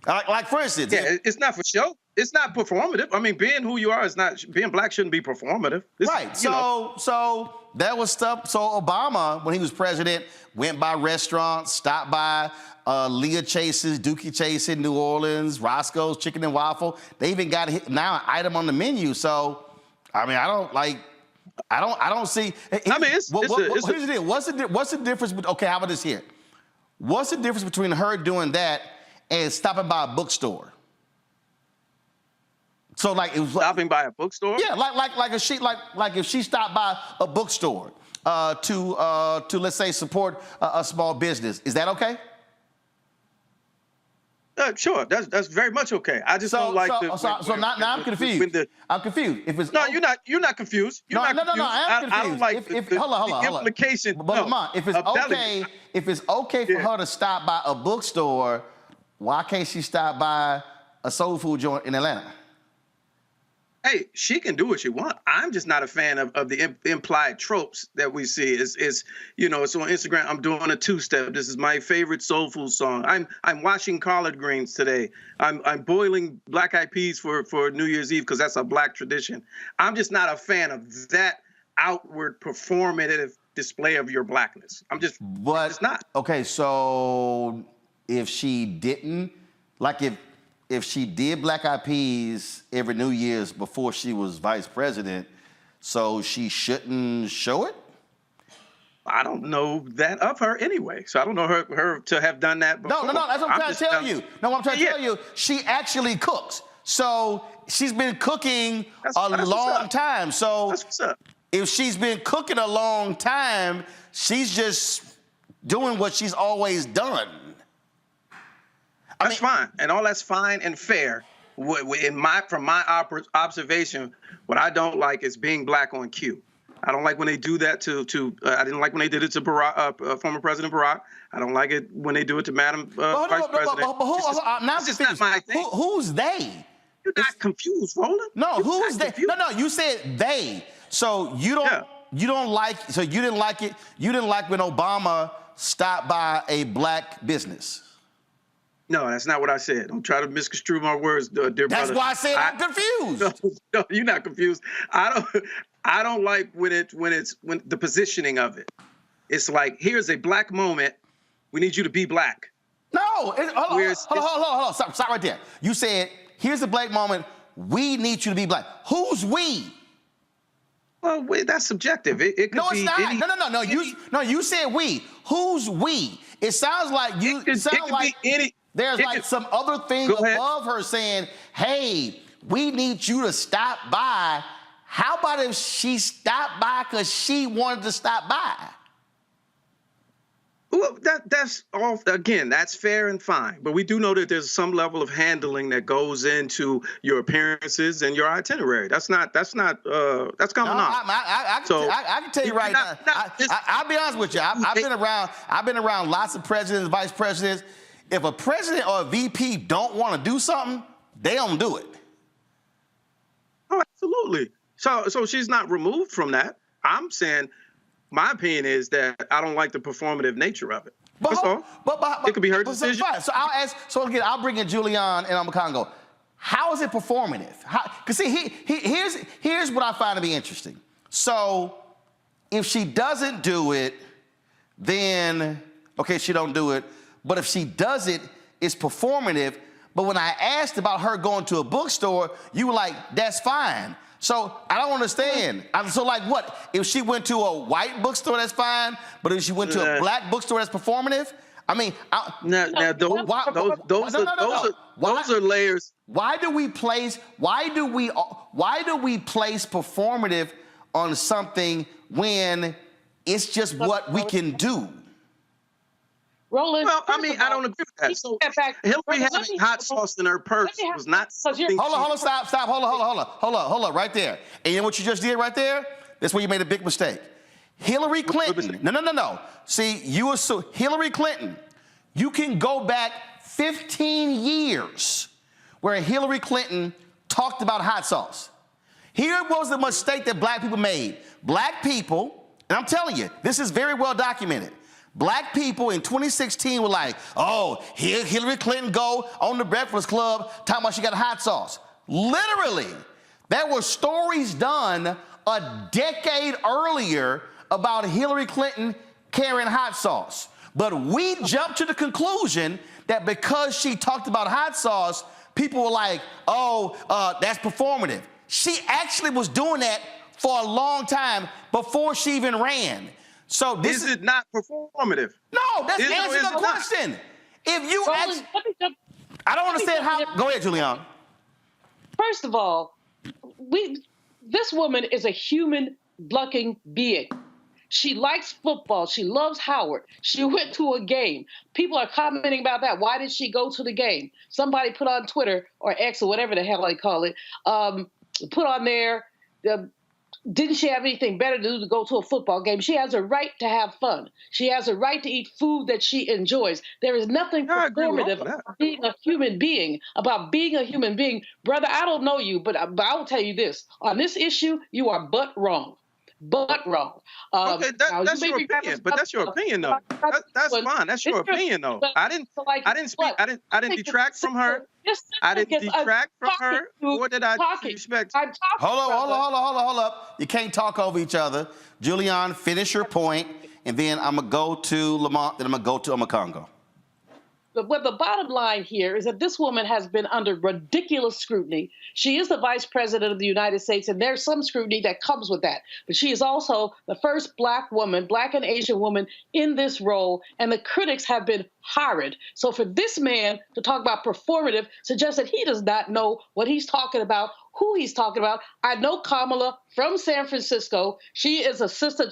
like for instance. Yeah, it's not for show. It's not performative. I mean, being who you are is not, being black shouldn't be performative. Right. So that was stuff. So Obama, when he was president, went by restaurants, stopped by Leah Chase's, Dookie Chase in New Orleans, Roscoe's Chicken and Waffle. They even got now an item on the menu. So, I mean, I don't see. I mean, here's the deal. What's the difference? Okay, how about this here? What's the difference between her doing that and stopping by a bookstore? So like it was stopping by a bookstore. Yeah, like if she stopped by a bookstore to let's say support a small business, is that okay? Sure, that's very much okay. I just don't like now I'm confused. I'm confused. If it's you're not confused. No, I'm confused. I don't like hold on. Implication. But Lamont, if it's okay for her to stop by a bookstore, why can't she stop by a soul food joint in Atlanta? Hey, she can do what she wants. I'm just not a fan of the implied tropes that we see. It's on Instagram. I'm doing a two-step. This is my favorite soul food song. I'm washing collard greens today. I'm boiling black-eyed peas for New Year's Eve because that's a black tradition. I'm just not a fan of that outward performative display of your blackness. I'm just not. Okay, so if she didn't, if she did black-eyed peas every New Year's before she was vice president, so she shouldn't show it? I don't know that of her anyway, so I don't know her to have done that before. No, that's what I'm trying to tell you. No, what I'm trying to tell you, she actually cooks. So she's been cooking a long time. So that's what's up. If she's been cooking a long time, she's just doing what she's always done. That's fine, and all that's fine and fair. From my observation, what I don't like is being black on cue. I don't like when they do that to I didn't like when they did it to Barack, former President Barack. I don't like it when they do it to Madam Vice President. It's just not my thing. Who's they? You're not confused, Roland. No, who's they? No, you said they. So you don't like. So you didn't like it. You didn't like when Obama stopped by a black business. No, that's not what I said. Don't try to misconstrue my words, dear brother. That's why I said I'm confused. No, you're not confused. I don't like when the positioning of it. It's like, here's a black moment. We need you to be black. No, hold on. Stop right there. You said, here's a black moment. We need you to be black. Who's we? Well, that's subjective. It could no, it's be not. No. You said we. Who's we? It sounds like you. There's like some other thing above her saying, hey, we need you to stop by. How about if she stopped by because she wanted to stop by? Well, that's all. Again, that's fair and fine, but we do know that there's some level of handling that goes into your appearances and your itinerary. That's common knowledge. I can tell you right now. I'll be honest with you. I've been around lots of presidents, vice presidents. If a president or a VP don't want to do something, they don't do it. Oh, absolutely. So she's not removed from that. I'm saying. My opinion is that I don't like the performative nature of it. That's all. But it could be her decision. So I'll ask. So again, I'll bring in Julian and Omekongo. How is it performative? Because see, here's what I find to be interesting. So if she doesn't do it, then okay, she don't do it. But if she does it, it's performative. But when I asked about her going to a bookstore, you were like, "That's fine." So I don't understand. So like what? If she went to a white bookstore, that's fine. But if she went to a black bookstore, that's performative. I mean, those are layers. Why do we place performative on something when it's just what we can do? Roland. Well, I mean, I don't agree with that. So Hillary having hot sauce in her purse was not something. Hold on, stop, hold on, right there. And you know what you just did right there? That's where you made a big mistake. Hillary Clinton. No. See, you assume Hillary Clinton. You can go back 15 years where Hillary Clinton talked about hot sauce. Here was the mistake that black people made. Black people, and I'm telling you, this is very well documented. Black people in 2016 were like, oh, here Hillary Clinton go on the Breakfast Club talking about she got hot sauce. Literally, there were stories done a decade earlier about Hillary Clinton carrying hot sauce. But we jumped to the conclusion that because she talked about hot sauce, people were like, oh, that's performative. She actually was doing that for a long time before she even ran. So this is it not performative? No, that's answering the question. If you I don't understand how. Go ahead, Julian. First of all, this woman is a human-looking being. She likes football. She loves Howard. She went to a game. People are commenting about that. Why did she go to the game? Somebody put on Twitter or X or whatever the hell they call it, put on there. Didn't she have anything better to do to go to a football game? She has a right to have fun. She has a right to eat food that she enjoys. There is nothing performative about being a human being, Brother, I don't know you, but I will tell you this. On this issue, you are but wrong. Okay, that's your opinion, but that's your opinion, though. That's fine. That's your opinion, though. I didn't detract from her. I didn't detract from her. Or did I disrespect? Hold up. You can't talk over each other. Julian, finish your point, and then I'm going to go to Lamont, then I'm going to go to Omekongo. But the bottom line here is that this woman has been under ridiculous scrutiny. She is the vice president of the United States, and there's some scrutiny that comes with that. But she is also the first black and Asian woman in this role, and the critics have been horrid. So for this man to talk about performative suggests that he does not know what he's talking about, who he's talking about. I know Kamala from San Francisco. She is a sister.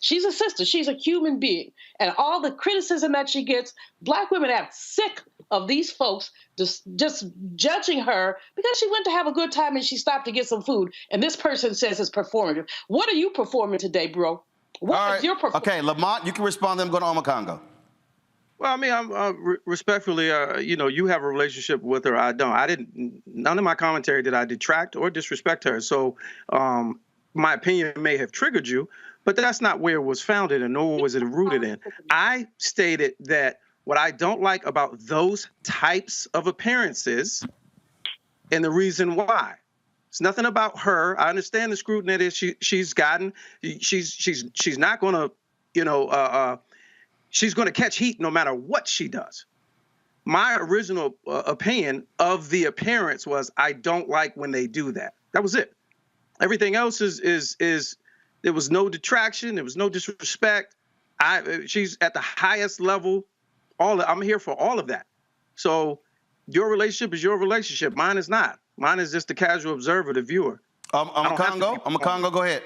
She's a sister. She's a human being. And all the criticism that she gets, black women are sick of these folks just judging her because she went to have a good time and she stopped to get some food. And this person says it's performative. What are you performing today, bro? What is your performance? Okay, Lamont, you can respond. Then I'm going to Omekongo. Well, I mean, I'm respectfully, you have a relationship with her. I don't. None of my commentary did I detract or disrespect her. So my opinion may have triggered you, but that's not where it was founded and nor was it rooted in. I stated that what I don't like about those types of appearances and the reason why. It's nothing about her. I understand the scrutiny that she's gotten. She's not going to, she's going to catch heat no matter what she does. My original opinion of the appearance was I don't like when they do that. That was it. Everything else is there was no detraction. There was no disrespect. She's at the highest level. I'm here for all of that. So your relationship is your relationship. Mine is not. Mine is just the casual observer, the viewer. Omekongo, go ahead.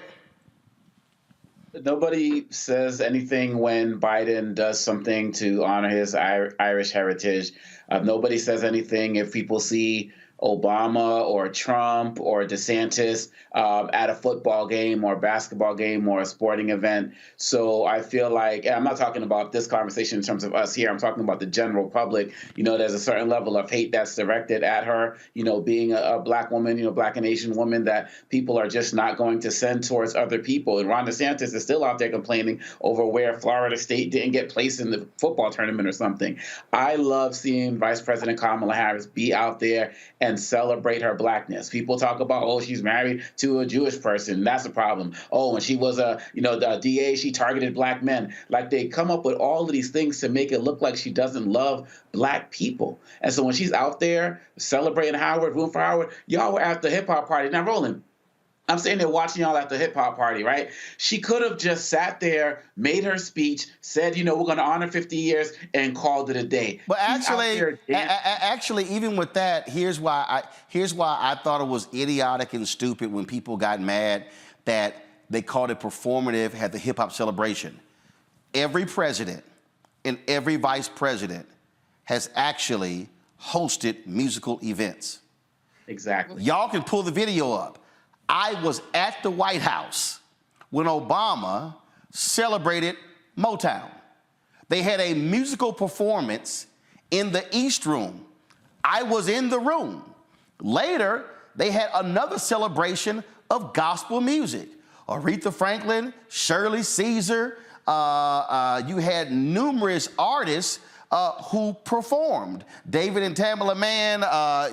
Nobody says anything when Biden does something to honor his Irish heritage. Nobody says anything if people see Obama or Trump or DeSantis at a football game or a basketball game or a sporting event. So I feel like, and I'm not talking about this conversation in terms of us here, I'm talking about the general public. There's a certain level of hate that's directed at her, being a Black woman, Black and Asian woman, that people are just not going to send towards other people. And Ron DeSantis is still out there complaining over where Florida State didn't get placed in the football tournament or something. I love seeing Vice President Kamala Harris be out there and celebrate her Blackness. People talk about, oh, she's married to a Jewish person. That's a problem. Oh, when she was the DA, she targeted Black men. Like, they come up with all of these things to make it look like she doesn't love Black people. And so when she's out there celebrating Howard, rooting for Howard, y'all were at the hip hop party. Now, Roland, I'm sitting there watching y'all at the hip hop party, right? She could have just sat there, made her speech, said, we're going to honor 50 years, and called it a day. But actually, even with that, here's why I thought it was idiotic and stupid when people got mad that they called it performative, had the hip hop celebration. Every president and every vice president has actually hosted musical events. Exactly. Y'all can pull the video up. I was at the White House when Obama celebrated Motown. They had a musical performance in the East Room. I was in the room. Later, they had another celebration of gospel music. Aretha Franklin, Shirley Caesar, you had numerous artists who performed. David and Tamela Mann,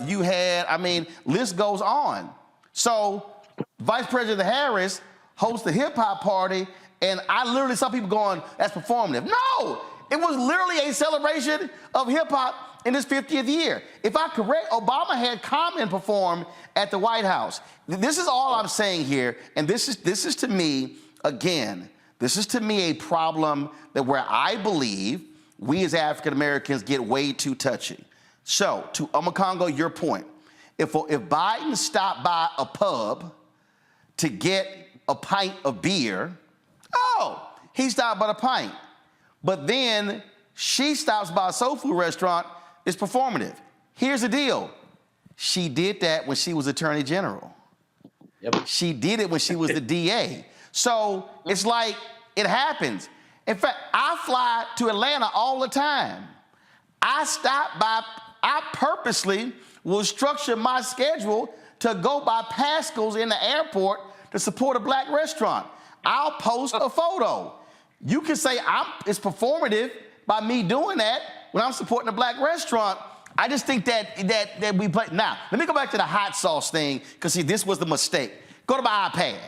you had, list goes on. So Vice President Harris hosts the hip hop party, and I literally saw people going, that's performative. No, it was literally a celebration of hip hop in his 50th year. If I'm correct, Obama had Common perform at the White House. This is all I'm saying here, and this is to me, again, this is to me a problem that where I believe we as African Americans get way too touchy. So, to Omakongo, your point, if Biden stopped by a pub to get a pint of beer, he stopped by a pint. But then she stops by a soul food restaurant, it's performative. Here's the deal. She did that when she was Attorney General. Yep. She did it when she was the DA. So it's like, it happens. In fact, I fly to Atlanta all the time. I purposely will structure my schedule to go by Pascal's in the airport to support a Black restaurant. I'll post a photo. You can say it's performative by me doing that when I'm supporting a Black restaurant. I just think that we play. Now, let me go back to the hot sauce thing, because see, this was the mistake. Go to my iPad.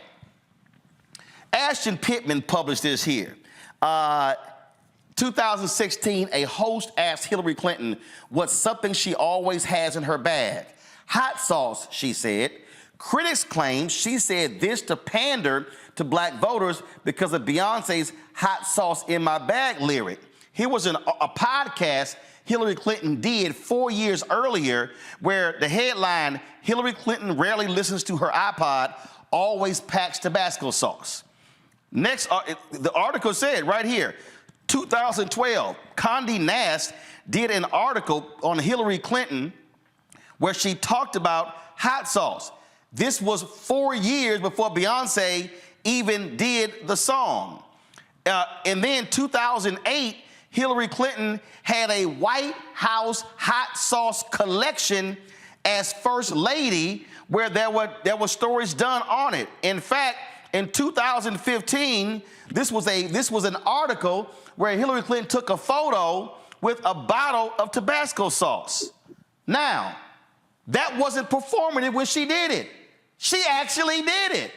Ashton Pittman published this here. 2016, a host asked Hillary Clinton what's something she always has in her bag. Hot sauce, she said. Critics claim she said this to pander to Black voters because of Beyonce's hot sauce in my bag lyric. Here was a podcast Hillary Clinton did 4 years earlier where the headline, Hillary Clinton rarely listens to her iPod, always packs Tabasco sauce. Next, the article said right here, 2012, Condé Nast did an article on Hillary Clinton where she talked about hot sauce. This was 4 years before Beyonce even did the song. And then 2008, Hillary Clinton had a White House hot sauce collection as First Lady where there were stories done on it. In fact, in 2015, this was an article where Hillary Clinton took a photo with a bottle of Tabasco sauce. Now, that wasn't performative when she did it. She actually did it.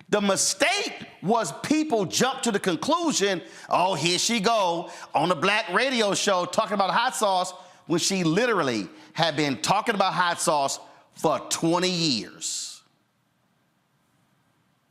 The mistake was people jumped to the conclusion, oh, here she go on a Black radio show talking about hot sauce when she literally had been talking about hot sauce for 20 years.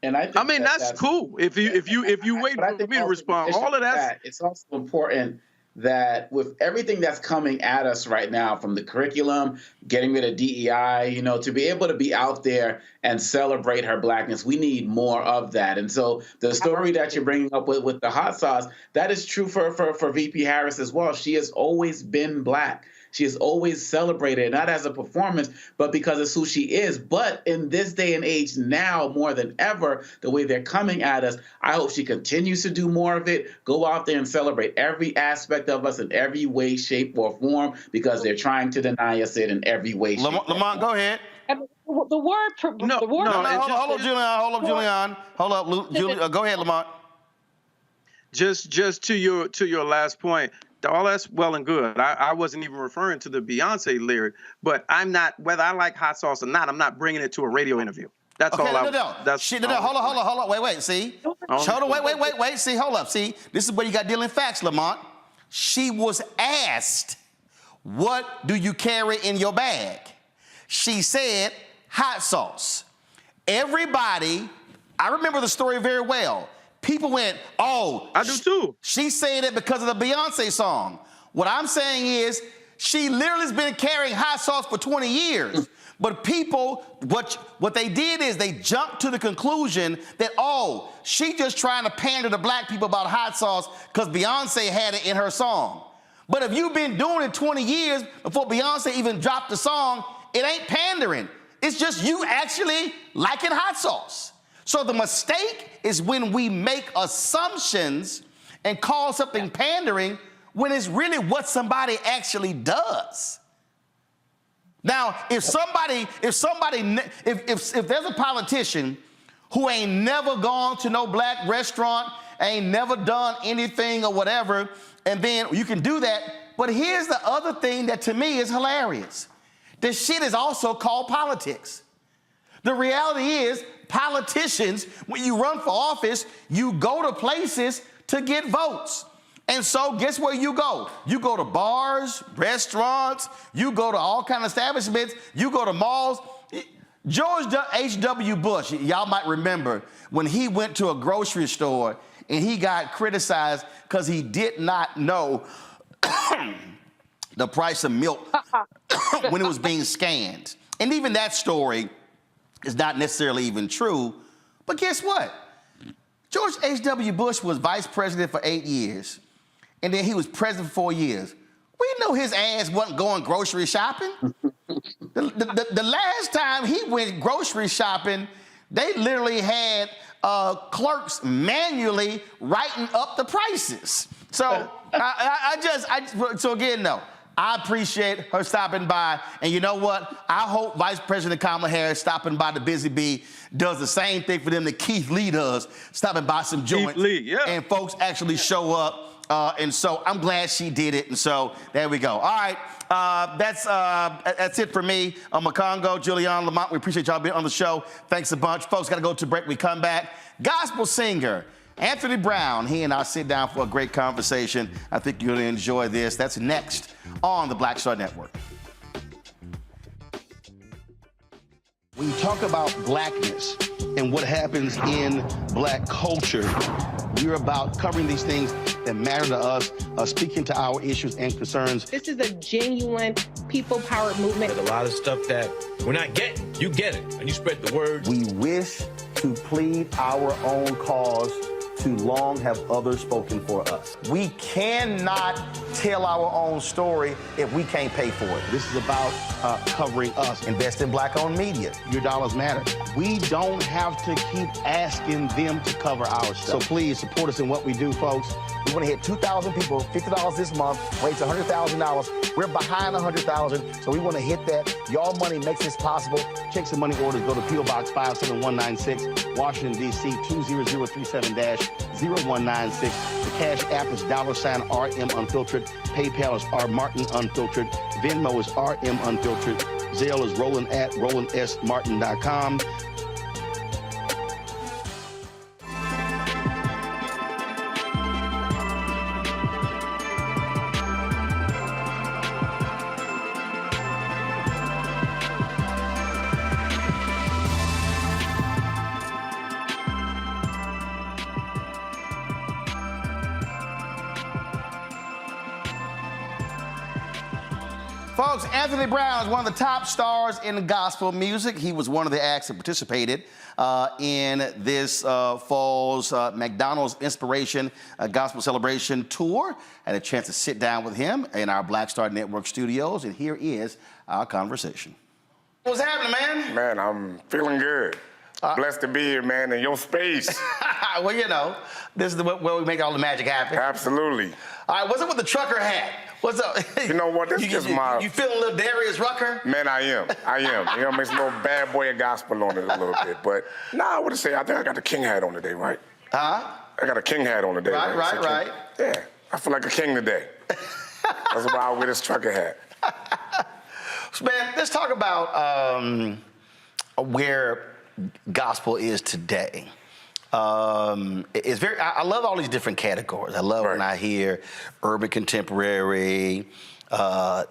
And I mean, that's cool. If you wait for me to respond, all of that. It's also important that with everything that's coming at us right now, from the curriculum, getting rid of DEI, to be able to be out there and celebrate her Blackness, we need more of that. And so the story that you're bringing up with the hot sauce, that is true for VP Harris as well. She has always been Black. She has always celebrated, not as a performance, but because it's who she is. But in this day and age now, more than ever, the way they're coming at us, I hope she continues to do more of it, go out there and celebrate every aspect of us in every way, shape, or form, because they're trying to deny us it in every way, shape, Lamont, go ahead. Hold up, Julian. Hold up, Luke. Go ahead, Lamont. Just to your last point, all that's well and good. I wasn't even referring to the Beyonce lyric, but I'm not, whether I like hot sauce or not, I'm not bringing it to a radio interview. That's all. Hold on. Wait. See, hold on. Wait. See, hold up. See, this is where you got dealing facts, Lamont. She was asked, "What do you carry in your bag?" She said, "Hot sauce." Everybody, I remember the story very well. People went, "Oh, I do too." She's saying it because of the Beyonce song. What I'm saying is, she literally has been carrying hot sauce for 20 years. But people, what they did is they jumped to the conclusion that, oh, she just trying to pander to Black people about hot sauce because Beyonce had it in her song. But if you've been doing it 20 years before Beyonce even dropped the song, it ain't pandering. It's just you actually liking hot sauce. So the mistake is when we make assumptions and call something pandering when it's really what somebody actually does. Now, if there's a politician who ain't never gone to no Black restaurant, ain't never done anything or whatever, and then you can do that. But here's the other thing that to me is hilarious. This shit is also called politics. The reality is, politicians, when you run for office, you go to places to get votes. And so guess where you go? You go to bars, restaurants, you go to all kind of establishments, you go to malls. George H.W. Bush, y'all might remember when he went to a grocery store and he got criticized because he did not know the price of milk when it was being scanned. And even that story is not necessarily even true. But guess what? George H.W. Bush was vice president for 8 years. And then he was president for 4 years. We know his ass wasn't going grocery shopping. The last time he went grocery shopping, they literally had clerks manually writing up the prices. So so again, no. I appreciate her stopping by. And you know what? I hope Vice President Kamala Harris stopping by the Busy Bee does the same thing for them that Keith Lee does, stopping by some joints. Keith Lee, yeah. And folks actually show up. And so I'm glad she did it. And so there we go. All right. That's it for me. Makongo, Julian, Lamont, we appreciate y'all being on the show. Thanks a bunch. Folks, got to go to break. We come back. Gospel singer Anthony Brown, he and I sit down for a great conversation. I think you're going to enjoy this. That's next on the Black Star Network. When you talk about Blackness and what happens in Black culture, we're about covering these things that matter to us, speaking to our issues and concerns. This is a genuine people-powered movement. There's a lot of stuff that we're not getting. You get it, and you spread the word. We wish to plead our own cause. Too long have others spoken for us. We cannot tell our own story if we can't pay for it. This is about covering us. Invest in Black-owned media. Your dollars matter. We don't have to keep asking them to cover our stuff. So please support us in what we do, folks. We want to hit 2,000 people, $50 this month, raise $100,000. We're behind 100,000, so we want to hit that. Your money makes this possible. Check some money orders. Go to P.O. Box 57196, Washington, D.C. 20037-0196. The Cash App is $RM Unfiltered. PayPal is R Martin Unfiltered. Venmo is RM Unfiltered. Zelle is Roland at RolandSMartin.com. Folks, Anthony Brown is one of the top stars in gospel music. He was one of the acts that participated in this fall's McDonald's Inspiration Gospel Celebration Tour. I had a chance to sit down with him in our Black Star Network studios, and here is our conversation. What's happening, man? Man, I'm feeling good. Blessed to be here, man, in your space. Well, you know, this is where we make all the magic happen. Absolutely. All right, what's up with the trucker hat? What's up? You know what? This is my... You feeling a little Darius Rucker? Man, I am. You know, makes a little bad boy of gospel on it a little bit. But, nah, I would say, I think I got the king hat on today, right? Huh? I got a king hat on today. Right. Yeah, I feel like a king today. That's why I wear this trucker hat. So, man, let's talk about where gospel is today. It's very. I love all these different categories. I love when I hear urban contemporary,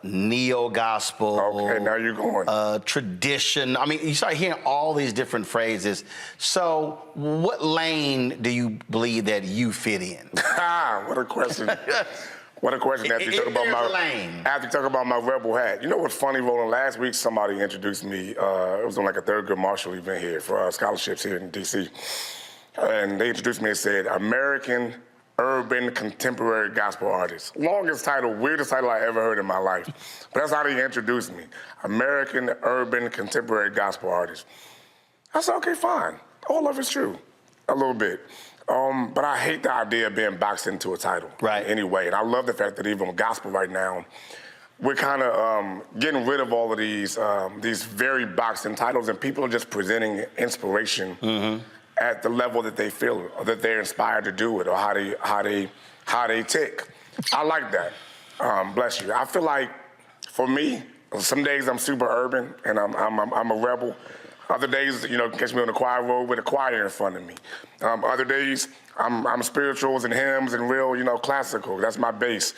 neo gospel. Okay, now you're going. Tradition. I mean, you start hearing all these different phrases. So, what lane do you believe that you fit in? What a question. What a question. After you talk about my rebel hat. You know what's funny, Roland? Last week, somebody introduced me. It was on like a Thurgood Marshall event here for scholarships here in D.C. And they introduced me and said, American Urban Contemporary Gospel Artist. Longest title, weirdest title I ever heard in my life. But that's how they introduced me. American Urban Contemporary Gospel Artist. I said, okay, fine. All of it's true, a little bit. But I hate the idea of being boxed into a title. Right. Anyway, and I love the fact that even with gospel right now, we're kind of getting rid of all of these very boxed-in titles, and people are just presenting inspiration at the level that they feel, or that they're inspired to do it, or how they tick. I like that. Bless you. I feel like, for me, some days I'm super urban and I'm a rebel. Other days, you know, catch me on the choir road with a choir in front of me. Other days, I'm spirituals and hymns and real, you know, classical. That's my base.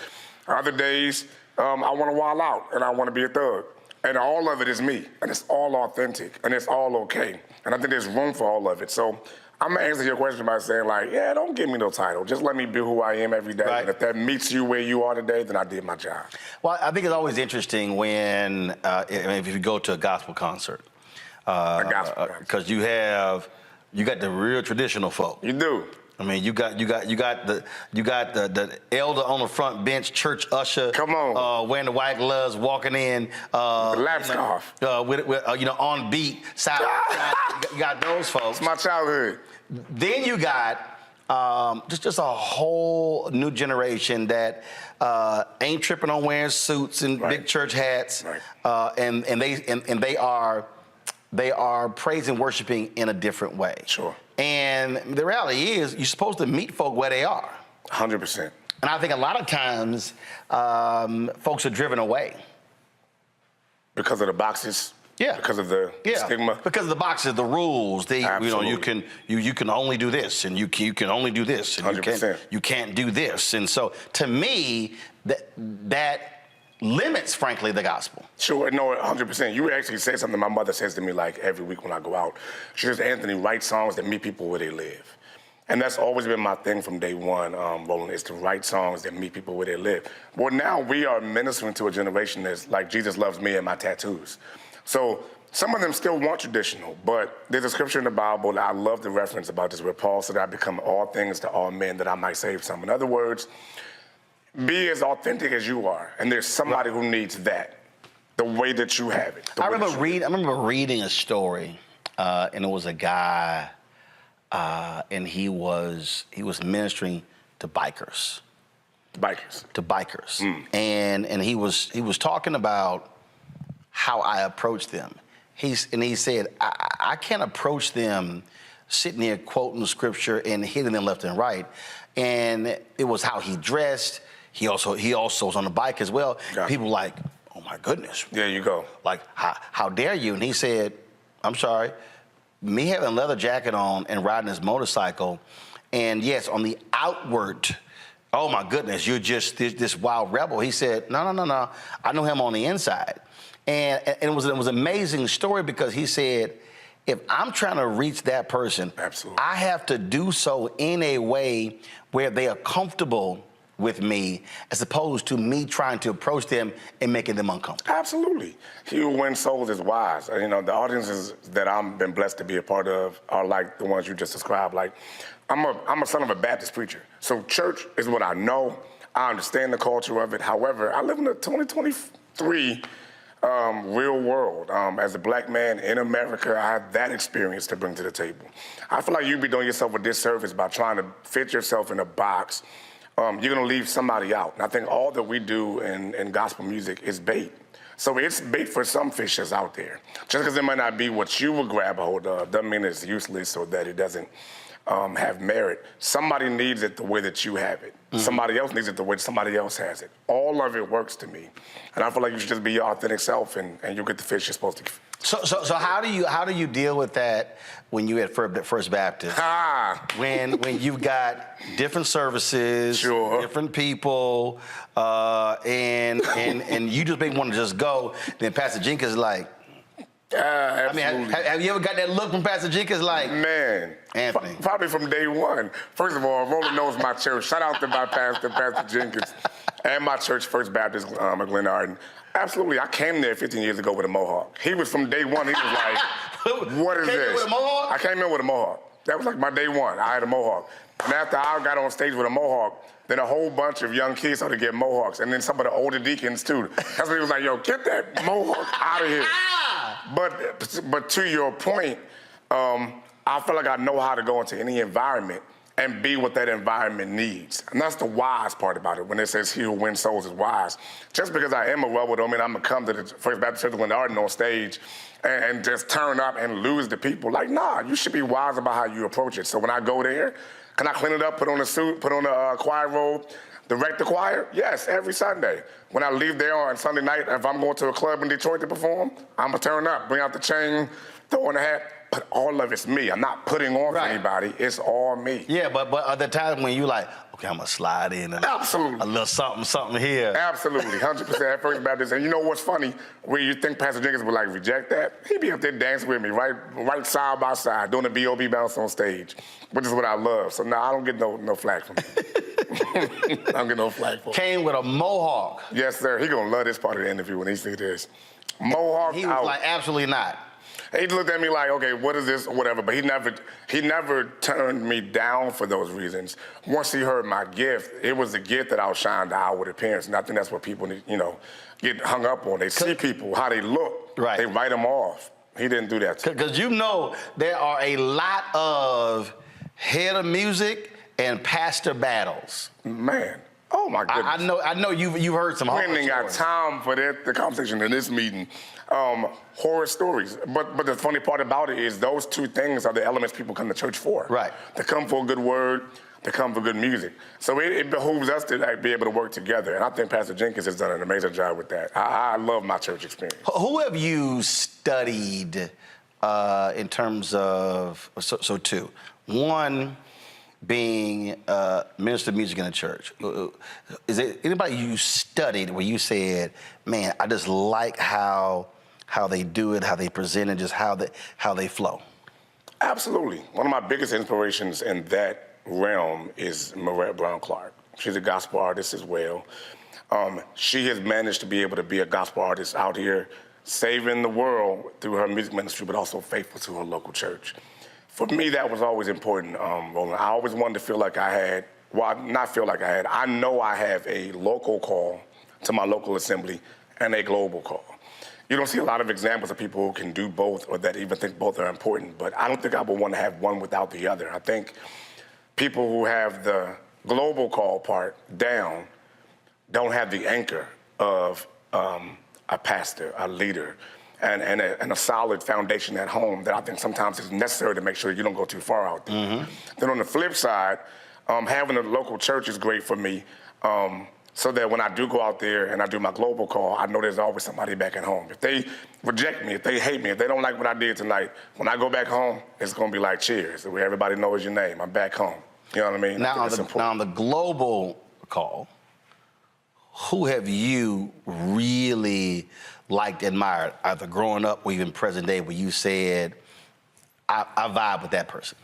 Other days, I want to wild out and I want to be a thug. And all of it is me, and it's all authentic, and it's all okay. And I think there's room for all of it. So I'm gonna answer your question by saying, like, yeah, don't give me no title. Just let me be who I am every day. Right. And if that meets you where you are today, then I did my job. Well, I think it's always interesting when, if you go to a gospel concert. Because you got the real traditional folk. You do. I mean, you got the elder on the front bench, church usher. Come on. Wearing the white gloves, walking in. The lap scarf. With on beat. You got those folks. It's my childhood. Then you got just a whole new generation that ain't tripping on wearing suits and big church hats, and they are praising, worshiping in a different way. Sure. And the reality is, you're supposed to meet folk where they are. 100%. And I think a lot of times, folks are driven away. Because of the boxes? Yeah. Because of the stigma? Because of the boxes, the rules. Absolutely. You can only do this, and you can only do this, and 100%. You can't do this. And so, to me, that limits, frankly, the gospel. Sure, no, 100%. You actually said something my mother says to me like every week when I go out. She says, Anthony, write songs that meet people where they live. And that's always been my thing from day one, Roland, is to write songs that meet people where they live. Well, now we are ministering to a generation that's like Jesus loves me and my tattoos. So some of them still want traditional, but there's a scripture in the Bible that I love the reference about this, where Paul said, I become all things to all men that I might save some. In other words, be as authentic as you are, and there's somebody who needs that, the way that you have it. I remember reading a story, and it was a guy, and he was ministering to bikers. And he was talking about how I approach them. He said, I can't approach them sitting there quoting the scripture and hitting them left and right. And it was how he dressed. He also was on the bike as well. People were like, oh my goodness. There you go. Like, how dare you? And he said, I'm sorry, me having a leather jacket on and riding this motorcycle, and yes, on the outward, oh my goodness, you're just this wild rebel. He said, no, I know him on the inside. And it was an amazing story, because he said, if I'm trying to reach that person, absolutely, I have to do so in a way where they are comfortable with me as opposed to me trying to approach them and making them uncomfortable? Absolutely. He who wins souls is wise. You know, the audiences that I've been blessed to be a part of are like the ones you just described. Like, I'm a son of a Baptist preacher. So church is what I know. I understand the culture of it. However, I live in the 2023 real world. As a black man in America, I have that experience to bring to the table. I feel like you'd be doing yourself a disservice by trying to fit yourself in a box. You're gonna leave somebody out. And I think all that we do in gospel music is bait. So it's bait for some fishes out there. Just because it might not be what you would grab a hold of doesn't mean it's useless or that it doesn't have merit. Somebody needs it the way that you have it. Mm-hmm. Somebody else needs it the way somebody else has it. All of it works to me. And I feel like you should just be your authentic self and you'll get the fish you're supposed to. So how do you deal with that when you at First Baptist? When you've got different services, different people, and you just may want to just go, then Pastor Jenkins is like, I mean, have you ever got that look from Pastor Jenkins like, man, Anthony? Probably from day one. First of all, Roland knows my church. Shout out to my pastor, Pastor Jenkins, and my church, First Baptist, Glen Arden. Absolutely, I came there 15 years ago with a mohawk. He was from day one. He was like, "What is this?" With a mohawk? I came in with a mohawk. That was like my day one. I had a mohawk, and after I got on stage with a mohawk, then a whole bunch of young kids started to get mohawks, and then some of the older deacons too. That's when he was like, "Yo, get that mohawk out of here." But to your point, I feel like I know how to go into any environment and be what that environment needs. And that's the wise part about it. When it says he who wins souls is wise. Just because I am a rebel don't mean I'm gonna come to the First Baptist Church of Glen Arden on stage and just turn up and lose the people. Like, nah, you should be wise about how you approach it. So when I go there, can I clean it up, put on a suit, put on a choir robe, direct the choir? Yes, every Sunday. When I leave there on Sunday night, if I'm going to a club in Detroit to perform, I'm gonna turn up, bring out the chain, throw on the hat, but all of it's me. I'm not putting on for anybody, it's all me. Yeah, but at the time when you like, okay, I'm gonna slide in and a little something here. Absolutely, 100% at First Baptist. And you know what's funny? Where you think Pastor Jenkins would like reject that? He'd be up there dancing with me, right side by side, doing a B.O.B. bounce on stage, which is what I love. So now I don't get no flack from him. I don't get no flack for him. Came with a mohawk. Yes, sir. He gonna love this part of the interview when he sees this. Mohawk He was out. like, absolutely not. He looked at me like, okay, what is this or whatever, but he never turned me down for those reasons. Once he heard my gift, it was the gift that outshined the outward appearance, and I think that's what people, get hung up on. They see people, how they look, they write them off. He didn't do that to me. Because there are a lot of head of music and pastor battles. Man. Oh my goodness! I know you've heard some. We ain't got time for the conversation in this meeting. Horror stories, but the funny part about it is those two things are the elements people come to church for. Right. They come for a good word. They come for good music. So it behooves us to be able to work together. And I think Pastor Jenkins has done an amazing job with that. I love my church experience. Who have you studied in terms of so two? One, being minister of music in the church. Is there anybody you studied where you said, man, I just like how they do it, how they present it, just how they flow? Absolutely. One of my biggest inspirations in that realm is Marette Brown Clark. She's a gospel artist as well. She has managed to be able to be a gospel artist out here, saving the world through her music ministry, but also faithful to her local church. For me, that was always important, Roland. I always wanted to feel like I had, I know I have a local call to my local assembly and a global call. You don't see a lot of examples of people who can do both or that even think both are important, but I don't think I would want to have one without the other. I think people who have the global call part down don't have the anchor of a pastor, a leader, and a solid foundation at home that I think sometimes is necessary to make sure you don't go too far out there. Mm-hmm. Then on the flip side, having a local church is great for me, so that when I do go out there and I do my global call, I know there's always somebody back at home. If they reject me, if they hate me, if they don't like what I did tonight, when I go back home, it's gonna be like Cheers, where everybody knows your name. I'm back home. You know what I mean? Now on the global call, who have you really liked, admired, either growing up or even present day, where you said, I vibe with that person?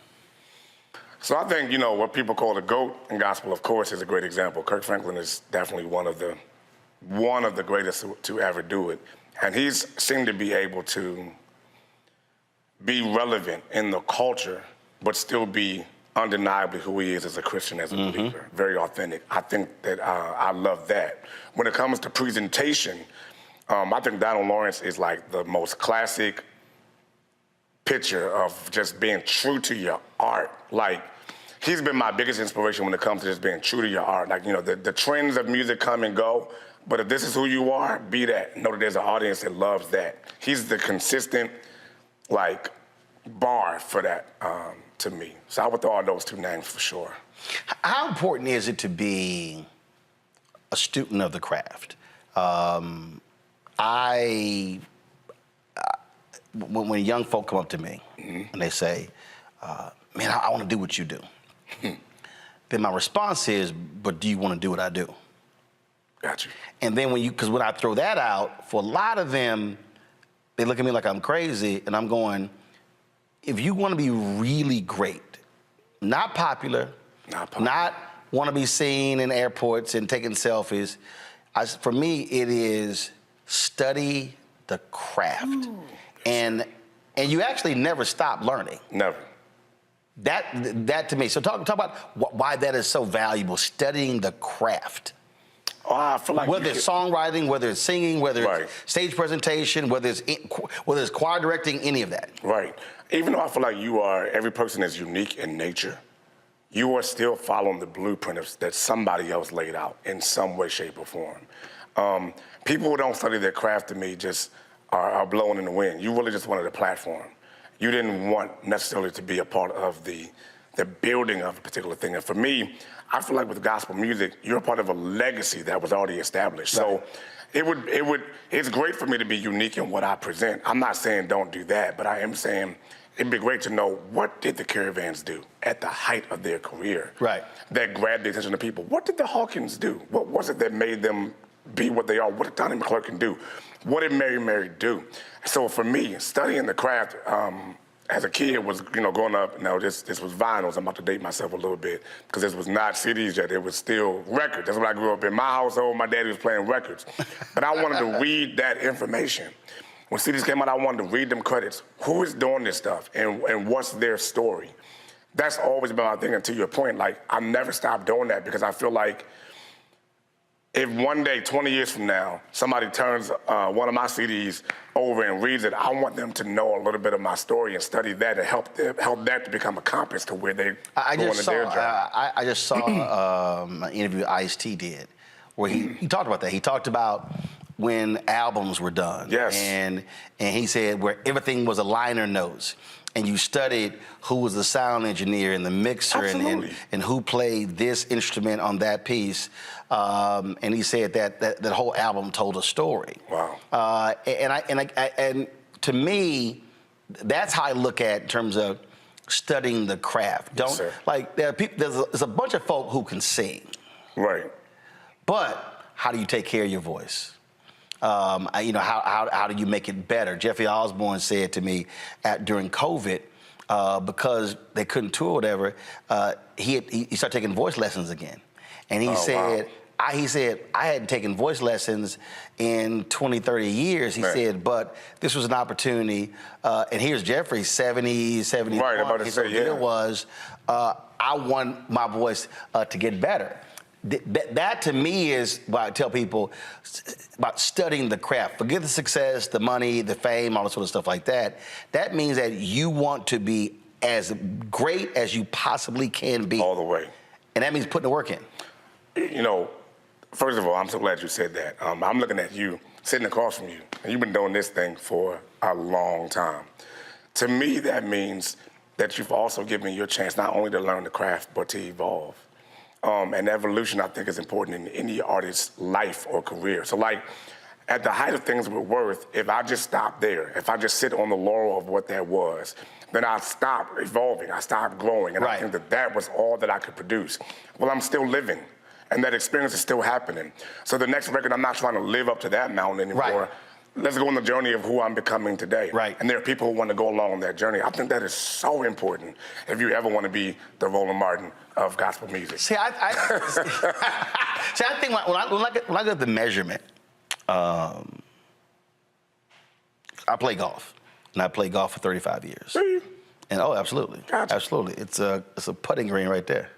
So I think, you know, what people call the GOAT in gospel, of course, is a great example. Kirk Franklin is definitely one of the greatest to ever do it. And he's seemed to be able to be relevant in the culture, but still be undeniably who he is as a Christian, as a believer. Very authentic. I think that I love that. When it comes to presentation, I think Donald Lawrence is like the most classic picture of just being true to your art. Like, he's been my biggest inspiration when it comes to just being true to your art. Like, you know, the trends of music come and go, but if this is who you are, be that. Know that there's an audience that loves that. He's the consistent, like, bar for that to me. So I would throw out those two names for sure. How important is it to be a student of the craft? When young folk come up to me and they say, man, I want to do what you do, then my response is, but do you want to do what I do? Gotcha. And then because when I throw that out, for a lot of them, they look at me like I'm crazy, and I'm if you want to be really great, not popular, not want to be seen in airports and taking selfies, for me, it is study the craft. And you actually never stop learning. Never. That to me. So talk about why that is so valuable, studying the craft. I feel like whether it's songwriting, whether it's singing, whether it's stage presentation, whether it's choir directing, any of that. Right. Even though I feel like every person is unique in nature, you are still following the blueprint that somebody else laid out in some way, shape, or form. People who don't study their craft, to me, just are blowing in the wind. You really just wanted a platform. You didn't want necessarily to be a part of the building of a particular thing. And for me, I feel like with gospel music, you're a part of a legacy that was already established. Right. So it's great for me to be unique in what I present. I'm not saying don't do that, but I am saying it'd be great to know, what did the Caravans do at the height of their career? Right. That grabbed the attention of people. What did the Hawkins do? What was it that made them be what they are? What did Donnie McClurkin do? What did Mary do? So for me, studying the craft, as a kid was, growing up, this was vinyls. I'm about to date myself a little bit, because this was not CDs yet. It was still records. That's what I grew up in. My household, my daddy was playing records. But I wanted to read that information. When CDs came out, I wanted to read them credits. Who is doing this stuff, and what's their story? That's always been my thing. And to your point, like, I never stopped doing that, because I feel like if one day, 20 years from now, somebody turns one of my CDs over and reads it, I want them to know a little bit of my story and study that and help that to become a compass to where they go into their job. I just saw an interview Ice-T did, where he talked about that. He talked about when albums were done. Yes. And he said where everything was a liner notes, and you studied who was the sound engineer and the mixer and who played this instrument on that piece. And he said that whole album told a story. Wow. And to me, that's how I look at in terms of studying the craft. Yes, There's a bunch of folk who can sing. Right. But how do you take care of your voice? How do you make it better? Jeffrey Osborne said to me during COVID, because they couldn't tour or whatever, he started taking voice lessons again. And he said, wow. He said, I hadn't taken voice lessons in 20, 30 years. He said, but this was an opportunity. And here's Jeffrey, 70, 71. Right, I'm about to say, yeah. It was, I want my voice to get better. That to me is why I tell people about studying the craft. Forget the success, the money, the fame, all that sort of stuff like that. That means that you want to be as great as you possibly can be. All the way. And that means putting the work in. First of all, I'm so glad you said that. I'm looking at you, sitting across from you, and you've been doing this thing for a long time. To me, that means that you've also given your chance not only to learn the craft, but to evolve. And evolution, I think, is important in any artist's life or career. So, like, at the height of things with Worth, if I just stop there, if I just sit on the laurel of what that was, then I stop evolving, I stop growing, and I think that was all that I could produce. Well, I'm still living, and that experience is still happening. So the next record, I'm not trying to live up to that mountain anymore. let's go on the journey of who I'm becoming today. Right. And there are people who want to go along on that journey. I think that is so important if you ever want to be the Roland Martin of gospel music. See, I think when I look at the measurement, I play golf, and I played golf for 35 years. And oh, absolutely, absolutely. It's a putting green right there.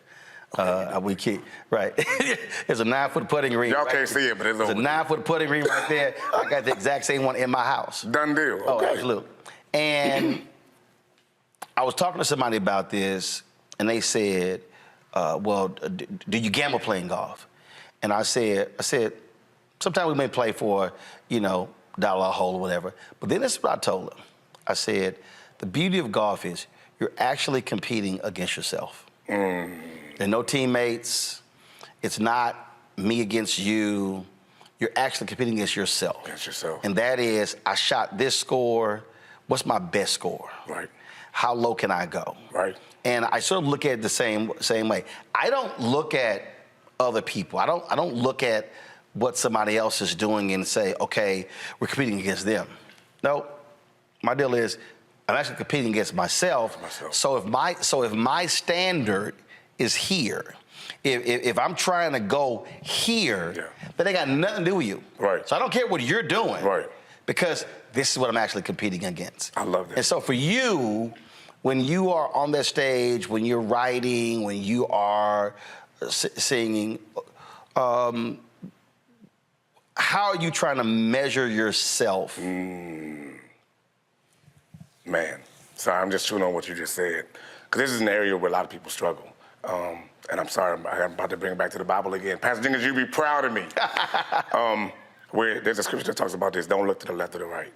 We keep right. It's a 9-foot putting green. Y'all right can't see it, but it's a 9-foot putting green right there. I got the exact same one in my house. Done deal. Okay. Oh, absolutely. And I was talking to somebody about this, and they said, "Well, do you gamble playing golf?" And I said, sometimes we may play for, dollar a hole or whatever. But then this is what I told them. I said, the beauty of golf is you're actually competing against yourself. There are no teammates. It's not me against you. You're actually competing against yourself. Against yourself. And that is, I shot this score. What's my best score? Right. How low can I go? Right. And I sort of look at it the same way. I don't look at other people. I don't look at what somebody else is doing and say, okay, we're competing against them. No, my deal is I'm actually competing against myself. So if my standard is here, if I'm trying to go here, then they got nothing to do with you. Right. So I don't care what you're doing. Right. Because this is what I'm actually competing against. I love that. And so for you, when you are on that stage, when you're writing, when you are singing, how are you trying to measure yourself? Man, sorry, I'm just chewing on what you just said. Because this is an area where a lot of people struggle. And I'm sorry, I'm about to bring it back to the Bible again. Pastor Jenkins, you be proud of me. Where there's a scripture that talks about this, don't look to the left or the right.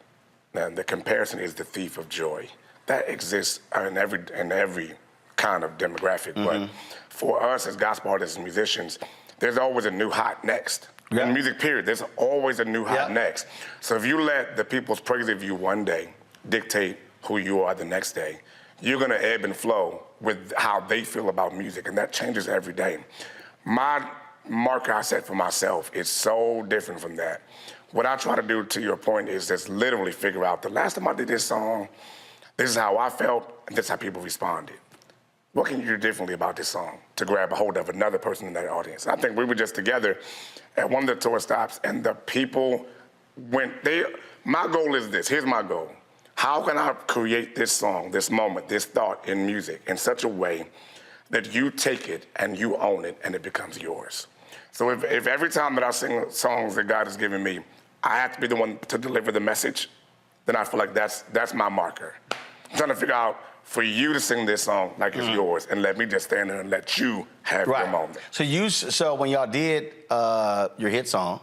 Now, the comparison is the thief of joy. That exists in every kind of demographic. But for us as gospel artists and musicians, there's always a new hot next. In music, period, there's always a new hot next. So if you let the people's praise of you one day dictate who you are the next day, you're gonna ebb and flow with how they feel about music, and that changes every day. My marker I set for myself is so different from that. What I try to do, to your point, is just literally figure out, the last time I did this song, this is how I felt, and this is how people responded. What can you do differently about this song to grab a hold of another person in that audience? I think we were just together at one of the tour stops, and the people my goal is this, here's my goal. How can I create this song, this moment, this thought in music in such a way that you take it and you own it and it becomes yours? So if every time that I sing songs that God has given me, I have to be the one to deliver the message, then I feel like that's my marker. I'm trying to figure out for you to sing this song like it's yours, and let me just stand there and let you have your moment. So when y'all did your hit song,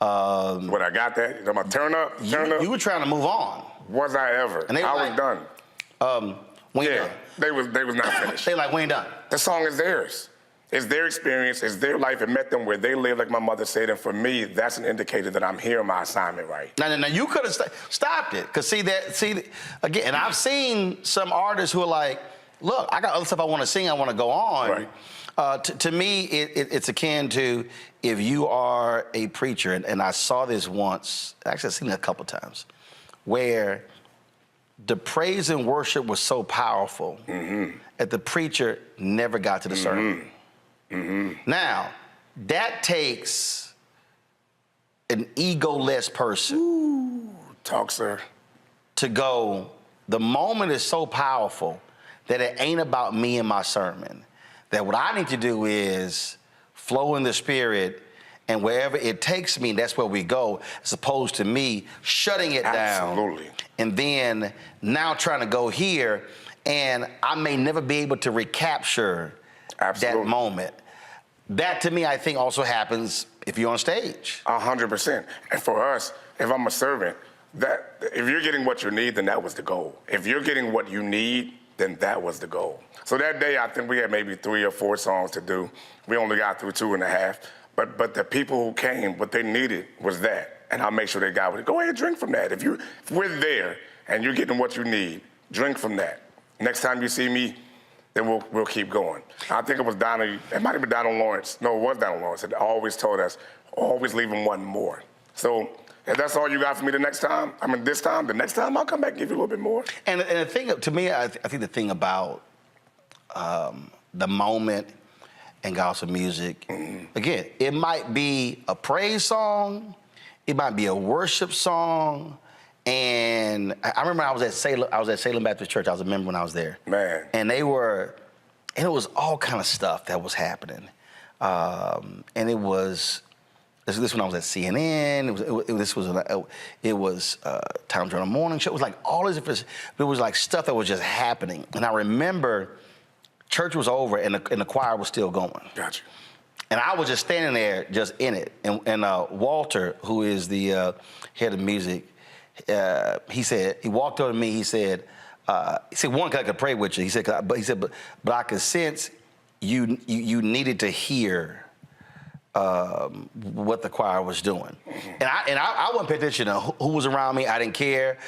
when I got that, you know, my turn up. You were trying to move on. Was I ever? And I was done. When you done? They was not finished. They like, we ain't done. The song is theirs. It's their experience, it's their life. It met them where they live, like my mother said. And for me, that's an indicator that I'm hearing my assignment right. Now you could have stopped it. Because again, and I've seen some artists who are like, look, I got other stuff I want to sing, I want to go on. Right. To me, it's akin to if you are a preacher, and I saw this once, actually I've seen it a couple times, where the praise and worship was so powerful that the preacher never got to the sermon. Now, that takes an ego-less person. Talk, sir. To go, the moment is so powerful that it ain't about me and my sermon. That what I need to do is flow in the Spirit, and wherever it takes me, that's where we go, as opposed to me shutting it down. And then now trying to go here, and I may never be able to recapture that moment. That, to me, I think also happens if you're on stage. 100%. And for us, if I'm a servant, that if you're getting what you need, then that was the goal. If you're getting what you need, then that was the goal. So that day, I think we had maybe 3 or 4 songs to do. We only got through 2.5. But the people who came, what they needed was that. And I'll make sure they got it. Go ahead and drink from that. If we're there and you're getting what you need, drink from that. Next time you see me, then we'll keep going. I think it was Donald, it might have been Donald Lawrence. No, it was Donald Lawrence that always told us, always leave them wanting more. So If that's all you got for me the next time, the next time I'll come back and give you a little bit more. And the thing, to me, I think the thing about the moment and gospel music, again, it might be a praise song, it might be a worship song, and I remember I was at Salem Baptist Church. I was a member when I was there. Man. And it was all kind of stuff that was happening. And it was, this when I was at CNN, it was Time Journal Morning Show. It was like all this different, it was like stuff that was just happening. And I remember church was over and the choir was still going. Gotcha. And I was just standing there, just in it. And Walter, who is the head of music, he walked over to me. He said, one, 'cause I could pray with you. He said, but I could sense you needed to hear what the choir was doing. And I wasn't paying attention to who was around me. I didn't care.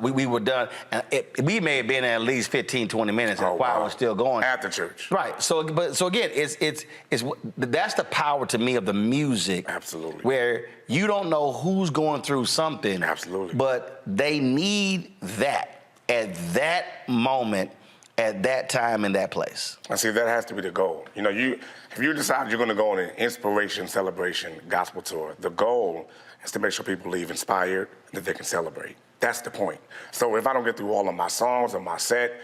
We were done. And we may have been at least 15, 20 minutes, and the choir was still going. At the church. Right. So again, that's the power to me of the music. Absolutely. Where you don't know who's going through something. Absolutely. But they need that at that moment, at that time, in that place. I see that has to be the goal. You know, if you decide you're going to go on an inspiration, celebration, gospel tour, the goal is to make sure people leave inspired, that they can celebrate. That's the point. So if I don't get through all of my songs or my set,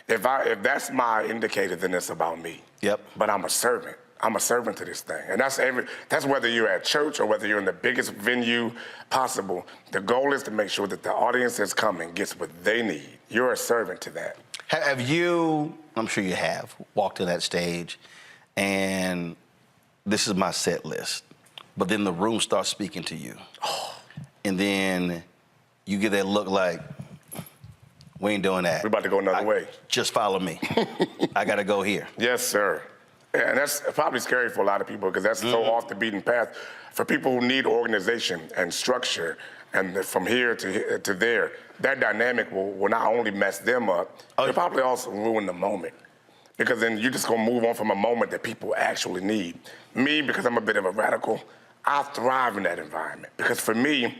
if that's my indicator, then it's about me. Yep. But I'm a servant. I'm a servant to this thing. And that's whether you're at church or whether you're in the biggest venue possible. The goal is to make sure that the audience that's coming gets what they need. You're a servant to that. Have you, I'm sure you have, walked to that stage and this is my set list, but then the room starts speaking to you. And then you get that look like, we ain't doing that. We're about to go another way. Just follow me. I got to go here. Yes, sir. And that's probably scary for a lot of people because that's so off the beaten path. For people who need organization and structure, and from here to there, that dynamic will not only mess them up, it'll probably also ruin the moment. Because then you're just gonna move on from a moment that people actually need. Me, because I'm a bit of a radical, I thrive in that environment. Because for me,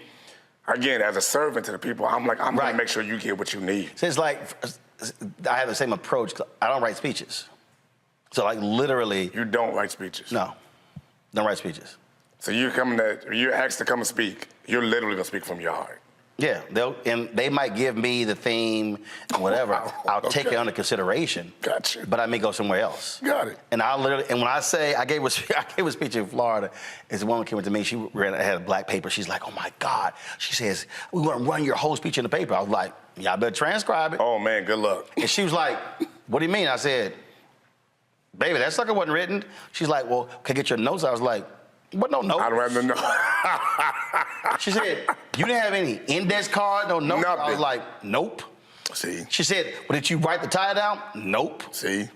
again, as a servant to the people, I'm gonna make sure you get what you need. So it's like, I have the same approach. I don't write speeches. So like literally. You don't write speeches? No, don't write speeches. So you're asked to come and speak, you're literally gonna speak from your heart. Yeah, they might give me the theme, whatever. I'll take it under consideration. Gotcha. But I may go somewhere else. Got it. And when I say I gave a speech in Florida, this woman came up to me. She had a black paper. She's like, "Oh my God!" She says, "We want to run your whole speech in the paper." I was like, "Y'all better transcribe it." Oh man, good luck. And she was like, "What do you mean?" I said, "Baby, that sucker wasn't written." She's like, "Well, can I get your notes?" I was like, "What no notes?" I'd rather know. She said, "You didn't have any index card, no notes?" Nothing. I was like, "Nope." See. She said, "Well, did you write the title down?" Nope. See.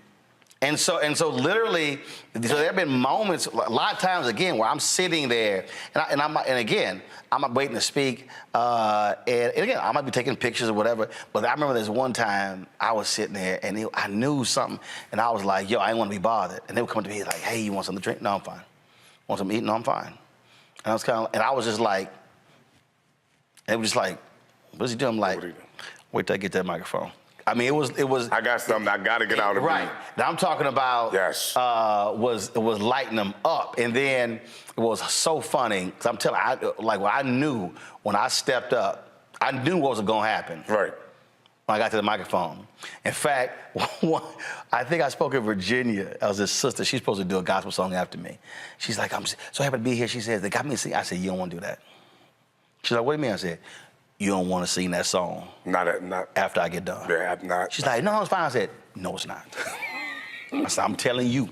And so literally, so there have been moments, a lot of times again, where I'm sitting there, and again, I'm not waiting to speak, and again, I might be taking pictures or whatever. But I remember there's one time I was sitting there, and I knew something, and I was like, "Yo, I didn't want to be bothered." And they would come to me like, "Hey, you want something to drink?" "No, I'm fine." "Want something to eat?" "No, I'm fine." And I was and I was just like, it was just like, what's he doing? I'm like, wait till I get that microphone. I mean, it was. I got something I got to get out of me. Right. Now I'm talking about. Yes. Was lighting them up, and then it was so funny because I'm telling I knew when I stepped up, I knew what was going to happen. Right. When I got to the microphone. In fact, I think I spoke in Virginia. I was this sister. She's supposed to do a gospel song after me. She's like, "I'm so happy to be here." She says, "They got me to sing." I said, "You don't want to do that." She's like, "What do you mean?" I said, "You don't want to sing that song not after I get done." Yeah, not. She's like, "No, it's fine." I said, "No, it's not." I said, "I'm telling you."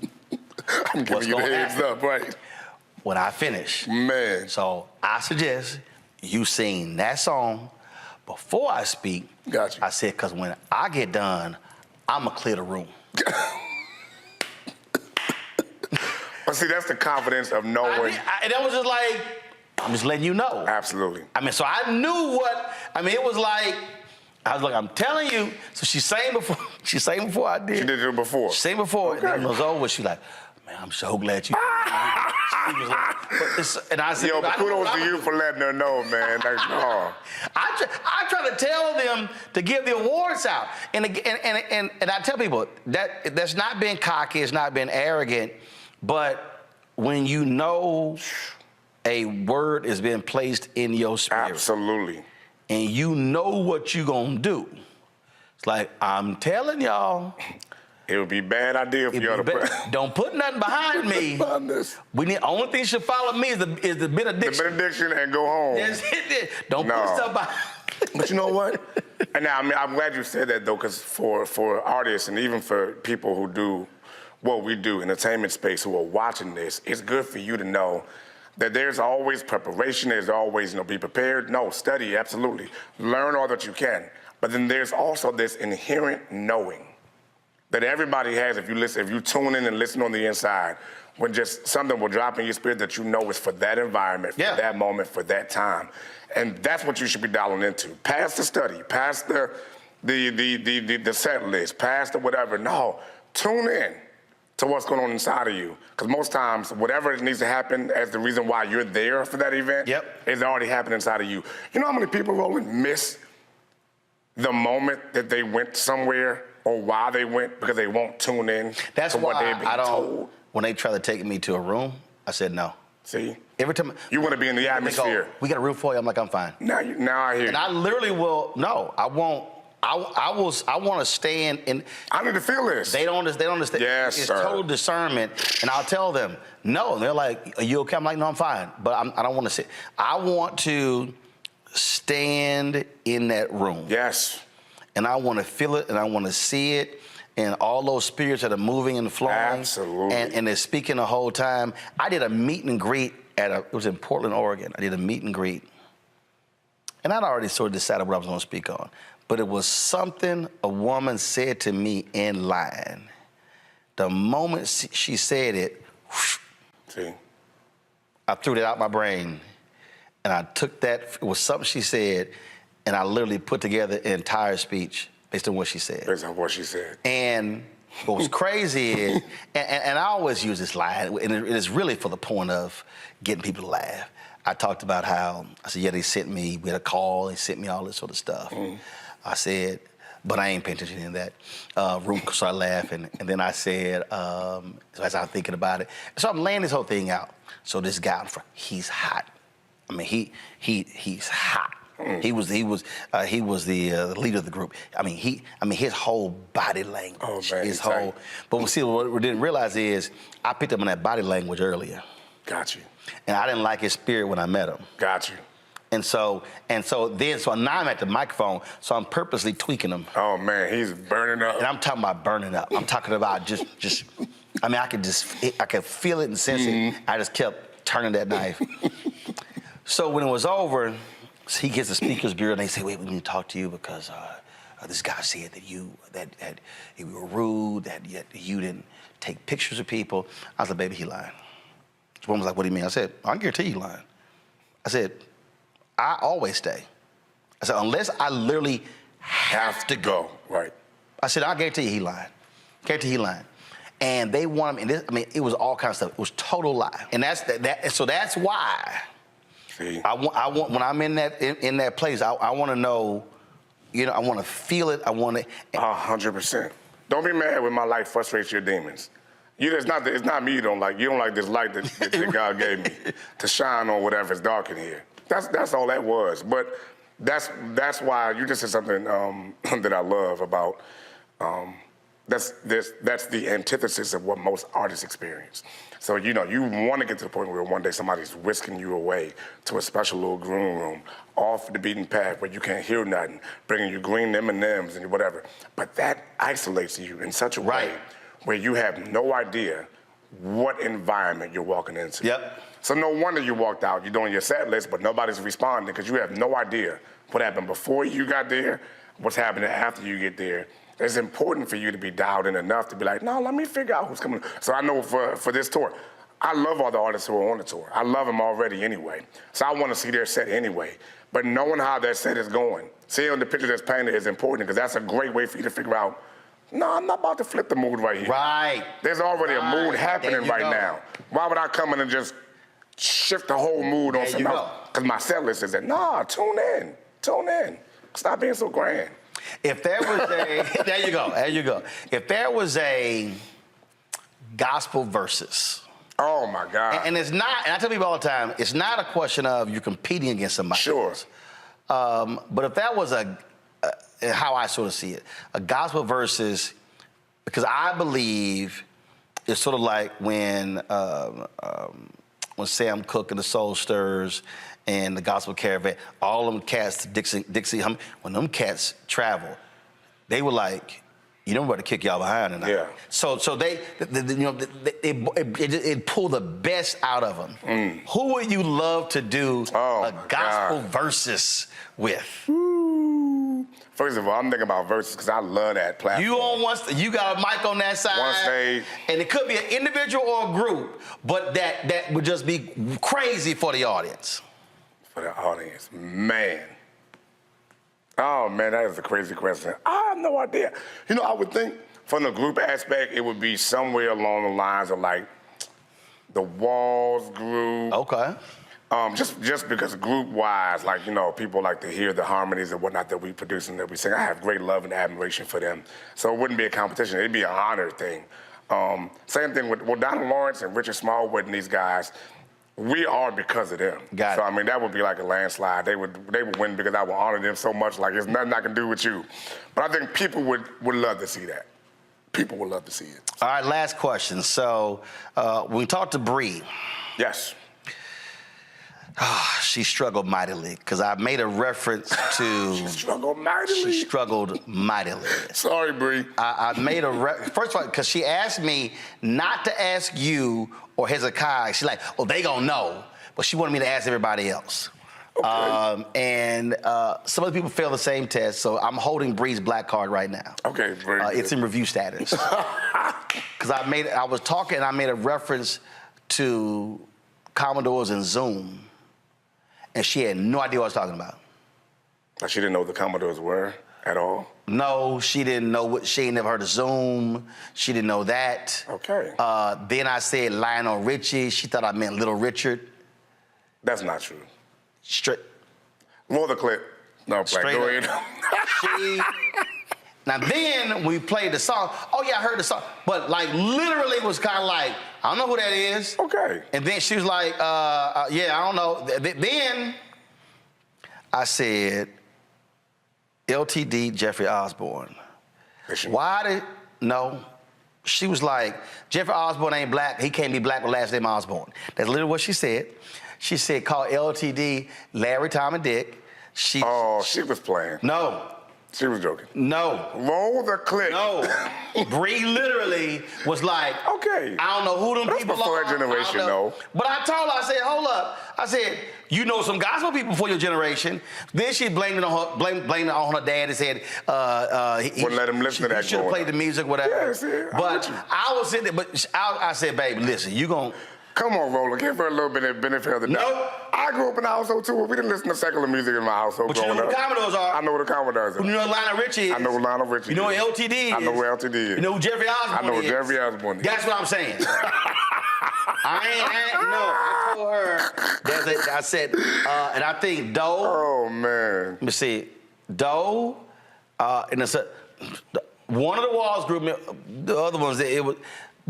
I'm giving you the heads up, right? When I finish. Man. So I suggest you sing that song before I speak. Gotcha. I said, because when I get done, I'm going to clear the room. But see, that's the confidence of knowing. And that was just like, I'm just letting you know. Absolutely. I mean, so I knew it was like, I was like, I'm telling you. So she sang before I did. She did it before. She sang before. Okay. And then it was over. She's like, "Man, I'm so glad you." And I said, yo, but kudos to you for letting her know, man. Like, oh. I try to tell them to give the awards out, and I tell people that's not being cocky, it's not being arrogant, but when you know a word is being placed in your spirit, absolutely, and you know what you gonna do, it's like I'm telling y'all. It would be a bad idea for y'all to don't put nothing behind me. We need only thing should follow me is the benediction. The benediction and go home. Don't put stuff behind. But you know what? And now, I mean, I'm glad you said that though, because for artists and even for people who do what we do, entertainment space, who are watching this, it's good for you to know that there's always preparation. There's always, be prepared. No, study, absolutely. Learn all that you can. But then there's also this inherent knowing that everybody has if you tune in and listen on the inside, when just something will drop in your spirit that you know is for that environment, for that moment, for that time. And that's what you should be dialing into. Past the study, past the set list, past the whatever. No, tune in to what's going on inside of you. Because most times, whatever needs to happen as the reason why you're there for that event is already happening inside of you. You know how many people, Roland, miss the moment that they went somewhere or why they went because they won't tune in That's to why what they've been I don't, told? When they try to take me to a room, I said no. See? Every time you want to be in the atmosphere. Go, we got a room for you. I'm like, I'm fine. Now I hear you. And I literally will. No, I won't. I want to stand in. I need to feel this. They don't understand. Yes, it's sir. total discernment, and I'll tell them no. And they're like, "Are you okay?" I'm like, "No, I'm fine." But I don't want to sit. I want to stand in that room. Yes. And I want to feel it, and I want to see it. And all those spirits that are moving and flowing. Absolutely. And they're speaking the whole time. I did a meet and greet it was in Portland, Oregon. I did a meet and greet. And I'd already sort of decided what I was going to speak on. But it was something a woman said to me in line. The moment she said it, see, I threw it out my brain. And I took that, it was something she said, and I literally put together an entire speech based on what she said. Based on what she said. And what was crazy is, and I always use this line, and it is really for the point of getting people to laugh. I talked about how, I said, they sent me, we had a call, they sent me all this sort of stuff. I said, but I ain't paying attention to that. Room started laughing, and then I said, so as I'm thinking about it, so I'm laying this whole thing out. So this guy in front, he's hot. I mean, he's hot. He was the leader of the group. I mean, his whole body language, his whole. But see, what we didn't realize is I picked up on that body language earlier. Got you. And I didn't like his spirit when I met him. Got you. And so now I'm at the microphone, so I'm purposely tweaking him. Oh man, he's burning up. And I'm talking about burning up. I'm talking about just. I mean, I could feel it and sense it. I just kept turning that knife. So when it was over, he gets the speaker's bureau and they say, "Wait, we need to talk to you because this guy said that you were rude, that you didn't take pictures of people." I was like, "Baby, he lying." The woman was like, "What do you mean?" I said, "I guarantee you lying." I said, "I always stay." I said, "Unless I literally have to go." Right. I said, "I guarantee you he lying. Guarantee he lying." And they want him. And it was all kinds of stuff. It was total lie. And so that's why. See. I want when I'm in that place, I want to know, I want to feel it. I want to. 100%. Don't be mad when my light frustrates your demons. It's not me you don't like. You don't like this light that God gave me to shine on whatever's dark in here. That's all that was. But that's why you just said something that I love about. That's the antithesis of what most artists experience. So, you want to get to the point where one day somebody's whisking you away to a special little green room, off the beaten path where you can't hear nothing, bringing you green M&Ms and whatever. But that isolates you in such a way where you have no idea what environment you're walking into. Yep. So no wonder you walked out. You're doing your set list, but nobody's responding because you have no idea what happened before you got there, what's happening after you get there. It's important for you to be dialed in enough to be like, no, let me figure out who's coming. So I know for this tour, I love all the artists who are on the tour. I love them already anyway. So I want to see their set anyway. But knowing how that set is going, seeing the picture that's painted is important because that's a great way for you to figure out No, I'm not about to flip the mood right here. Right. There's already a mood happening right now. Why would I come in and just shift the whole mood on something else? Because my set list is that, nah, tune in. Stop being so grand. If there was a, there you go. If there was a gospel versus. Oh my God. And it's not, and I tell people all the time, it's not a question of you competing against somebody. Sure. But if that was how I sort of see it, a gospel versus, because I believe it's sort of like when Sam Cooke and the Soul Stirrers and the Gospel Caravan, all them cats, Dixie, when them cats travel, they were like, you know, we're about to kick y'all behind tonight. Yeah. So they pull the best out of them. Who would you love to do a gospel versus with? First of all, I'm thinking about verses because I love that platform. You got a mic on that side. One stage. And it could be an individual or a group, but that would just be crazy for the audience. For the audience, man. Oh, man, that is a crazy question. I have no idea. You know, I would think from the group aspect, it would be somewhere along the lines of like the Walls group. Okay. Just because group-wise, like, you know, people like to hear the harmonies and whatnot that we produce and that we sing. I have great love and admiration for them. So it wouldn't be a competition. It'd be an honor thing. Same thing with Donald Lawrence and Richard Smallwood and these guys. We are because of them. So, I mean, that would be like a landslide. They would win because I would honor them so much. Like, there's nothing I can do with you. But I think people would love to see that. People would love to see it. All right, last question. So when we talked to Bree. Yes. She struggled mightily because I made a reference to. She struggled mightily. She struggled mightily. Sorry, Bree. I made first of all, because she asked me not to ask you or Hezekiah. She's like, well, they gonna know, but she wanted me to ask everybody else. Okay. And some of the people failed the same test, so I'm holding Bree's black card right now. Okay, very good. It's in review status. Because I was talking and I made a reference to Commodores and Zoom. And she had no idea what I was talking about. Like she didn't know what the Commodores were at all? No, she didn't know she ain't never heard of Zoom. She didn't know that. Okay. Then I said Lionel Richie. She thought I meant Little Richard. That's not true. Straight. Roll the clip. No, play. Go ahead. Now then we played the song. Oh yeah, I heard the song. But like literally it was kind of like, I don't know who that is. Okay. And then she was like, yeah, I don't know. Then I said, LTD Jeffrey Osborne. No. She was like, Jeffrey Osborne ain't black. He can't be black with last name Osborne. That's literally what she said. She said, call LTD Larry, Tom, and Dick. She was playing. No. She was joking. No. Roll the clip. No. Bree literally was like, okay. I don't know who them people before are. Before generation, no. But I told her, I said, hold up. I said, you know some gospel people for your generation. Then she blamed it on her dad and said, wouldn't let him listen to that. He should have played the music, whatever. Yes, but I was sitting there, but I said, baby, listen, you gon'. Come on, Roland, give her a little bit of benefit of the doubt. Nope. I grew up in a household too. We didn't listen to secular music in my household growing up. But you know who the Commodores are. I know who the Commodores are. You know who Lionel Richie is. I know who Lionel Richie is. You know who LTD is. I know who LTD is. You know who Jeffrey Osborne is. I know who Jeffrey Osborne is. That's what I'm saying. I told her. I said, and I think Doe. Oh, man. Let me see. Doe, and it's one of the Walls group, the other ones,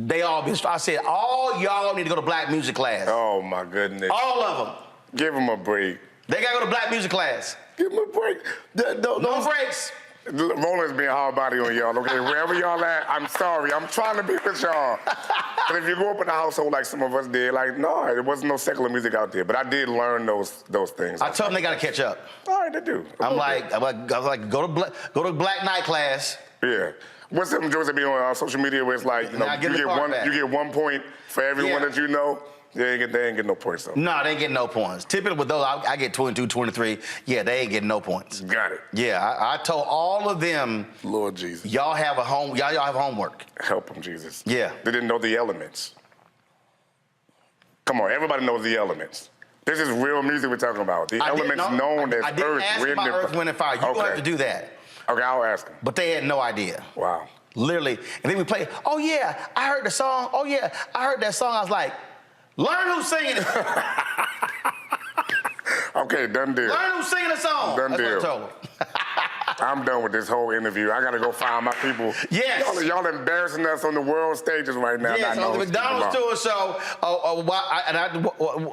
they all be. I said, all y'all need to go to black music class. Oh, my goodness. All of them. Give them a break. They got to go to black music class. Give them a break. No breaks. Roland's being hard body on y'all, okay? Wherever y'all at, I'm sorry. I'm trying to be with y'all. But if you grew up in a household like some of us did, like, no, there wasn't no secular music out there. But I did learn those things. I told them they got to catch up. All right, they do. I was like, go to black night class. Yeah. What's them jokes that be on social media where it's like, you know, you get 1 point for everyone that you know? They ain't get no points, though. No, they ain't getting no points. Typically with those, I get 22, 23. Yeah, they ain't getting no points. Got it. Yeah, I told all of them, Lord Jesus, y'all have homework. Help them, Jesus. Yeah. They didn't know the elements. Come on, everybody knows the elements. This is real music we're talking about. The elements known as I didn't earth, ask wind, about Earth, Wind, and Fire. You don't have to do that. Okay, I'll ask them. But they had no idea. Wow. Literally. And then we play, oh yeah, I heard the song. Oh yeah, I heard that song. I was like, learn who's singing it. Okay, done deal. Learn who's singing the song. Done That's deal. what I told him. I'm done with this whole interview. I gotta go find my people. Yes. Y'all embarrassing us on the world stages right now. Yes, on the McDonald's tour show.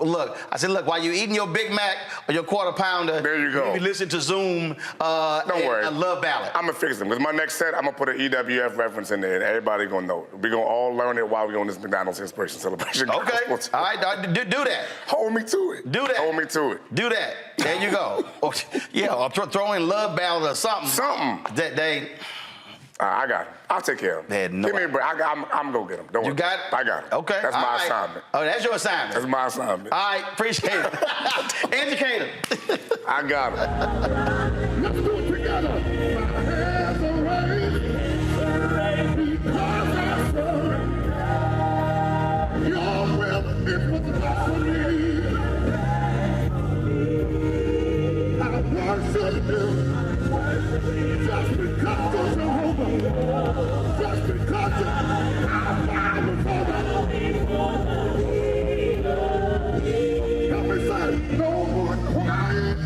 Look, I said, look, while you're eating your Big Mac or your quarter pounder, there you go. You listen to Zoom. Don't worry. A love ballad. I'm gonna fix them. With my next set, I'm gonna put an EWF reference in there, and everybody gonna know. We're gonna all learn it while we're on this McDonald's Inspiration Celebration. Okay. All right, do that. Hold me to it. Do that. Hold me to it. Do that. There you go. Or throw in love ballad or something. That they. I got it. I'll take care of them. They had no. Give me a break. I'm gonna get them. Don't worry. You got it? I got it. Okay. That's my assignment. Oh, that's your assignment. That's my assignment. All right, appreciate it. Educator. I got it. Let's do it together. My hands are raised because I surrender. Your will is what's best for me. I worship you. Just because you're Jehovah, just because I bow before the help me say, no more crying.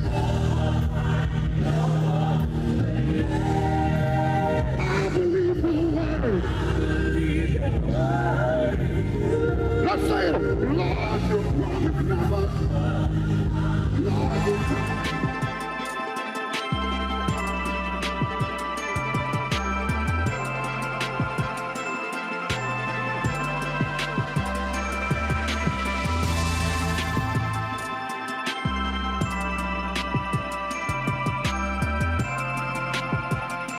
I believe the word. Let's say it. Lord, you promised never. Lord, you